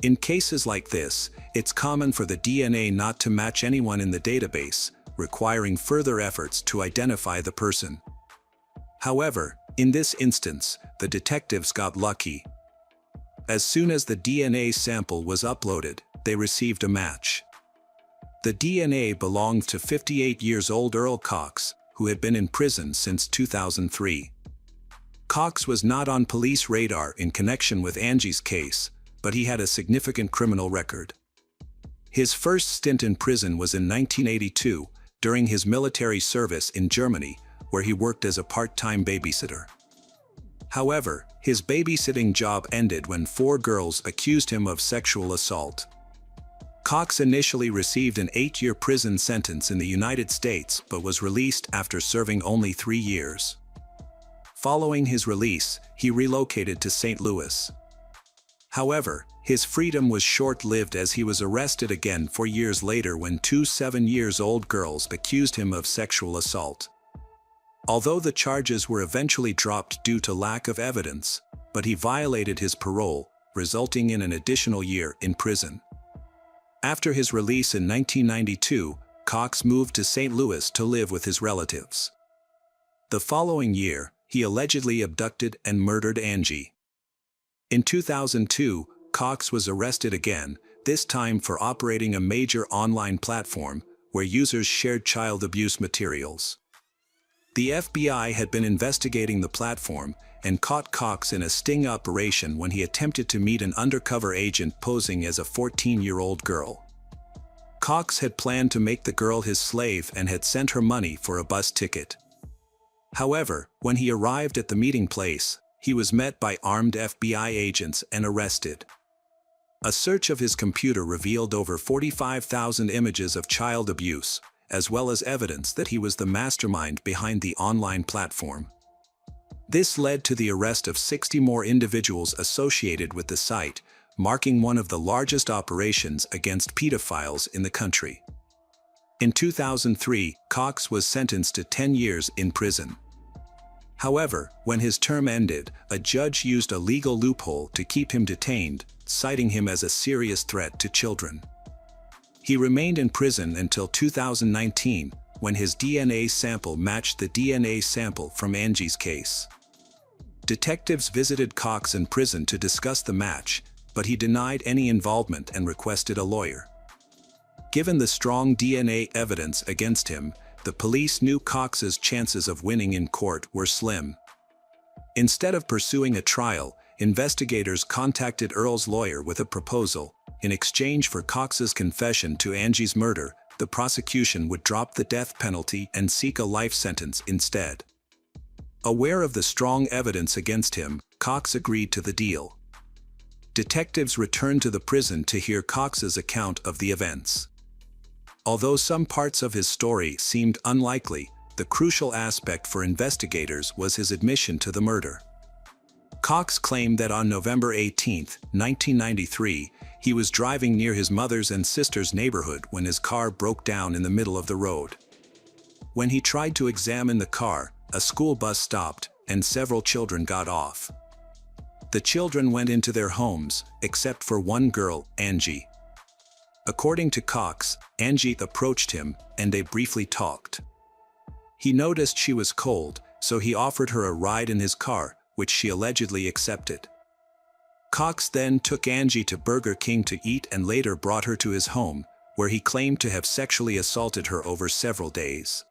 In cases like this, it's common for the DNA not to match anyone in the database, requiring further efforts to identify the person. However, in this instance, the detectives got lucky. As soon as the DNA sample was uploaded, they received a match. The DNA belonged to 58-year-old Earl Cox, who had been in prison since 2003. Cox was not on police radar in connection with Angie's case, but he had a significant criminal record. His first stint in prison was in 1982, during his military service in Germany, where he worked as a part-time babysitter. However, his babysitting job ended when 4 girls accused him of sexual assault. Cox initially received an 8-year prison sentence in the United States but was released after serving only 3 years. Following his release, he relocated to St. Louis. However, His freedom was short-lived as he was arrested again 4 years later when two 7-year-old girls accused him of sexual assault. Although the charges were eventually dropped due to lack of evidence, but he violated his parole, resulting in an additional year in prison. After his release in 1992, Cox moved to St. Louis to live with his relatives. The following year, he allegedly abducted and murdered Angie. In 2002, Cox was arrested again, this time for operating a major online platform where users shared child abuse materials. The FBI had been investigating the platform and caught Cox in a sting operation when he attempted to meet an undercover agent posing as a 14-year-old girl. Cox had planned to make the girl his slave and had sent her money for a bus ticket. However, when he arrived at the meeting place, he was met by armed FBI agents and arrested. A search of his computer revealed over 45,000 images of child abuse, as well as evidence that he was the mastermind behind the online platform. This led to the arrest of 60 more individuals associated with the site, marking one of the largest operations against pedophiles in the country. In 2003, Cox was sentenced to 10 years in prison. However, when his term ended, a judge used a legal loophole to keep him detained, citing him as a serious threat to children. He remained in prison until 2019, when his DNA sample matched the DNA sample from Angie's case. Detectives visited Cox in prison to discuss the match, but he denied any involvement and requested a lawyer. Given the strong DNA evidence against him, the police knew Cox's chances of winning in court were slim. Instead of pursuing a trial, investigators contacted Earl's lawyer with a proposal. In exchange for Cox's confession to Angie's murder, the prosecution would drop the death penalty and seek a life sentence instead. Aware of the strong evidence against him, Cox agreed to the deal. Detectives returned to the prison to hear Cox's account of the events. Although some parts of his story seemed unlikely, the crucial aspect for investigators was his admission to the murder. Cox claimed that on November 18, 1993, he was driving near his mother's and sister's neighborhood when his car broke down in the middle of the road. When he tried to examine the car, a school bus stopped, and several children got off. The children went into their homes, except for one girl, Angie. According to Cox, Angie approached him, and they briefly talked. He noticed she was cold, so he offered her a ride in his car, which she allegedly accepted. Cox then took Angie to Burger King to eat and later brought her to his home, where he claimed to have sexually assaulted her over several days.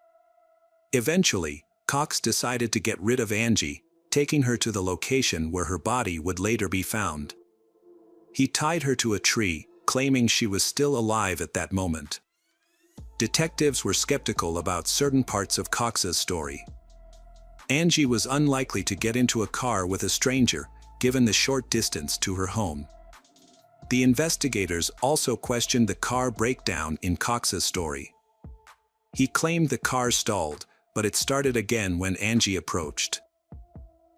Eventually, Cox decided to get rid of Angie, taking her to the location where her body would later be found. He tied her to a tree, claiming she was still alive at that moment. Detectives were skeptical about certain parts of Cox's story. Angie was unlikely to get into a car with a stranger, given the short distance to her home. The investigators also questioned the car breakdown in Cox's story. He claimed the car stalled, but it started again when Angie approached.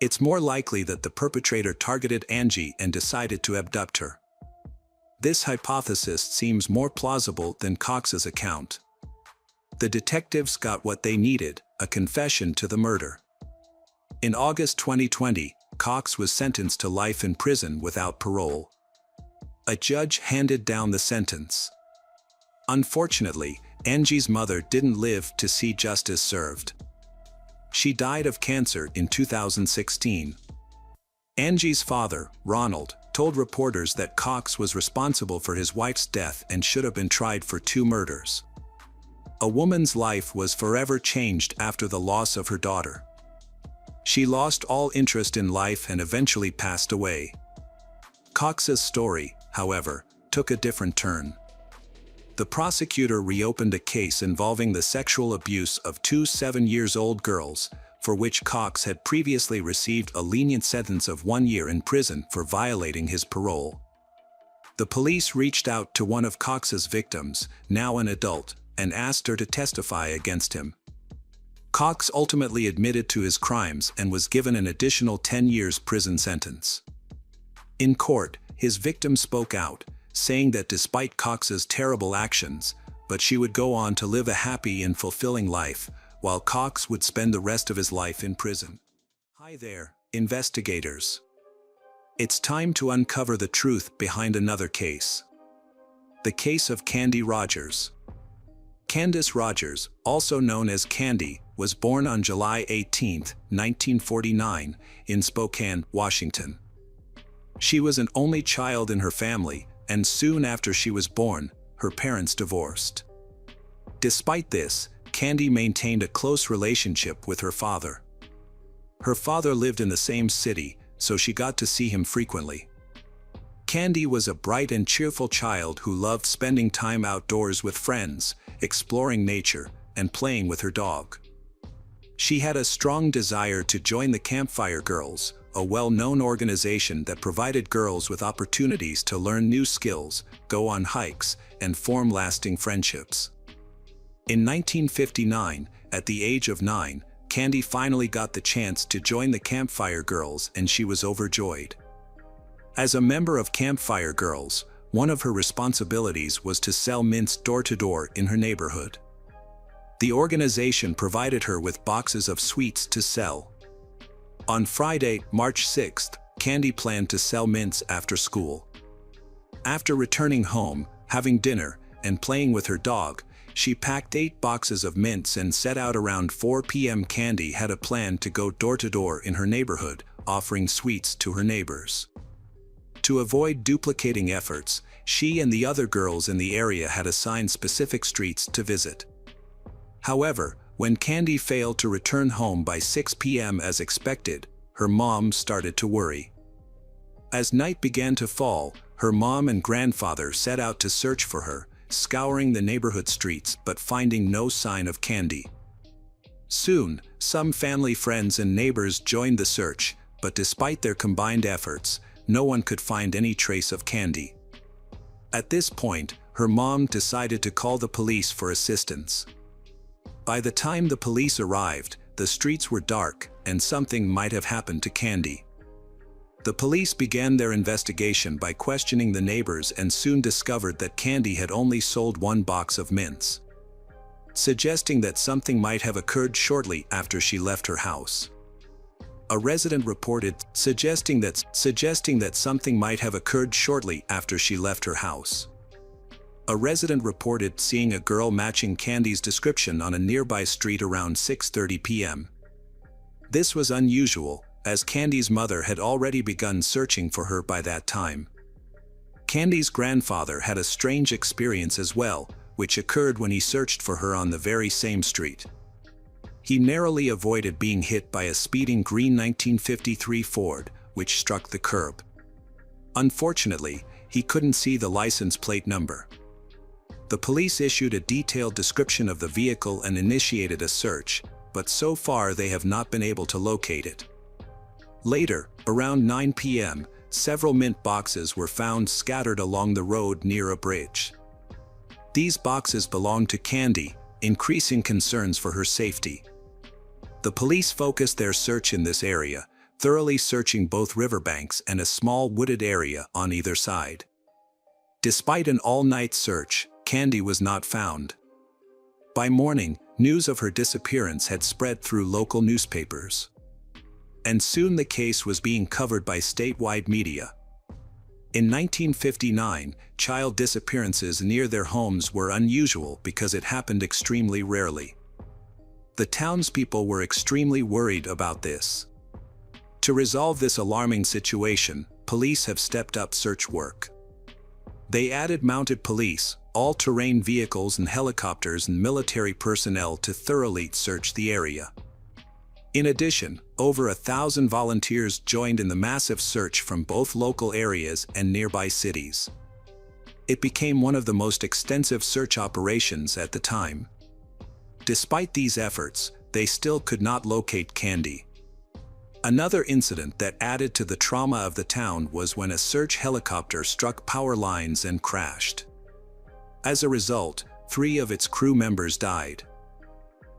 It's more likely that the perpetrator targeted Angie and decided to abduct her. This hypothesis seems more plausible than Cox's account. The detectives got what they needed, a confession to the murder. In August 2020, Cox was sentenced to life in prison without parole. A judge handed down the sentence. Unfortunately, Angie's mother didn't live to see justice served. She died of cancer in 2016. Angie's father, Ronald, told reporters that Cox was responsible for his wife's death and should have been tried for 2 murders. A woman's life was forever changed after the loss of her daughter. She lost all interest in life and eventually passed away. Cox's story, however, took a different turn. The prosecutor reopened a case involving the sexual abuse of 2 7-year-old girls, for which Cox had previously received a lenient sentence of 1 year in prison for violating his parole. The police reached out to one of Cox's victims, now an adult, and asked her to testify against him. Cox ultimately admitted to his crimes and was given an additional 10 years prison sentence. In court, his victim spoke out, saying that despite Cox's terrible actions, but she would go on to live a happy and fulfilling life, while Cox would spend the rest of his life in prison. Hi there, investigators. It's time to uncover the truth behind another case. The case of Candy Rogers. Candace Rogers, also known as Candy, was born on July 18, 1949, in Spokane, Washington. She was an only child in her family, and soon after she was born, her parents divorced. Despite this, Candy maintained a close relationship with her father. Her father lived in the same city, so she got to see him frequently. Candy was a bright and cheerful child who loved spending time outdoors with friends, exploring nature, and playing with her dog. She had a strong desire to join the Campfire Girls, a well-known organization that provided girls with opportunities to learn new skills, go on hikes, and form lasting friendships. In 1959, at the age of 9, Candy finally got the chance to join the Campfire Girls, and she was overjoyed. As a member of Campfire Girls, one of her responsibilities was to sell mints door-to-door in her neighborhood. The organization provided her with boxes of sweets to sell. On Friday, March 6th, Candy planned to sell mints after school. After returning home, having dinner, and playing with her dog, she packed 8 boxes of mints and set out around 4 p.m. Candy had a plan to go door-to-door in her neighborhood, offering sweets to her neighbors. To avoid duplicating efforts, she and the other girls in the area had assigned specific streets to visit. However, when Candy failed to return home by 6 p.m. as expected, her mom started to worry. As night began to fall, her mom and grandfather set out to search for her, scouring the neighborhood streets but finding no sign of Candy. Soon, some family friends and neighbors joined the search, but despite their combined efforts, no one could find any trace of Candy. At this point, her mom decided to call the police for assistance. By the time the police arrived, the streets were dark, and something might have happened to Candy. The police began their investigation by questioning the neighbors and soon discovered that Candy had only sold 1 box of mints, suggesting that something might have occurred shortly after she left her house. A resident reported suggesting that something might have occurred shortly after she left her house. A resident reported seeing a girl matching Candy's description on a nearby street around 6:30 p.m. This was unusual, as Candy's mother had already begun searching for her by that time. Candy's grandfather had a strange experience as well, which occurred when he searched for her on the very same street. He narrowly avoided being hit by a speeding green 1953 Ford, which struck the curb. Unfortunately, he couldn't see the license plate number. The police issued a detailed description of the vehicle and initiated a search, but so far they have not been able to locate it. Later, around 9 p.m., several mint boxes were found scattered along the road near a bridge. These boxes belonged to Candy, increasing concerns for her safety. The police focused their search in this area, thoroughly searching both riverbanks and a small wooded area on either side. Despite an all-night search, Candy was not found. By morning, news of her disappearance had spread through local newspapers. And soon the case was being covered by statewide media. In 1959, child disappearances near their homes were unusual because it happened extremely rarely. The townspeople were extremely worried about this. To resolve this alarming situation, police have stepped up search work. They added mounted police, all-terrain vehicles and helicopters and military personnel to thoroughly search the area. In addition, over 1,000 volunteers joined in the massive search from both local areas and nearby cities. It became one of the most extensive search operations at the time. Despite these efforts, they still could not locate Candy. Another incident that added to the trauma of the town was when a search helicopter struck power lines and crashed. As a result, 3 of its crew members died.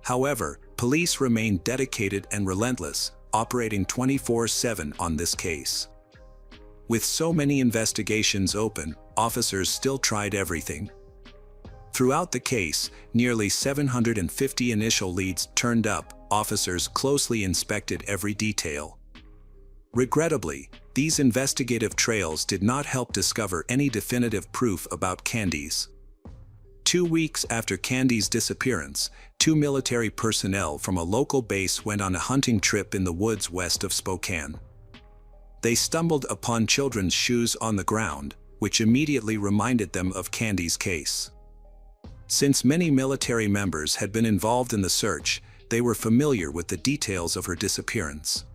However, police remained dedicated and relentless, operating 24/7 on this case. With so many investigations open, officers still tried everything. Throughout the case, nearly 750 initial leads turned up. Officers closely inspected every detail. Regrettably, these investigative trails did not help discover any definitive proof about Candice. 2 weeks after Candice's disappearance, 2 military personnel from a local base went on a hunting trip in the woods west of Spokane. They stumbled upon children's shoes on the ground, which immediately reminded them of Candice's case. Since many military members had been involved in the search, they were familiar with the details of her disappearance.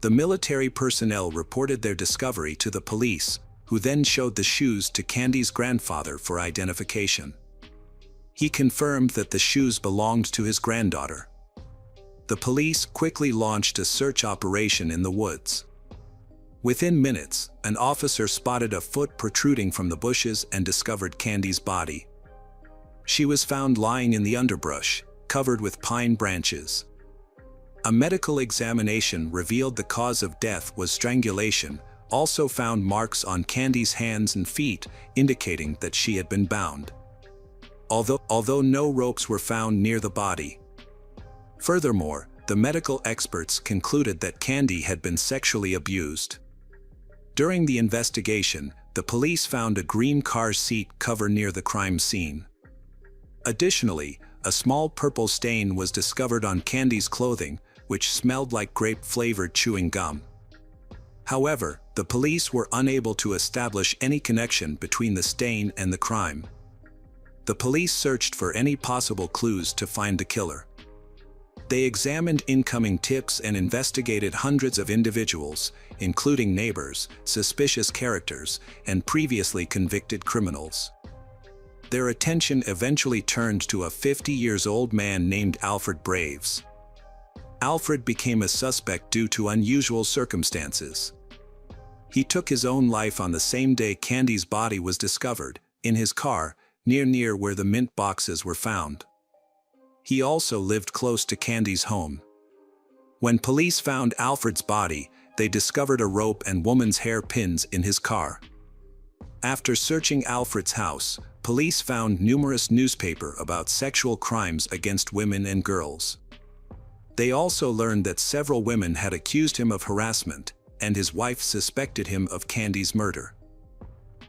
The military personnel reported their discovery to the police, who then showed the shoes to Candice's grandfather for identification. He confirmed that the shoes belonged to his granddaughter. The police quickly launched a search operation in the woods. Within minutes, an officer spotted a foot protruding from the bushes and discovered Candice's body. She was found lying in the underbrush, covered with pine branches. A medical examination revealed the cause of death was strangulation, also found marks on Candice's hands and feet, indicating that she had been bound. Although no ropes were found near the body. Furthermore, the medical experts concluded that Candice had been sexually abused. During the investigation, the police found a green car seat cover near the crime scene. Additionally, a small purple stain was discovered on Candice's clothing, which smelled like grape-flavored chewing gum. However, the police were unable to establish any connection between the stain and the crime. The police searched for any possible clues to find the killer. They examined incoming tips and investigated hundreds of individuals, including neighbors, suspicious characters, and previously convicted criminals. Their attention eventually turned to a 50-year-old man named Alfred Braves. Alfred became a suspect due to unusual circumstances. He took his own life on the same day Candice's body was discovered, in his car, near where the mint boxes were found. He also lived close to Candice's home. When police found Alfred's body, they discovered a rope and woman's hair pins in his car. After searching Alfred's house, police found numerous newspapers about sexual crimes against women and girls. They also learned that several women had accused him of harassment, and his wife suspected him of Candice's murder.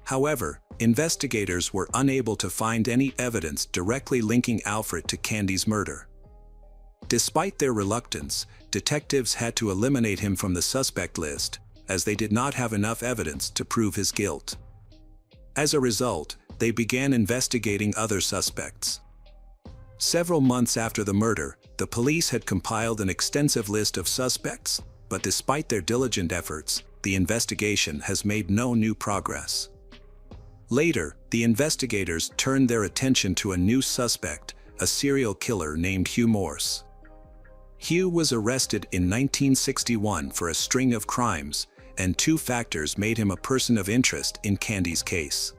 However, investigators were unable to find any evidence directly linking Alfred to Candice's murder. Despite their reluctance, detectives had to eliminate him from the suspect list, as they did not have enough evidence to prove his guilt. As a result, they began investigating other suspects. Several months after the murder, the police had compiled an extensive list of suspects, but despite their diligent efforts, the investigation has made no new progress. Later, the investigators turned their attention to a new suspect, a serial killer named Hugh Morse. Hugh was arrested in 1961 for a string of crimes, and 2 factors made him a person of interest in Candice's case.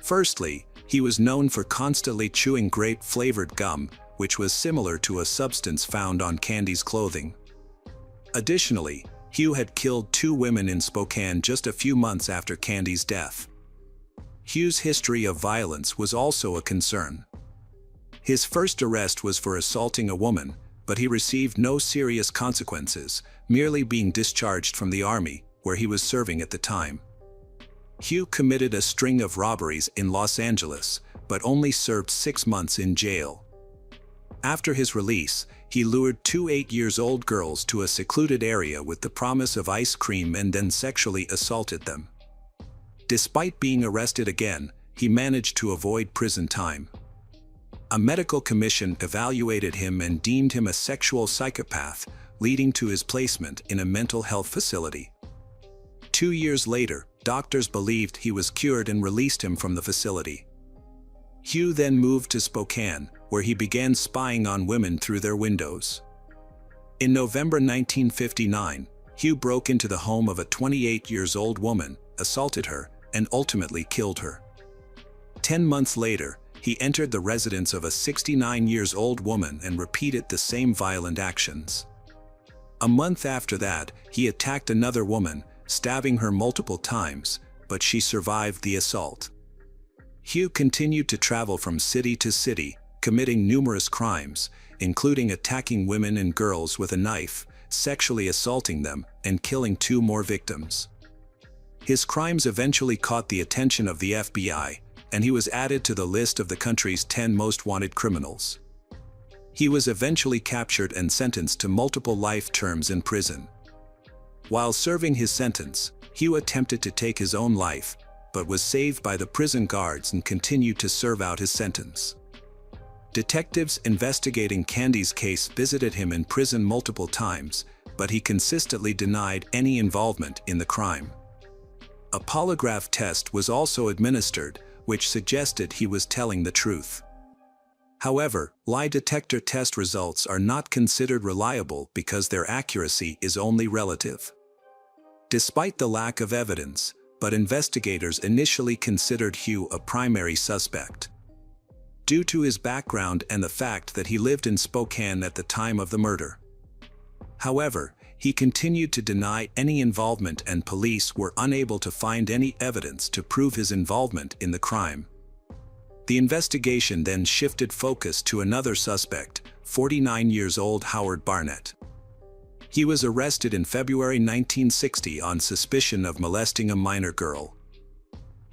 Firstly, he was known for constantly chewing grape-flavored gum, which was similar to a substance found on Candice's clothing. Additionally, Hugh had killed 2 women in Spokane just a few months after Candice's death. Hugh's history of violence was also a concern. His first arrest was for assaulting a woman, but he received no serious consequences, merely being discharged from the army, where he was serving at the time. Hugh committed a string of robberies in Los Angeles, but only served 6 months in jail. After his release, he lured 2 8-year-old girls to a secluded area with the promise of ice cream and then sexually assaulted them. Despite being arrested again, he managed to avoid prison time. A medical commission evaluated him and deemed him a sexual psychopath, leading to his placement in a mental health facility. 2 years later, doctors believed he was cured and released him from the facility. Hugh then moved to Spokane, where he began spying on women through their windows. In November 1959, Hugh broke into the home of a 28-year-old woman, assaulted her, and ultimately killed her. 10 months later, he entered the residence of a 69-year-old woman and repeated the same violent actions. A month after that, he attacked another woman, stabbing her multiple times, but she survived the assault. Hugh continued to travel from city to city, committing numerous crimes, including attacking women and girls with a knife, sexually assaulting them, and killing 2 more victims. His crimes eventually caught the attention of the FBI, and he was added to the list of the country's 10 most wanted criminals. He was eventually captured and sentenced to multiple life terms in prison. While serving his sentence, Hugh attempted to take his own life, but was saved by the prison guards and continued to serve out his sentence. Detectives investigating Candy's case visited him in prison multiple times, but he consistently denied any involvement in the crime. A polygraph test was also administered, which suggested he was telling the truth. However, lie detector test results are not considered reliable because their accuracy is only relative. Despite the lack of evidence, but investigators initially considered Hugh a primary suspect. Due to his background and the fact that he lived in Spokane at the time of the murder. However, he continued to deny any involvement and police were unable to find any evidence to prove his involvement in the crime. The investigation then shifted focus to another suspect, 49-year-old Howard Barnett. He was arrested in February 1960 on suspicion of molesting a minor girl.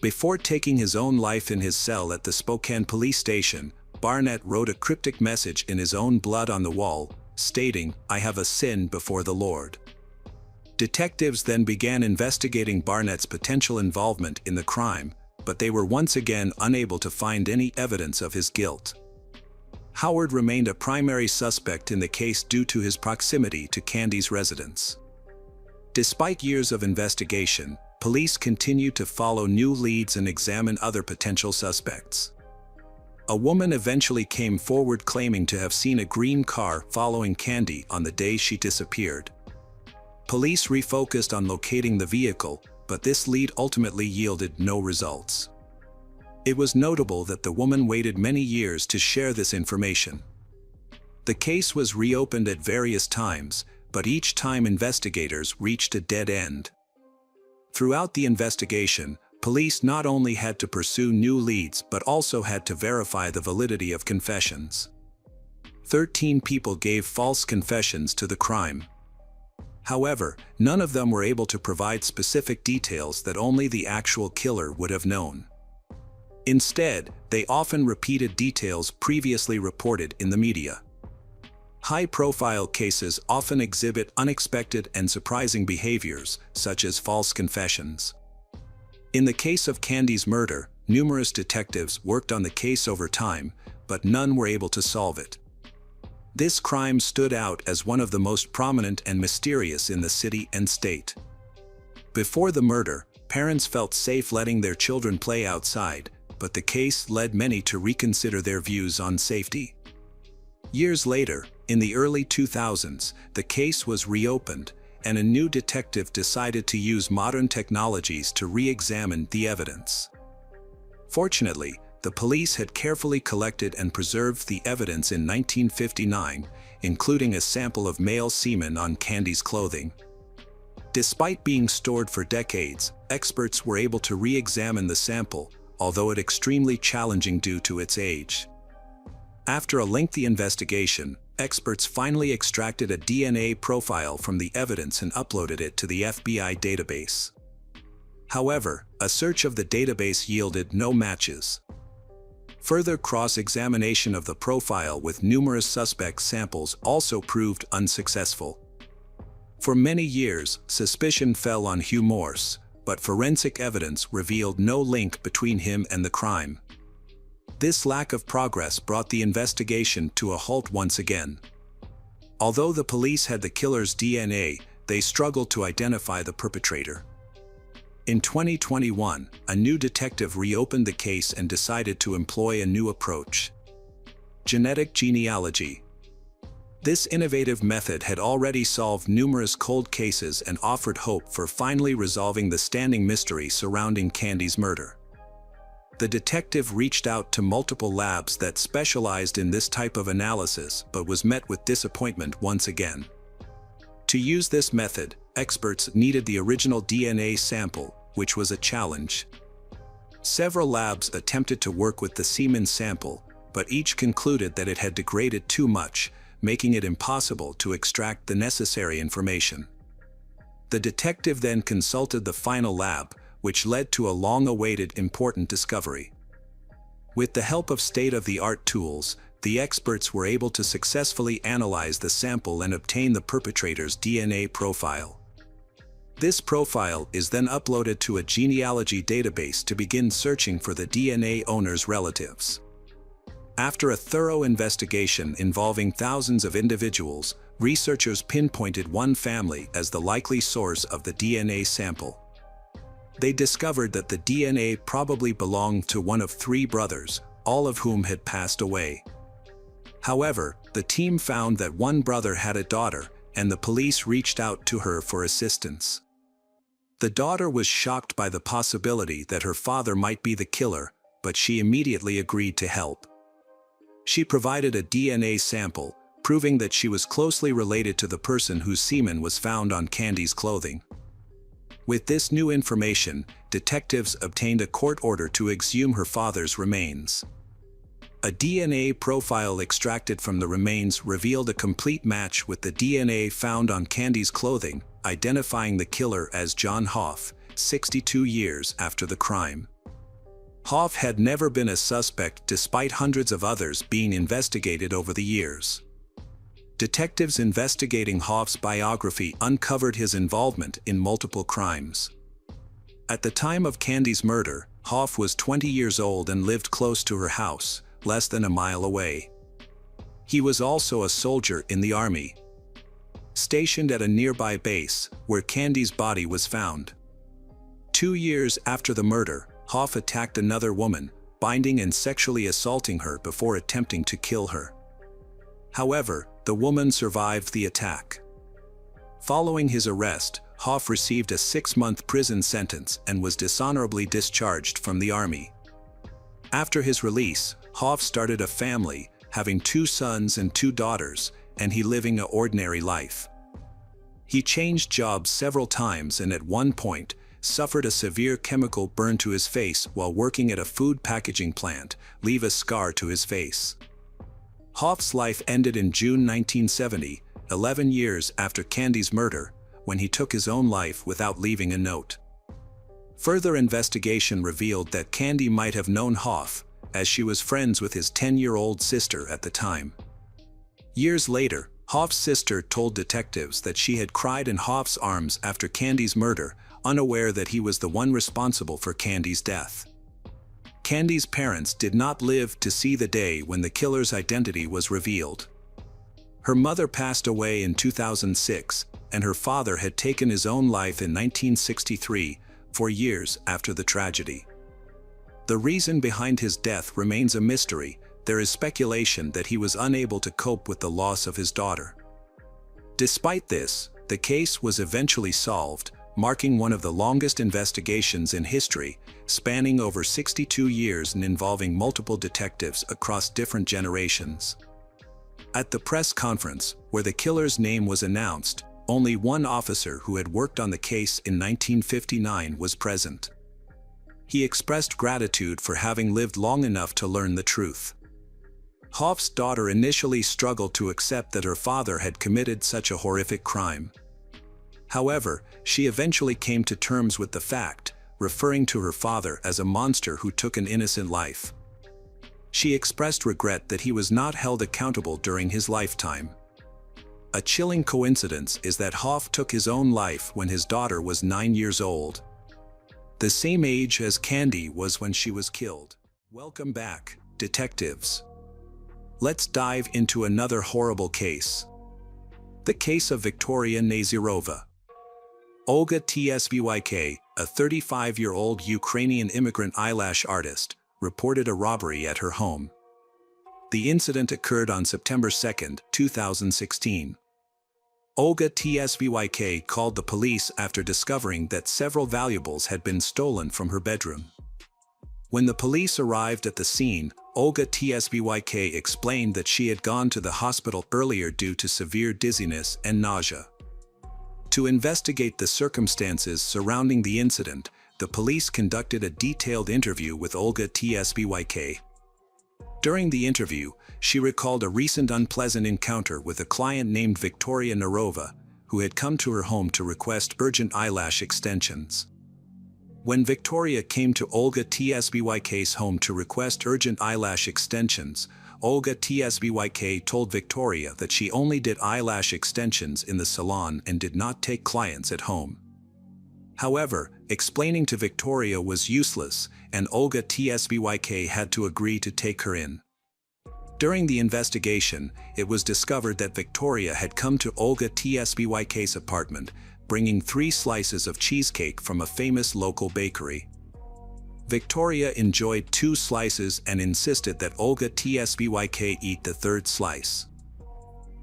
Before taking his own life in his cell at the Spokane police station, Barnett wrote a cryptic message in his own blood on the wall, stating, "I have a sin before the Lord." Detectives then began investigating Barnett's potential involvement in the crime, but they were once again unable to find any evidence of his guilt. Howard remained a primary suspect in the case due to his proximity to Candy's residence. Despite years of investigation, police continued to follow new leads and examine other potential suspects. A woman eventually came forward claiming to have seen a green car following Candy on the day she disappeared. Police refocused on locating the vehicle, but this lead ultimately yielded no results. It was notable that the woman waited many years to share this information. The case was reopened at various times, but each time investigators reached a dead end. Throughout the investigation, police not only had to pursue new leads but also had to verify the validity of confessions. 13 people gave false confessions to the crime. However, none of them were able to provide specific details that only the actual killer would have known. Instead, they often repeated details previously reported in the media. High-profile cases often exhibit unexpected and surprising behaviors, such as false confessions. In the case of Candy's murder, numerous detectives worked on the case over time, but none were able to solve it. This crime stood out as one of the most prominent and mysterious in the city and state. Before the murder, parents felt safe letting their children play outside, but the case led many to reconsider their views on safety. Years later, in the early 2000s, the case was reopened, and a new detective decided to use modern technologies to re-examine the evidence. Fortunately, the police had carefully collected and preserved the evidence in 1959, including a sample of male semen on Candy's clothing. Despite being stored for decades, experts were able to re-examine the sample, although it extremely challenging due to its age. After a lengthy investigation, experts finally extracted a DNA profile from the evidence and uploaded it to the FBI database. However, a search of the database yielded no matches. Further cross-examination of the profile with numerous suspect samples also proved unsuccessful. For many years, suspicion fell on Hugh Morse, but forensic evidence revealed no link between him and the crime. This lack of progress brought the investigation to a halt once again. Although the police had the killer's DNA, they struggled to identify the perpetrator. In 2021, a new detective reopened the case and decided to employ a new approach: genetic genealogy. This innovative method had already solved numerous cold cases and offered hope for finally resolving the standing mystery surrounding Candy's murder. The detective reached out to multiple labs that specialized in this type of analysis but was met with disappointment once again. To use this method, experts needed the original DNA sample, which was a challenge. Several labs attempted to work with the semen sample, but each concluded that it had degraded too much, making it impossible to extract the necessary information. The detective then consulted the final lab, which led to a long-awaited important discovery. With the help of state-of-the-art tools, the experts were able to successfully analyze the sample and obtain the perpetrator's DNA profile. This profile is then uploaded to a genealogy database to begin searching for the DNA owner's relatives. After a thorough investigation involving thousands of individuals, researchers pinpointed one family as the likely source of the DNA sample. They discovered that the DNA probably belonged to one of 3 brothers, all of whom had passed away. However, the team found that one brother had a daughter, and the police reached out to her for assistance. The daughter was shocked by the possibility that her father might be the killer, but she immediately agreed to help. She provided a DNA sample, proving that she was closely related to the person whose semen was found on Candy's clothing. With this new information, detectives obtained a court order to exhume her father's remains. A DNA profile extracted from the remains revealed a complete match with the DNA found on Candy's clothing, identifying the killer as John Hoff, 62 years after the crime. Hoff had never been a suspect despite hundreds of others being investigated over the years. Detectives investigating Hoff's biography uncovered his involvement in multiple crimes. At the time of Candy's murder, Hoff was 20 years old and lived close to her house, less than a mile away. He was also a soldier in the army, stationed at a nearby base, where Candy's body was found. 2 years after the murder, Hoff attacked another woman, binding and sexually assaulting her before attempting to kill her. However, the woman survived the attack. Following his arrest, Hoff received a 6-month prison sentence and was dishonorably discharged from the army. After his release, Hoff started a family, having 2 sons and 2 daughters, and he living an ordinary life. He changed jobs several times and at one point, suffered a severe chemical burn to his face while working at a food packaging plant, leaving a scar to his face. Hoff's life ended in June 1970, 11 years after Candy's murder, when he took his own life without leaving a note. Further investigation revealed that Candy might have known Hoff, as she was friends with his 10-year-old sister at the time. Years later, Hoff's sister told detectives that she had cried in Hoff's arms after Candy's murder, unaware that he was the one responsible for Candy's death. Candy's parents did not live to see the day when the killer's identity was revealed. Her mother passed away in 2006, and her father had taken his own life in 1963, 4 years after the tragedy. The reason behind his death remains a mystery. There is speculation that he was unable to cope with the loss of his daughter. Despite this, the case was eventually solved, marking one of the longest investigations in history, spanning over 62 years and involving multiple detectives across different generations. At the press conference, where the killer's name was announced, only one officer who had worked on the case in 1959 was present. He expressed gratitude for having lived long enough to learn the truth. Hoff's daughter initially struggled to accept that her father had committed such a horrific crime. However, she eventually came to terms with the fact, referring to her father as a monster who took an innocent life. She expressed regret that he was not held accountable during his lifetime. A chilling coincidence is that Hoff took his own life when his daughter was 9 years old, the same age as Candy was when she was killed. Welcome back, detectives. Let's dive into another horrible case. The case of Victoria Nazirova. Olga Tsvyk, a 35-year-old Ukrainian immigrant eyelash artist, reported a robbery at her home. The incident occurred on September 2, 2016. Olga Tsvyk called the police after discovering that several valuables had been stolen from her bedroom. When the police arrived at the scene, Olga Tsvyk explained that she had gone to the hospital earlier due to severe dizziness and nausea. To investigate the circumstances surrounding the incident, the police conducted a detailed interview with Olga Tsbyk. During the interview, she recalled a recent unpleasant encounter with a client named Victoria Narova, who had come to her home to request urgent eyelash extensions. When Victoria came to Olga Tsbyk's home to request urgent eyelash extensions, Olga Tsbyk told Victoria that she only did eyelash extensions in the salon and did not take clients at home. However, explaining to Victoria was useless, and Olga Tsbyk had to agree to take her in. During the investigation, it was discovered that Victoria had come to Olga Tsbyk's apartment, bringing 3 slices of cheesecake from a famous local bakery. Victoria enjoyed 2 slices and insisted that Olga Tsbyk eat the 3rd slice.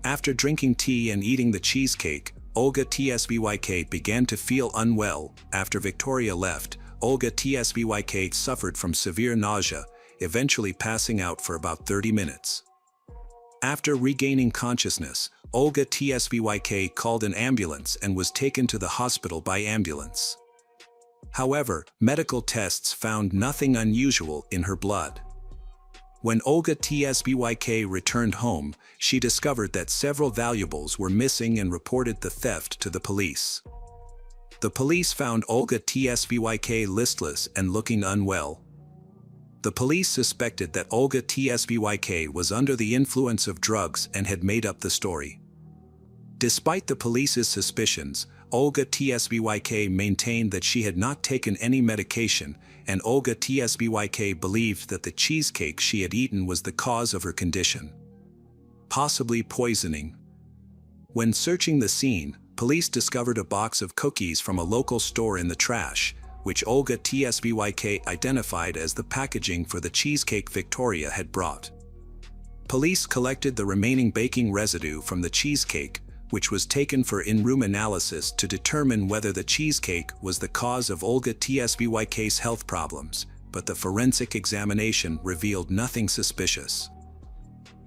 After drinking tea and eating the cheesecake, Olga Tsbyk began to feel unwell. After Victoria left, Olga Tsbyk suffered from severe nausea, eventually passing out for about 30 minutes. After regaining consciousness, Olga Tsbyk called an ambulance and was taken to the hospital by ambulance. However, medical tests found nothing unusual in her blood. When Olga Tsbyk returned home, she discovered that several valuables were missing and reported the theft to the police. The police found Olga Tsbyk listless and looking unwell. The police suspected that Olga Tsbyk was under the influence of drugs and had made up the story. Despite the police's suspicions, Olga Tsbyk maintained that she had not taken any medication, and Olga Tsbyk believed that the cheesecake she had eaten was the cause of her condition. Possibly poisoning. When searching the scene, police discovered a box of cookies from a local store in the trash, which Olga Tsbyk identified as the packaging for the cheesecake Victoria had brought. Police collected the remaining baking residue from the cheesecake, which was taken for in-room analysis to determine whether the cheesecake was the cause of Olga Tsbyk's health problems, but the forensic examination revealed nothing suspicious.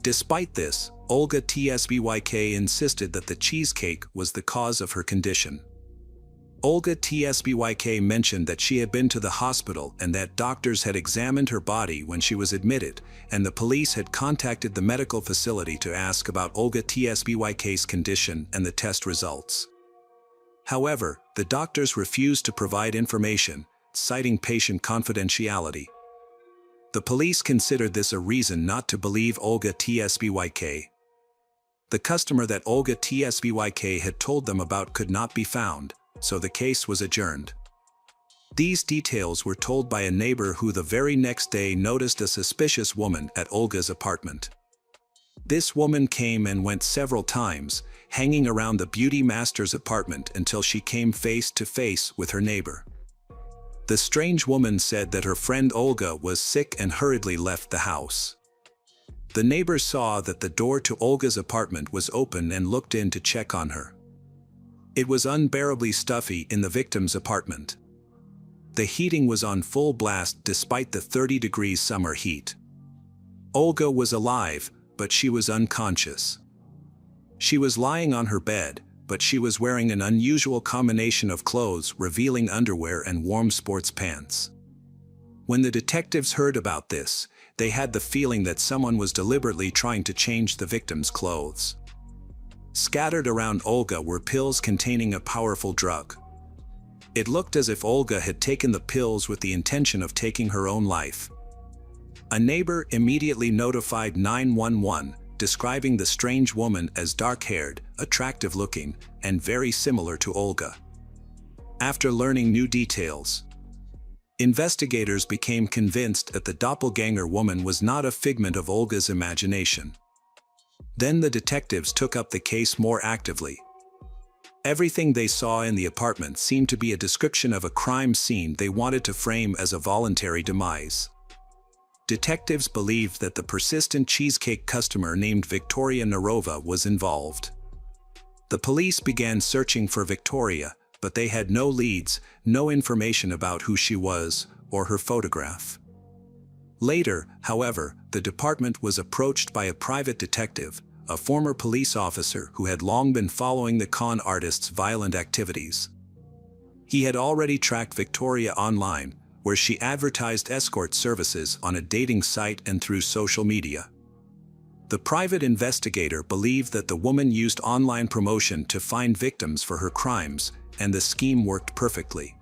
Despite this, Olga Tsbyk insisted that the cheesecake was the cause of her condition. Olga Tsbyk mentioned that she had been to the hospital and that doctors had examined her body when she was admitted, and the police had contacted the medical facility to ask about Olga Tsbyk's condition and the test results. However, the doctors refused to provide information, citing patient confidentiality. The police considered this a reason not to believe Olga Tsbyk. The customer that Olga Tsbyk had told them about could not be found, so the case was adjourned. These details were told by a neighbor who the very next day noticed a suspicious woman at Olga's apartment. This woman came and went several times, hanging around the beauty master's apartment until she came face to face with her neighbor. The strange woman said that her friend Olga was sick and hurriedly left the house. The neighbor saw that the door to Olga's apartment was open and looked in to check on her. It was unbearably stuffy in the victim's apartment. The heating was on full blast despite the 30-degree summer heat. Olga was alive, but she was unconscious. She was lying on her bed, but she was wearing an unusual combination of clothes revealing underwear and warm sports pants. When the detectives heard about this, they had the feeling that someone was deliberately trying to change the victim's clothes. Scattered around Olga were pills containing a powerful drug. It looked as if Olga had taken the pills with the intention of taking her own life. A neighbor immediately notified 911, describing the strange woman as dark-haired, attractive-looking, and very similar to Olga. After learning new details, investigators became convinced that the doppelganger woman was not a figment of Olga's imagination. Then the detectives took up the case more actively. Everything they saw in the apartment seemed to be a description of a crime scene they wanted to frame as a voluntary demise. Detectives believed that the persistent cheesecake customer named Victoria Narova was involved. The police began searching for Victoria, but they had no leads, no information about who she was, or her photograph. Later, however, the department was approached by a private detective, a former police officer who had long been following the con artist's violent activities. He had already tracked Victoria online, where she advertised escort services on a dating site and through social media. The private investigator believed that the woman used online promotion to find victims for her crimes, and the scheme worked perfectly.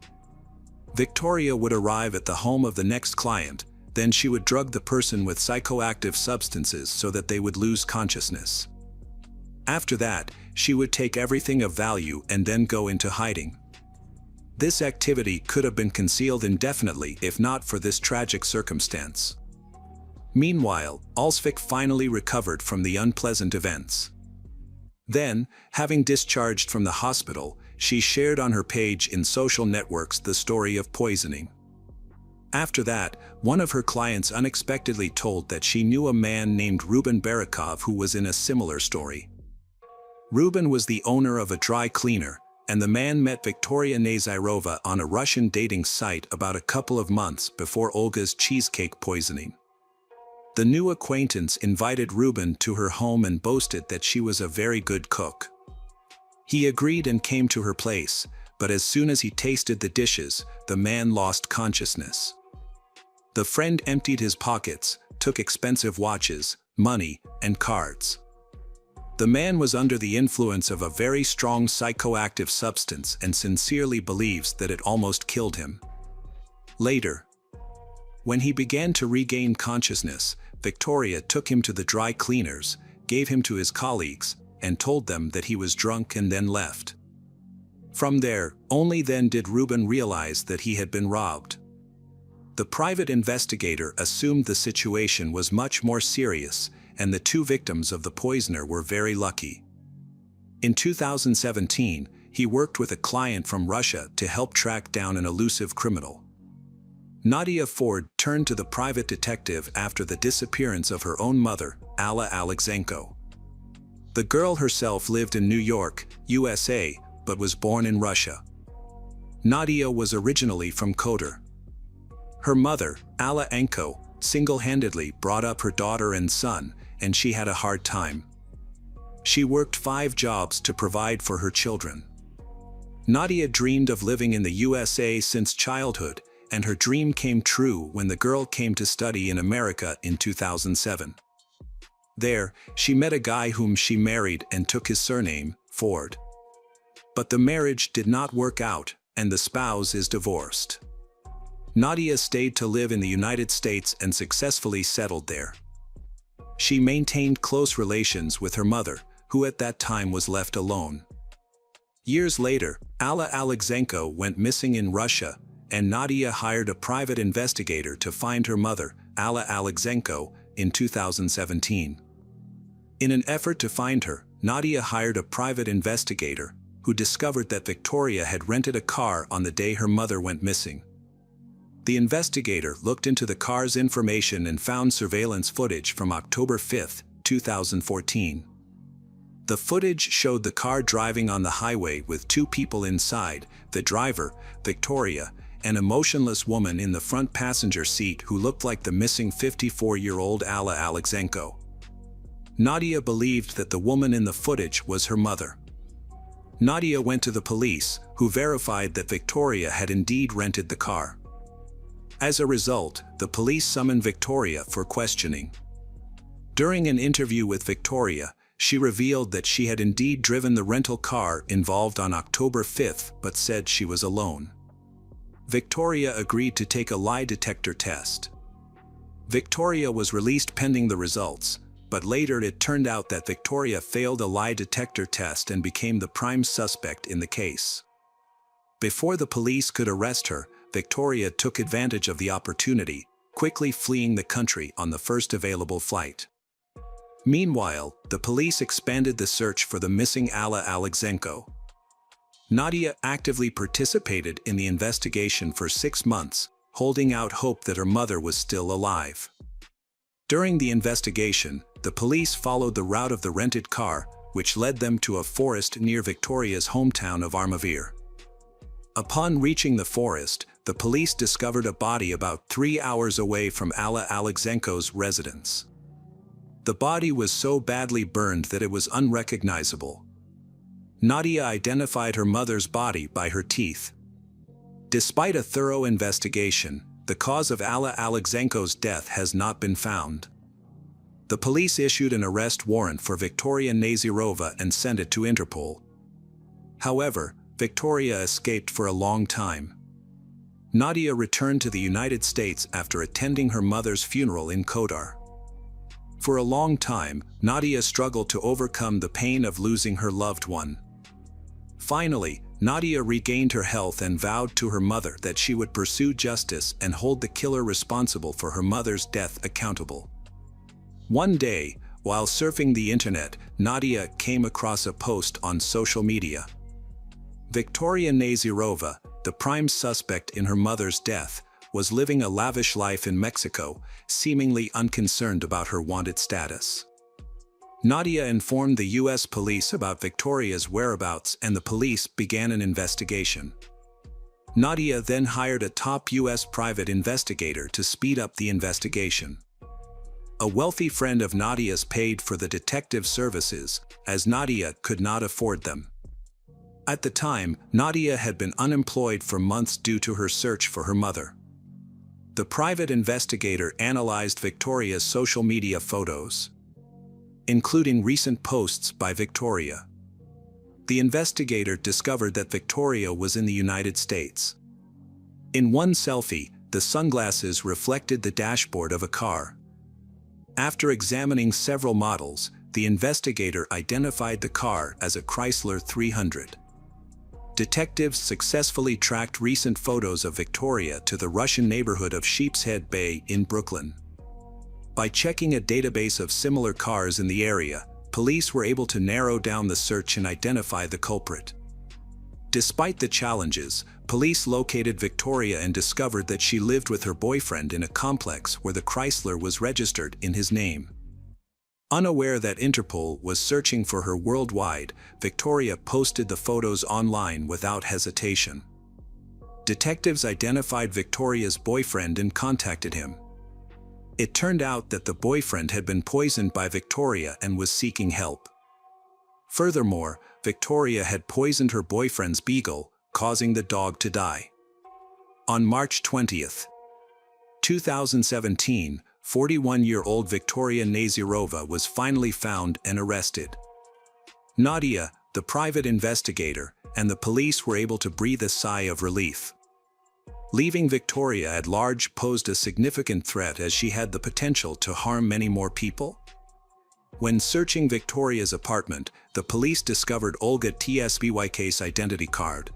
Victoria would arrive at the home of the next client, then she would drug the person with psychoactive substances so that they would lose consciousness. After that, she would take everything of value and then go into hiding. This activity could have been concealed indefinitely if not for this tragic circumstance. Meanwhile, Alsvik finally recovered from the unpleasant events. Then, having discharged from the hospital, she shared on her page in social networks the story of poisoning. After that, one of her clients unexpectedly told that she knew a man named Ruben Barakov who was in a similar story. Ruben was the owner of a dry cleaner, and the man met Victoria Nazirova on a Russian dating site about a couple of months before Olga's cheesecake poisoning. The new acquaintance invited Ruben to her home and boasted that she was a very good cook. He agreed and came to her place, but as soon as he tasted the dishes, the man lost consciousness. The friend emptied his pockets, took expensive watches, money, and cards. The man was under the influence of a very strong psychoactive substance and sincerely believes that it almost killed him. Later, when he began to regain consciousness, Victoria took him to the dry cleaners, gave him to his colleagues, and told them that he was drunk and then left. From there, only then did Ruben realize that he had been robbed. The private investigator assumed the situation was much more serious, and the two victims of the poisoner were very lucky. In 2017, he worked with a client from Russia to help track down an elusive criminal. Nadia Ford turned to the private detective after the disappearance of her own mother, Alla Alexenko. The girl herself lived in New York, USA, but was born in Russia. Nadia was originally from Kotor. Her mother, Alla Enko, single-handedly brought up her daughter and son, and she had a hard time. She worked 5 jobs to provide for her children. Nadia dreamed of living in the USA since childhood, and her dream came true when the girl came to study in America in 2007. There, she met a guy whom she married and took his surname, Ford. But the marriage did not work out, and the spouse is divorced. Nadia stayed to live in the United States and successfully settled there. She maintained close relations with her mother, who at that time was left alone. Years later, Alla Alexenko went missing in Russia, and Nadia hired a private investigator to find her mother, Alla Alexenko, in 2017. In an effort to find her, Nadia hired a private investigator, who discovered that Victoria had rented a car on the day her mother went missing. The investigator looked into the car's information and found surveillance footage from October 5, 2014. The footage showed the car driving on the highway with 2 people inside, the driver, Victoria, and a motionless woman in the front passenger seat who looked like the missing 54-year-old Alla Alexenko. Nadia believed that the woman in the footage was her mother. Nadia went to the police, who verified that Victoria had indeed rented the car. As a result, the police summoned Victoria for questioning. During an interview with Victoria, she revealed that she had indeed driven the rental car involved on October 5, but said she was alone. Victoria agreed to take a lie detector test. Victoria was released pending the results, but later it turned out that Victoria failed a lie detector test and became the prime suspect in the case. Before the police could arrest her, Victoria took advantage of the opportunity, quickly fleeing the country on the first available flight. Meanwhile, the police expanded the search for the missing Alla Alexenko. Nadia actively participated in the investigation for 6 months, holding out hope that her mother was still alive. During the investigation, the police followed the route of the rented car, which led them to a forest near Victoria's hometown of Armavir. Upon reaching the forest, the police discovered a body about 3 hours away from Alla Alexenko's residence. The body was so badly burned that it was unrecognizable. Nadia identified her mother's body by her teeth. Despite a thorough investigation, the cause of Alla Alexenko's death has not been found. The police issued an arrest warrant for Victoria Nazirova and sent it to Interpol. However, Victoria escaped for a long time. Nadia returned to the United States after attending her mother's funeral in Kodar. For a long time, Nadia struggled to overcome the pain of losing her loved one. Finally, Nadia regained her health and vowed to her mother that she would pursue justice and hold the killer responsible for her mother's death accountable. One day, while surfing the internet, Nadia came across a post on social media. Victoria Nazirova, the prime suspect in her mother's death, was living a lavish life in Mexico, seemingly unconcerned about her wanted status. Nadia informed the U.S. police about Victoria's whereabouts and the police began an investigation. Nadia then hired a top U.S. private investigator to speed up the investigation. A wealthy friend of Nadia's paid for the detective services, as Nadia could not afford them. At the time, Nadia had been unemployed for months due to her search for her mother. The private investigator analyzed Victoria's social media photos, including recent posts by Victoria. The investigator discovered that Victoria was in the United States. In one selfie, the sunglasses reflected the dashboard of a car. After examining several models, the investigator identified the car as a Chrysler 300. Detectives successfully tracked recent photos of Victoria to the Russian neighborhood of Sheepshead Bay in Brooklyn. By checking a database of similar cars in the area, police were able to narrow down the search and identify the culprit. Despite the challenges, police located Victoria and discovered that she lived with her boyfriend in a complex where the Chrysler was registered in his name. Unaware that Interpol was searching for her worldwide, Victoria posted the photos online without hesitation. Detectives identified Victoria's boyfriend and contacted him. It turned out that the boyfriend had been poisoned by Victoria and was seeking help. Furthermore, Victoria had poisoned her boyfriend's beagle, causing the dog to die. On March 20, 2017, 41-year-old Victoria Nazirova was finally found and arrested. Nadia, the private investigator, and the police were able to breathe a sigh of relief. Leaving Victoria at large posed a significant threat as she had the potential to harm many more people. When searching Victoria's apartment, the police discovered Olga Tsbyk's identity card.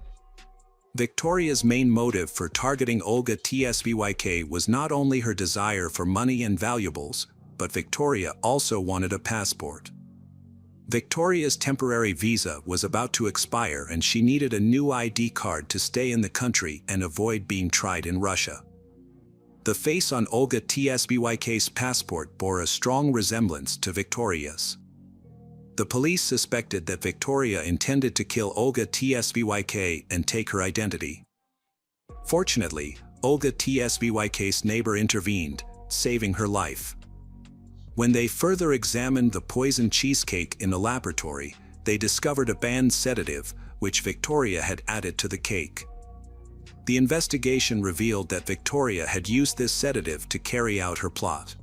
Victoria's main motive for targeting Olga Tsbyk was not only her desire for money and valuables, but Victoria also wanted a passport. Victoria's temporary visa was about to expire and she needed a new ID card to stay in the country and avoid being tried in Russia. The face on Olga Tsbyk's passport bore a strong resemblance to Victoria's. The police suspected that Victoria intended to kill Olga Tsbyk and take her identity. Fortunately, Olga Tsbyk's neighbor intervened, saving her life. When they further examined the poisoned cheesecake in the laboratory, they discovered a banned sedative, which Victoria had added to the cake. The investigation revealed that Victoria had used this sedative to carry out her plot.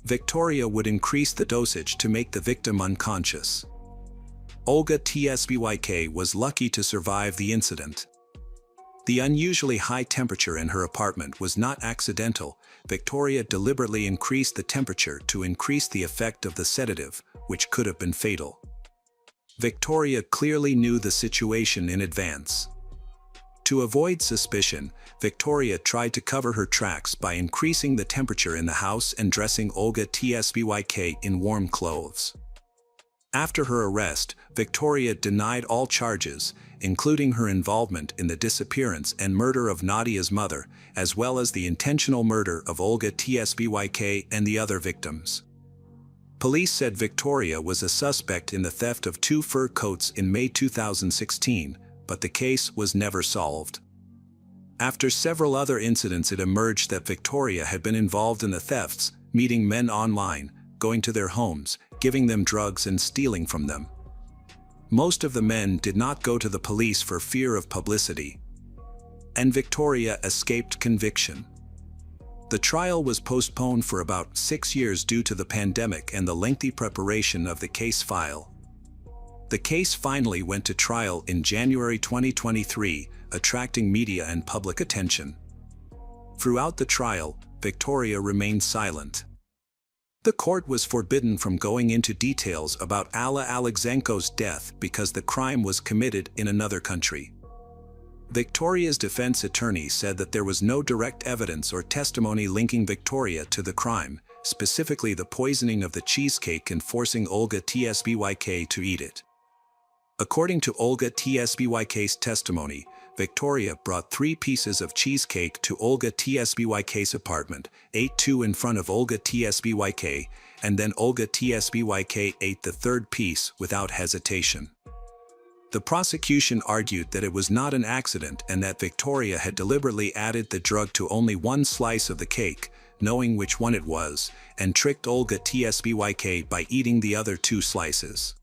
Victoria would increase the dosage to make the victim unconscious. Olga Tsbyk was lucky to survive the incident. The unusually high temperature in her apartment was not accidental. Victoria deliberately increased the temperature to increase the effect of the sedative, which could have been fatal. Victoria clearly knew the situation in advance. To avoid suspicion, Victoria tried to cover her tracks by increasing the temperature in the house and dressing Olga Tsbyk in warm clothes. After her arrest, Victoria denied all charges, including her involvement in the disappearance and murder of Nadia's mother, as well as the intentional murder of Olga Tsbyk and the other victims. Police said Victoria was a suspect in the theft of 2 fur coats in May 2016, but the case was never solved. After several other incidents, it emerged that Victoria had been involved in the thefts, meeting men online, going to their homes, giving them drugs and stealing from them. Most of the men did not go to the police for fear of publicity. And Victoria escaped conviction. The trial was postponed for about 6 years due to the pandemic and the lengthy preparation of the case file. The case finally went to trial in January 2023, attracting media and public attention. Throughout the trial, Victoria remained silent. The court was forbidden from going into details about Alla Alexenko's death because the crime was committed in another country. Victoria's defense attorney said that there was no direct evidence or testimony linking Victoria to the crime, specifically the poisoning of the cheesecake and forcing Olga Tsbyk to eat it. According to Olga Tsbyk's testimony, Victoria brought 3 pieces of cheesecake to Olga Tsbyk's apartment, ate 2 in front of Olga Tsbyk, and then Olga Tsbyk ate the 3rd piece without hesitation. The prosecution argued that it was not an accident and that Victoria had deliberately added the drug to only 1 slice of the cake, knowing which one it was, and tricked Olga Tsbyk by eating the other 2 slices.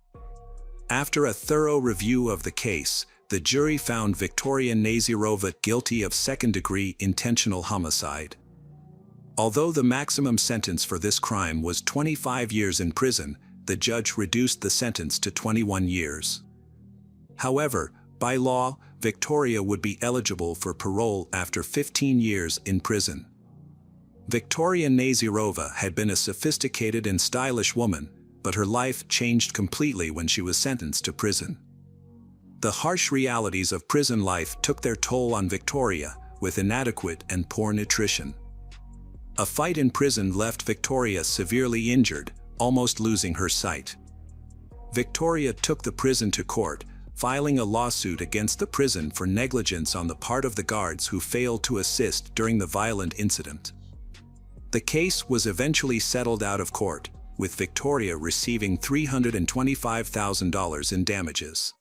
After a thorough review of the case, the jury found Victoria Nazirova guilty of second-degree intentional homicide. Although the maximum sentence for this crime was 25 years in prison, the judge reduced the sentence to 21 years. However, by law, Victoria would be eligible for parole after 15 years in prison. Victoria Nazirova had been a sophisticated and stylish woman, but her life changed completely when she was sentenced to prison. The harsh realities of prison life took their toll on Victoria, with inadequate and poor nutrition. A fight in prison left Victoria severely injured, almost losing her sight. Victoria took the prison to court, filing a lawsuit against the prison for negligence on the part of the guards who failed to assist during the violent incident. The case was eventually settled out of court, with Victoria receiving $325,000 in damages.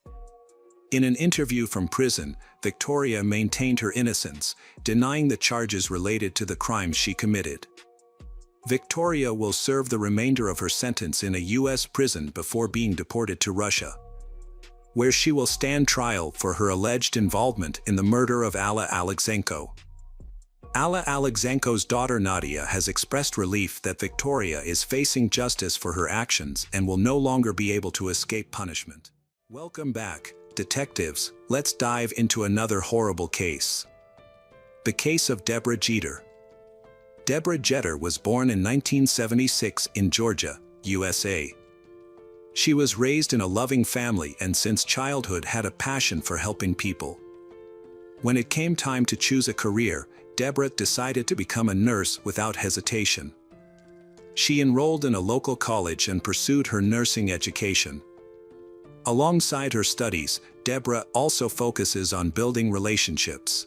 In an interview from prison, Victoria maintained her innocence, denying the charges related to the crimes she committed. Victoria will serve the remainder of her sentence in a U.S. prison before being deported to Russia, where she will stand trial for her alleged involvement in the murder of Alla Alexenko. Alla Alexenko's daughter Nadia has expressed relief that Victoria is facing justice for her actions and will no longer be able to escape punishment. Welcome back, detectives. Let's dive into another horrible case. The case of Deborah Jeter. Deborah Jeter was born in 1976 in Georgia, USA. She was raised in a loving family and since childhood had a passion for helping people. When it came time to choose a career, Deborah decided to become a nurse without hesitation. She enrolled in a local college and pursued her nursing education. Alongside her studies, Deborah also focuses on building relationships.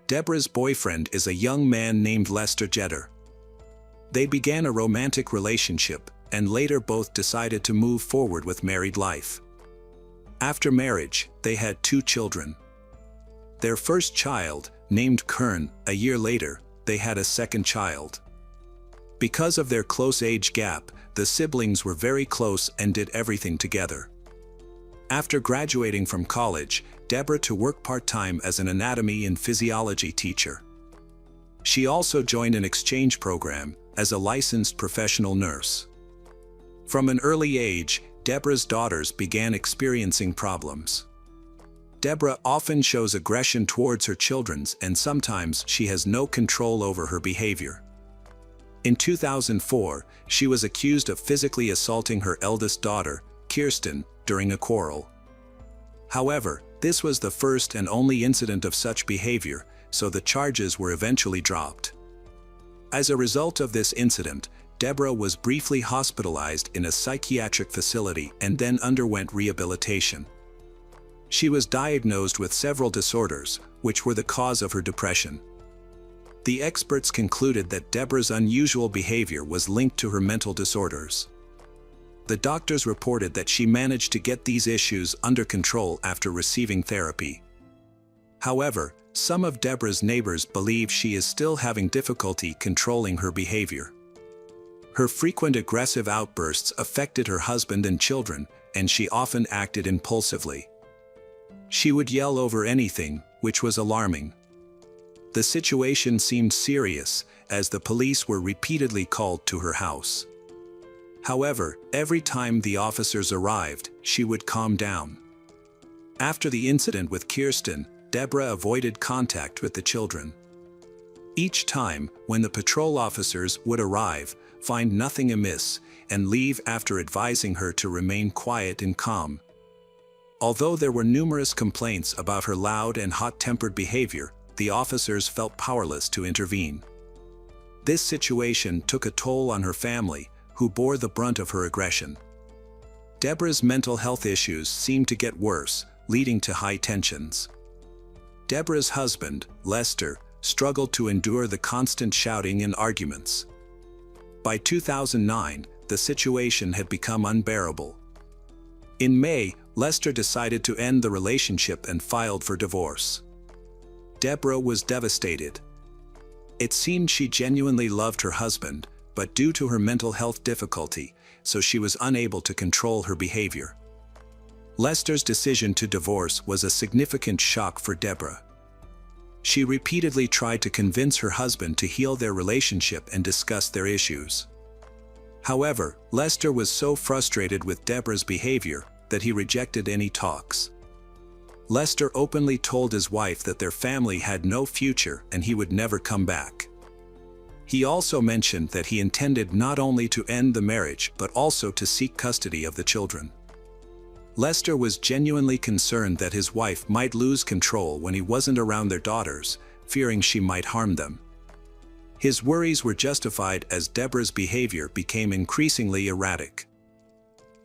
Deborah's boyfriend is a young man named Lester Jeter. They began a romantic relationship, and later both decided to move forward with married life. After marriage, they had 2 children. Their first child, named Kern, a year later, they had a second child. Because of their close age gap, the siblings were very close and did everything together. After graduating from college, Deborah to work part-time as an anatomy and physiology teacher. She also joined an exchange program as a licensed professional nurse. From an early age, Deborah's daughters began experiencing problems. Deborah often shows aggression towards her children and sometimes she has no control over her behavior. In 2004, she was accused of physically assaulting her eldest daughter, Kirsten, during a quarrel. However, this was the first and only incident of such behavior, so the charges were eventually dropped. As a result of this incident, Deborah was briefly hospitalized in a psychiatric facility and then underwent rehabilitation. She was diagnosed with several disorders, which were the cause of her depression. The experts concluded that Deborah's unusual behavior was linked to her mental disorders. The doctors reported that she managed to get these issues under control after receiving therapy. However, some of Deborah's neighbors believe she is still having difficulty controlling her behavior. Her frequent aggressive outbursts affected her husband and children, and she often acted impulsively. She would yell over anything, which was alarming. The situation seemed serious, as the police were repeatedly called to her house. However, every time the officers arrived, she would calm down. After the incident with Kirsten, Deborah avoided contact with the children. Each time, when the patrol officers would arrive, find nothing amiss, and leave after advising her to remain quiet and calm. Although there were numerous complaints about her loud and hot-tempered behavior, the officers felt powerless to intervene. This situation took a toll on her family, who bore the brunt of her aggression. Deborah's mental health issues seemed to get worse, leading to high tensions. Deborah's husband, Lester, struggled to endure the constant shouting and arguments. By 2009, the situation had become unbearable. In May, Lester decided to end the relationship and filed for divorce. Deborah was devastated. It seemed she genuinely loved her husband, but due to her mental health difficulty, so she was unable to control her behavior. Lester's decision to divorce was a significant shock for Deborah. She repeatedly tried to convince her husband to heal their relationship and discuss their issues. However, Lester was so frustrated with Deborah's behavior that he rejected any talks. Lester openly told his wife that their family had no future and he would never come back. He also mentioned that he intended not only to end the marriage but also to seek custody of the children. Lester was genuinely concerned that his wife might lose control when he wasn't around their daughters, fearing she might harm them. His worries were justified as Deborah's behavior became increasingly erratic.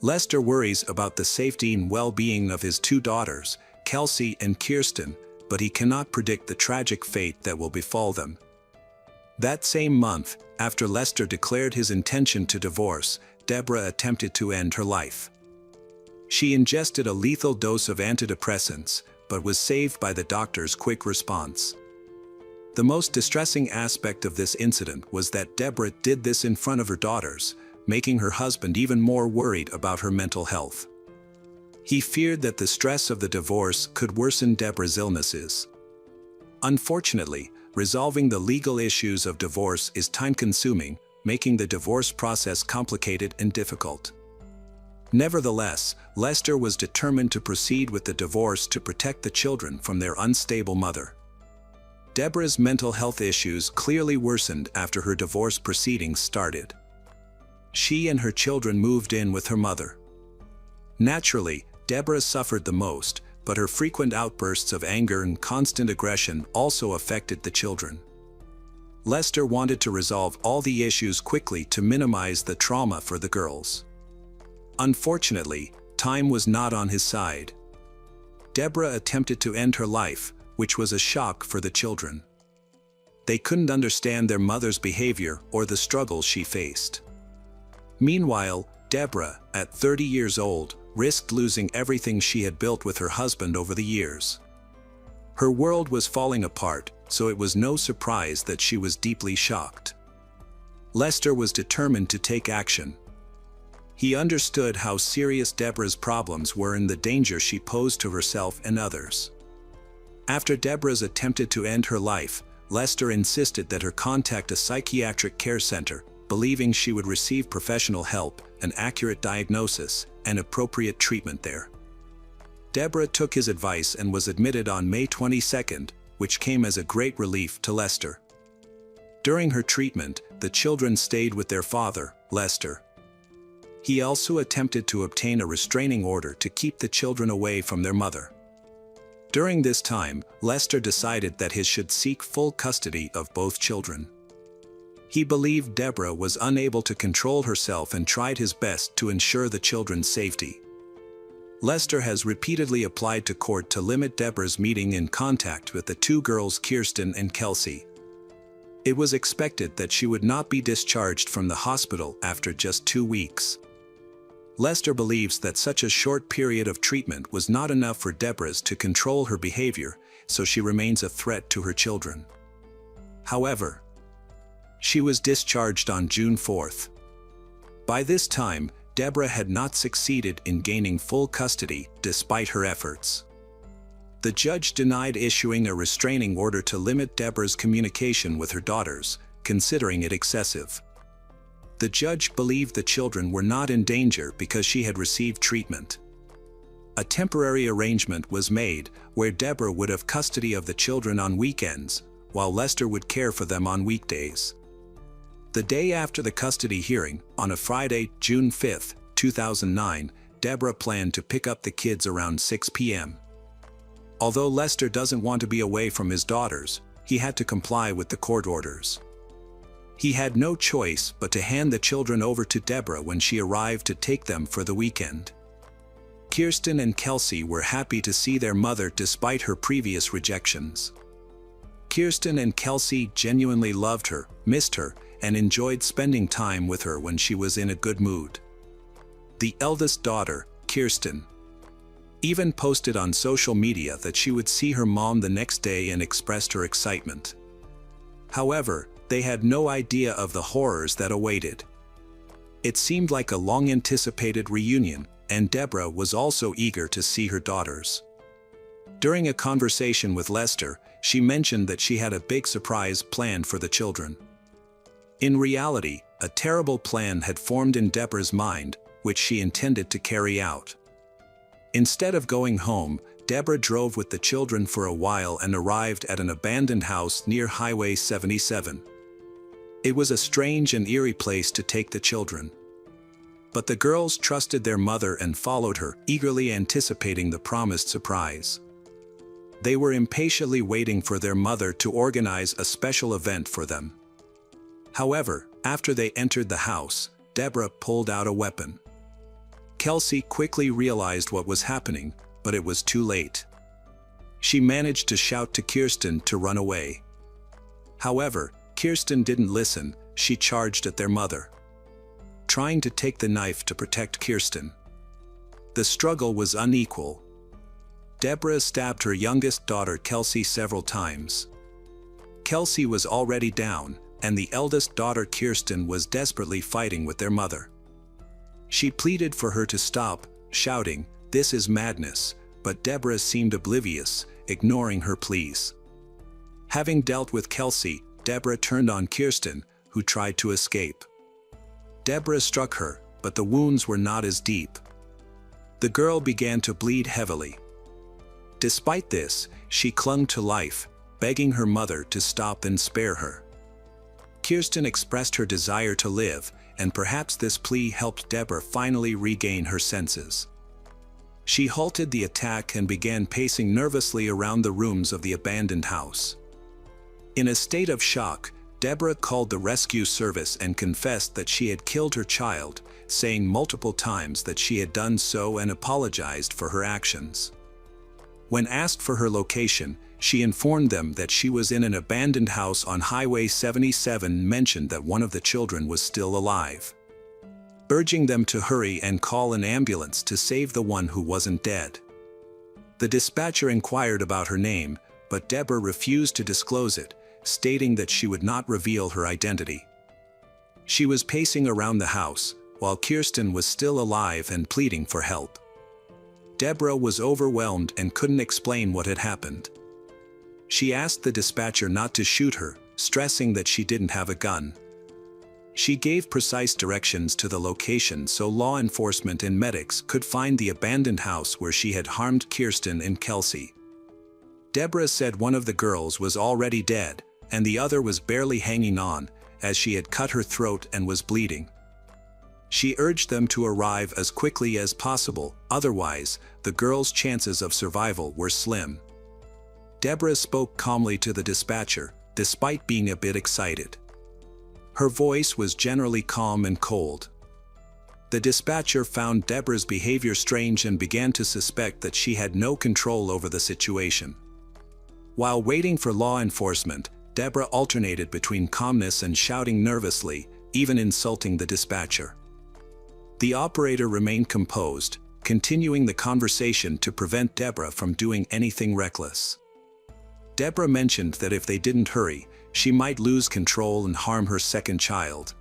Lester worries about the safety and well-being of his two daughters, Kelsey and Kirsten, but he cannot predict the tragic fate that will befall them. That same month, after Lester declared his intention to divorce, Deborah attempted to end her life. She ingested a lethal dose of antidepressants, but was saved by the doctor's quick response. The most distressing aspect of this incident was that Deborah did this in front of her daughters, making her husband even more worried about her mental health. He feared that the stress of the divorce could worsen Deborah's illnesses. Unfortunately, resolving the legal issues of divorce is time-consuming, making the divorce process complicated and difficult. Nevertheless, Lester was determined to proceed with the divorce to protect the children from their unstable mother. Deborah's mental health issues clearly worsened after her divorce proceedings started. She and her children moved in with her mother. Naturally, Deborah suffered the most, but her frequent outbursts of anger and constant aggression also affected the children. Lester wanted to resolve all the issues quickly to minimize the trauma for the girls. Unfortunately, time was not on his side. Deborah attempted to end her life, which was a shock for the children. They couldn't understand their mother's behavior or the struggles she faced. Meanwhile, Deborah, at 30 years old, risked losing everything she had built with her husband over the years. Her world was falling apart, so it was no surprise that she was deeply shocked. Lester was determined to take action. He understood how serious Deborah's problems were and the danger she posed to herself and others. After Deborah's attempted to end her life, Lester insisted that her contact a psychiatric care center, believing she would receive professional help, an accurate diagnosis, and appropriate treatment there. Deborah took his advice and was admitted on May 22, which came as a great relief to Lester. During her treatment, the children stayed with their father, Lester. He also attempted to obtain a restraining order to keep the children away from their mother. During this time, Lester decided that he should seek full custody of both children. He believed Deborah was unable to control herself and tried his best to ensure the children's safety. Lester has repeatedly applied to court to limit Deborah's meeting and contact with the two girls Kirsten and Kelsey. It was expected that she would not be discharged from the hospital after just 2 weeks. Lester believes that such a short period of treatment was not enough for Deborah to control her behavior, so she remains a threat to her children. However, she was discharged on June 4. By this time, Deborah had not succeeded in gaining full custody despite her efforts. The judge denied issuing a restraining order to limit Deborah's communication with her daughters, considering it excessive. The judge believed the children were not in danger because she had received treatment. A temporary arrangement was made where Deborah would have custody of the children on weekends, while Lester would care for them on weekdays. The day after the custody hearing, on a Friday, June 5, 2009, Deborah planned to pick up the kids around 6 p.m. Although Lester doesn't want to be away from his daughters, he had to comply with the court orders. He had no choice but to hand the children over to Deborah when she arrived to take them for the weekend. Kirsten and Kelsey were happy to see their mother despite her previous rejections. Kirsten and Kelsey genuinely loved her, missed her, and enjoyed spending time with her when she was in a good mood. The eldest daughter, Kirsten, even posted on social media that she would see her mom the next day and expressed her excitement. However, they had no idea of the horrors that awaited. It seemed like a long-anticipated reunion, and Deborah was also eager to see her daughters. During a conversation with Lester, she mentioned that she had a big surprise planned for the children. In reality, a terrible plan had formed in Deborah's mind, which she intended to carry out. Instead of going home, Deborah drove with the children for a while and arrived at an abandoned house near Highway 77. It was a strange and eerie place to take the children. But the girls trusted their mother and followed her, eagerly anticipating the promised surprise. They were impatiently waiting for their mother to organize a special event for them. However, after they entered the house, Deborah pulled out a weapon. Kelsey quickly realized what was happening, but it was too late. She managed to shout to Kirsten to run away. However, Kirsten didn't listen. She charged at their mother, trying to take the knife to protect Kirsten. The struggle was unequal. Deborah stabbed her youngest daughter Kelsey several times. Kelsey was already down, and the eldest daughter Kirsten was desperately fighting with their mother. She pleaded for her to stop, shouting, "This is madness," but Deborah seemed oblivious, ignoring her pleas. Having dealt with Kelsey, Deborah turned on Kirsten, who tried to escape. Deborah struck her, but the wounds were not as deep. The girl began to bleed heavily. Despite this, she clung to life, begging her mother to stop and spare her. Kirsten expressed her desire to live, and perhaps this plea helped Deborah finally regain her senses. She halted the attack and began pacing nervously around the rooms of the abandoned house. In a state of shock, Deborah called the rescue service and confessed that she had killed her child, saying multiple times that she had done so and apologized for her actions. When asked for her location, she informed them that she was in an abandoned house on Highway 77 and mentioned that one of the children was still alive, urging them to hurry and call an ambulance to save the one who wasn't dead. The dispatcher inquired about her name, but Deborah refused to disclose it, stating that she would not reveal her identity. She was pacing around the house, while Kirsten was still alive and pleading for help. Deborah was overwhelmed and couldn't explain what had happened. She asked the dispatcher not to shoot her, stressing that she didn't have a gun. She gave precise directions to the location so law enforcement and medics could find the abandoned house where she had harmed Kirsten and Kelsey. Deborah said one of the girls was already dead, and the other was barely hanging on, as she had cut her throat and was bleeding. She urged them to arrive as quickly as possible, otherwise, the girls' chances of survival were slim. Deborah spoke calmly to the dispatcher, despite being a bit excited. Her voice was generally calm and cold. The dispatcher found Deborah's behavior strange and began to suspect that she had no control over the situation. While waiting for law enforcement, Deborah alternated between calmness and shouting nervously, even insulting the dispatcher. The operator remained composed, continuing the conversation to prevent Deborah from doing anything reckless. Deborah mentioned that if they didn't hurry, she might lose control and harm her second child.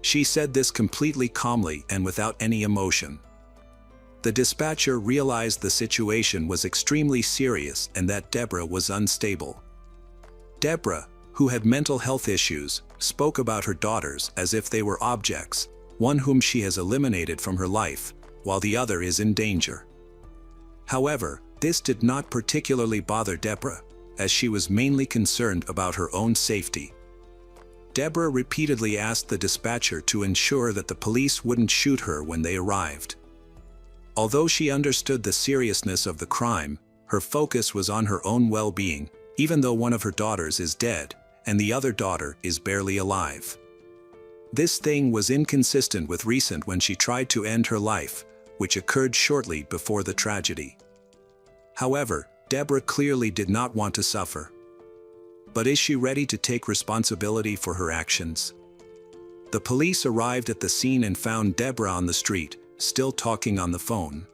She said this completely calmly and without any emotion. The dispatcher realized the situation was extremely serious and that Deborah was unstable. Deborah, who had mental health issues, spoke about her daughters as if they were objects, one whom she has eliminated from her life, while the other is in danger. However, this did not particularly bother Deborah, as she was mainly concerned about her own safety. Deborah repeatedly asked the dispatcher to ensure that the police wouldn't shoot her when they arrived. Although she understood the seriousness of the crime, her focus was on her own well-being, even though one of her daughters is dead, and the other daughter is barely alive. This thing was inconsistent with recent when she tried to end her life, which occurred shortly before the tragedy. However, Deborah clearly did not want to suffer. But is she ready to take responsibility for her actions? The police arrived at the scene and found Deborah on the street, still talking on the phone.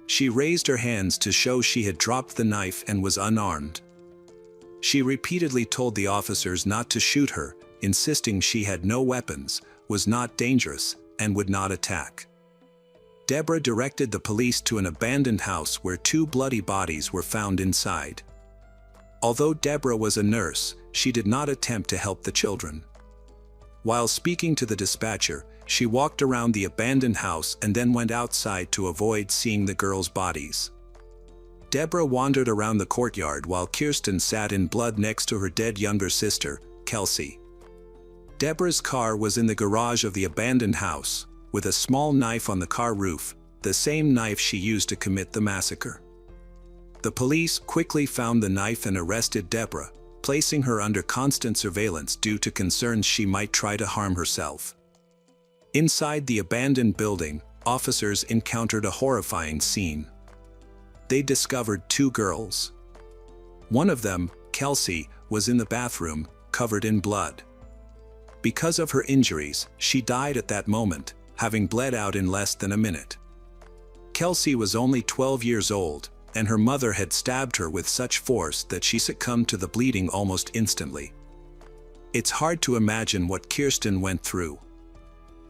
She raised her hands to show she had dropped the knife and was unarmed. She repeatedly told the officers not to shoot her, insisting she had no weapons, was not dangerous, and would not attack. Deborah directed the police to an abandoned house where 2 bloody bodies were found inside. Although Deborah was a nurse, she did not attempt to help the children. While speaking to the dispatcher, she walked around the abandoned house and then went outside to avoid seeing the girls' bodies. Deborah wandered around the courtyard while Kirsten sat in blood next to her dead younger sister, Kelsey. Deborah's car was in the garage of the abandoned house, with a small knife on the car roof, the same knife she used to commit the massacre. The police quickly found the knife and arrested Deborah, placing her under constant surveillance due to concerns she might try to harm herself. Inside the abandoned building, officers encountered a horrifying scene. They discovered 2 girls. One of them, Kelsey, was in the bathroom, covered in blood. Because of her injuries, she died at that moment, having bled out in less than a minute. Kelsey was only 12 years old, and her mother had stabbed her with such force that she succumbed to the bleeding almost instantly. It's hard to imagine what Kirsten went through.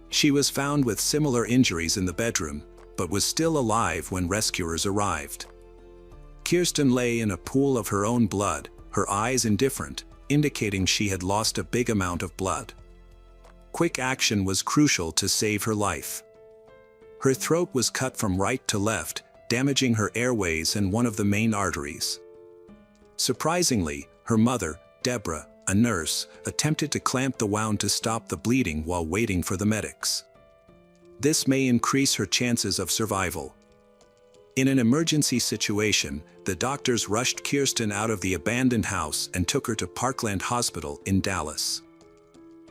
She was found with similar injuries in the bedroom, but was still alive when rescuers arrived. Kirsten lay in a pool of her own blood, her eyes indifferent, indicating she had lost a big amount of blood. Quick action was crucial to save her life. Her throat was cut from right to left, damaging her airways and one of the main arteries. Surprisingly, her mother, Deborah, a nurse, attempted to clamp the wound to stop the bleeding while waiting for the medics. This may increase her chances of survival. In an emergency situation, the doctors rushed Kirsten out of the abandoned house and took her to Parkland Hospital in Dallas.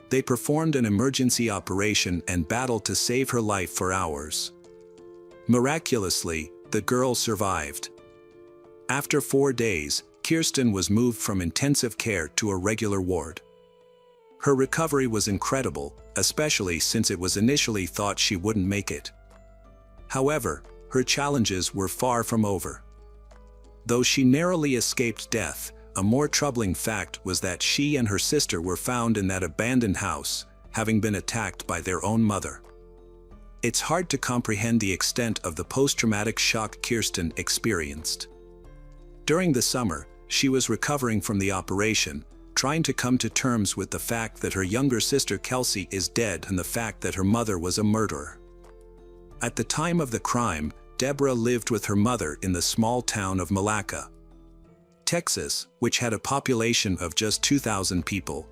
They performed an emergency operation and battled to save her life for hours. Miraculously, the girl survived. After 4 days, Kirsten was moved from intensive care to a regular ward. Her recovery was incredible, especially since it was initially thought she wouldn't make it. However, her challenges were far from over. Though she narrowly escaped death, a more troubling fact was that she and her sister were found in that abandoned house, having been attacked by their own mother. It's hard to comprehend the extent of the post-traumatic shock Kirsten experienced. During the summer, she was recovering from the operation, trying to come to terms with the fact that her younger sister Kelsey is dead and the fact that her mother was a murderer. At the time of the crime, Deborah lived with her mother in the small town of Malacca, Texas, which had a population of just 2,000 people.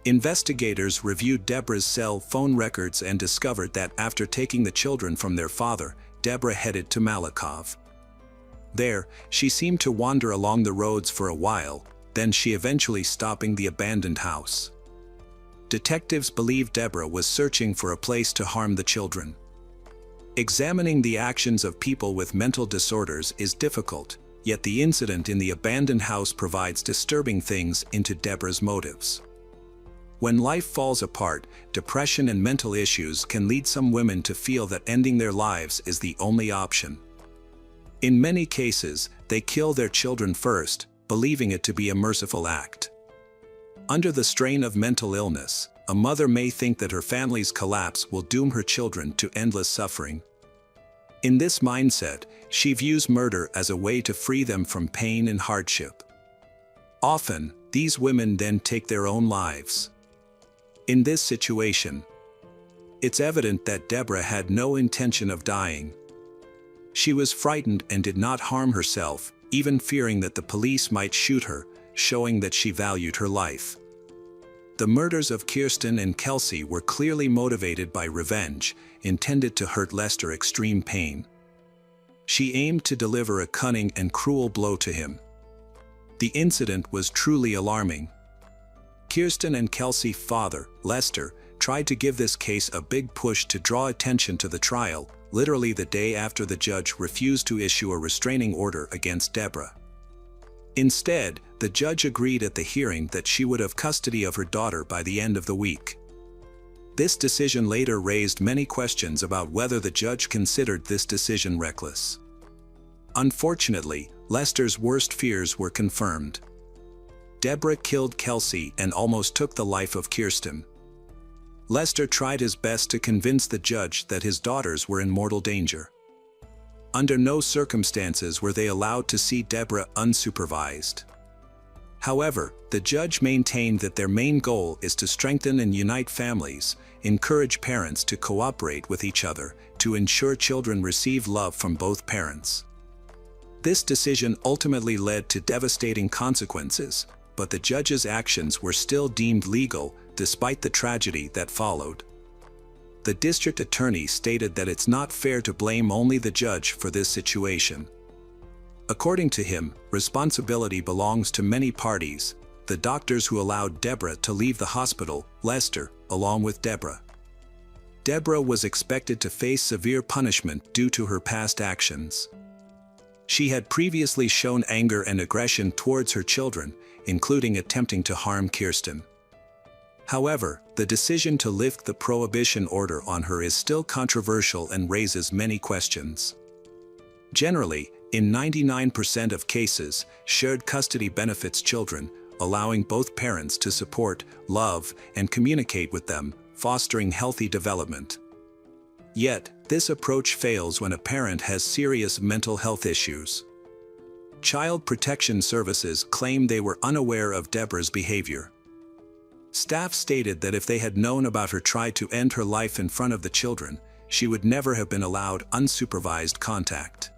Investigators reviewed Deborah's cell phone records and discovered that after taking the children from their father, Deborah headed to Malakoff. There, she seemed to wander along the roads for a while, then she eventually stopping the abandoned house. Detectives believe Deborah was searching for a place to harm the children. Examining the actions of people with mental disorders is difficult, yet the incident in the abandoned house provides disturbing things into Deborah's motives. When life falls apart, depression and mental issues can lead some women to feel that ending their lives is the only option. In many cases, they kill their children first, believing it to be a merciful act. Under the strain of mental illness, a mother may think that her family's collapse will doom her children to endless suffering. In this mindset, she views murder as a way to free them from pain and hardship. Often, these women then take their own lives. In this situation, it's evident that Deborah had no intention of dying. She was frightened and did not harm herself, even fearing that the police might shoot her, showing that she valued her life. The murders of Kirsten and Kelsey were clearly motivated by revenge, intended to hurt Lester extreme pain. She aimed to deliver a cunning and cruel blow to him. The incident was truly alarming. Kirsten and Kelsey's father, Lester, tried to give this case a big push to draw attention to the trial, literally the day after the judge refused to issue a restraining order against Deborah. Instead, the judge agreed at the hearing that she would have custody of her daughter by the end of the week. This decision later raised many questions about whether the judge considered this decision reckless. Unfortunately, Lester's worst fears were confirmed. Deborah killed Kelsey and almost took the life of Kirsten. Lester tried his best to convince the judge that his daughters were in mortal danger. Under no circumstances were they allowed to see Deborah unsupervised. However, the judge maintained that their main goal is to strengthen and unite families, encourage parents to cooperate with each other, to ensure children receive love from both parents. This decision ultimately led to devastating consequences, but the judge's actions were still deemed legal, despite the tragedy that followed. The district attorney stated that it's not fair to blame only the judge for this situation. According to him, responsibility belongs to many parties: the doctors who allowed Deborah to leave the hospital, Lester, along with Deborah. Deborah was expected to face severe punishment due to her past actions. She had previously shown anger and aggression towards her children, including attempting to harm Kirsten. However, the decision to lift the prohibition order on her is still controversial and raises many questions. Generally, in 99% of cases, shared custody benefits children, allowing both parents to support, love, and communicate with them, fostering healthy development. Yet, this approach fails when a parent has serious mental health issues. Child Protection Services claim they were unaware of Deborah's behavior. Staff stated that if they had known about her try to end her life in front of the children, she would never have been allowed unsupervised contact.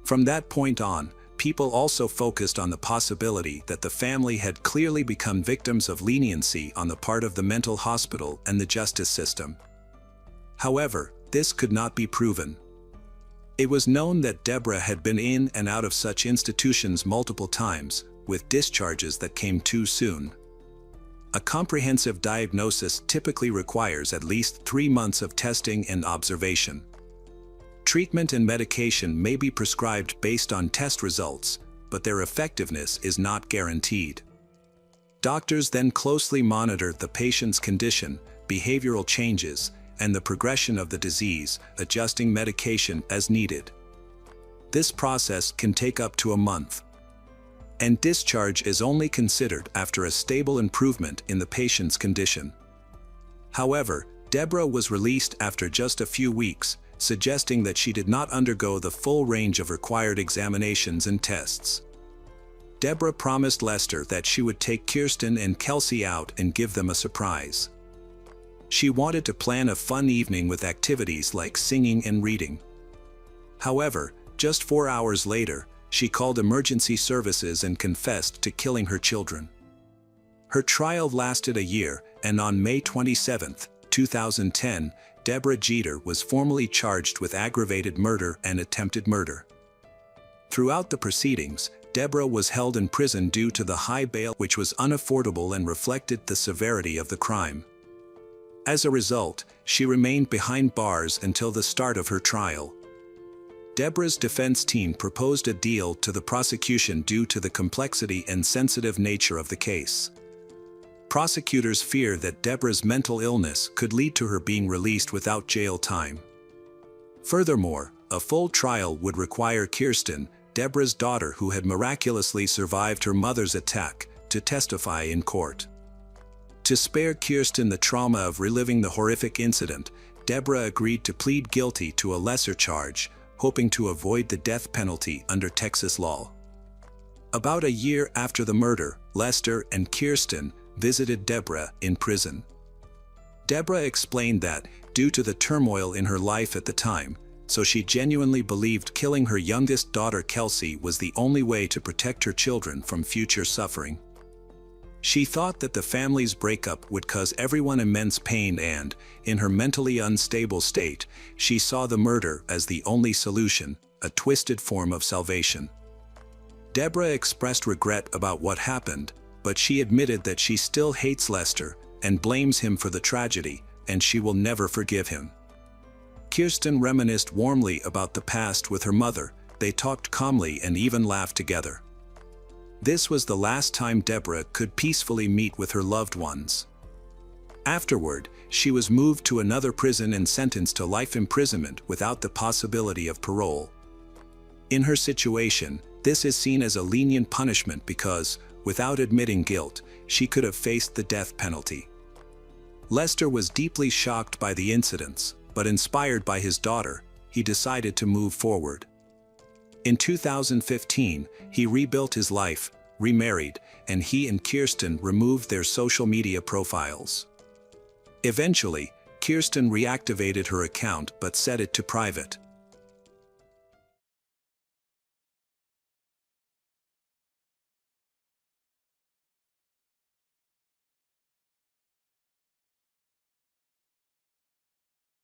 From that point on, people also focused on the possibility that the family had clearly become victims of leniency on the part of the mental hospital and the justice system. However, this could not be proven. It was known that Deborah had been in and out of such institutions multiple times, with discharges that came too soon. A comprehensive diagnosis typically requires at least 3 months of testing and observation. Treatment and medication may be prescribed based on test results, but their effectiveness is not guaranteed. Doctors then closely monitor the patient's condition, behavioral changes, and the progression of the disease, adjusting medication as needed. This process can take up to a month. And discharge is only considered after a stable improvement in the patient's condition. However, Deborah was released after just a few weeks, suggesting that she did not undergo the full range of required examinations and tests. Deborah promised Lester that she would take Kirsten and Kelsey out and give them a surprise. She wanted to plan a fun evening with activities like singing and reading. However, just 4 hours later, she called emergency services and confessed to killing her children. Her trial lasted a year, and on May 27, 2010, Deborah Jeter was formally charged with aggravated murder and attempted murder. Throughout the proceedings, Deborah was held in prison due to the high bail, which was unaffordable and reflected the severity of the crime. As a result, she remained behind bars until the start of her trial. Deborah's defense team proposed a deal to the prosecution due to the complexity and sensitive nature of the case. Prosecutors fear that Deborah's mental illness could lead to her being released without jail time. Furthermore, a full trial would require Kirsten, Deborah's daughter who had miraculously survived her mother's attack, to testify in court. To spare Kirsten the trauma of reliving the horrific incident, Deborah agreed to plead guilty to a lesser charge, hoping to avoid the death penalty under Texas law. About a year after the murder, Lester and Kirsten visited Deborah in prison. Deborah explained that, due to the turmoil in her life at the time, so she genuinely believed killing her youngest daughter Kelsey was the only way to protect her children from future suffering. She thought that the family's breakup would cause everyone immense pain and, in her mentally unstable state, she saw the murder as the only solution, a twisted form of salvation. Deborah expressed regret about what happened, but she admitted that she still hates Lester and blames him for the tragedy, and she will never forgive him. Kirsten reminisced warmly about the past with her mother. They talked calmly and even laughed together. This was the last time Deborah could peacefully meet with her loved ones. Afterward, she was moved to another prison and sentenced to life imprisonment without the possibility of parole. In her situation, this is seen as a lenient punishment because, without admitting guilt, she could have faced the death penalty. Lester was deeply shocked by the incidents, but inspired by his daughter, he decided to move forward. In 2015, he rebuilt his life, remarried, and he and Kirsten removed their social media profiles. Eventually, Kirsten reactivated her account but set it to private.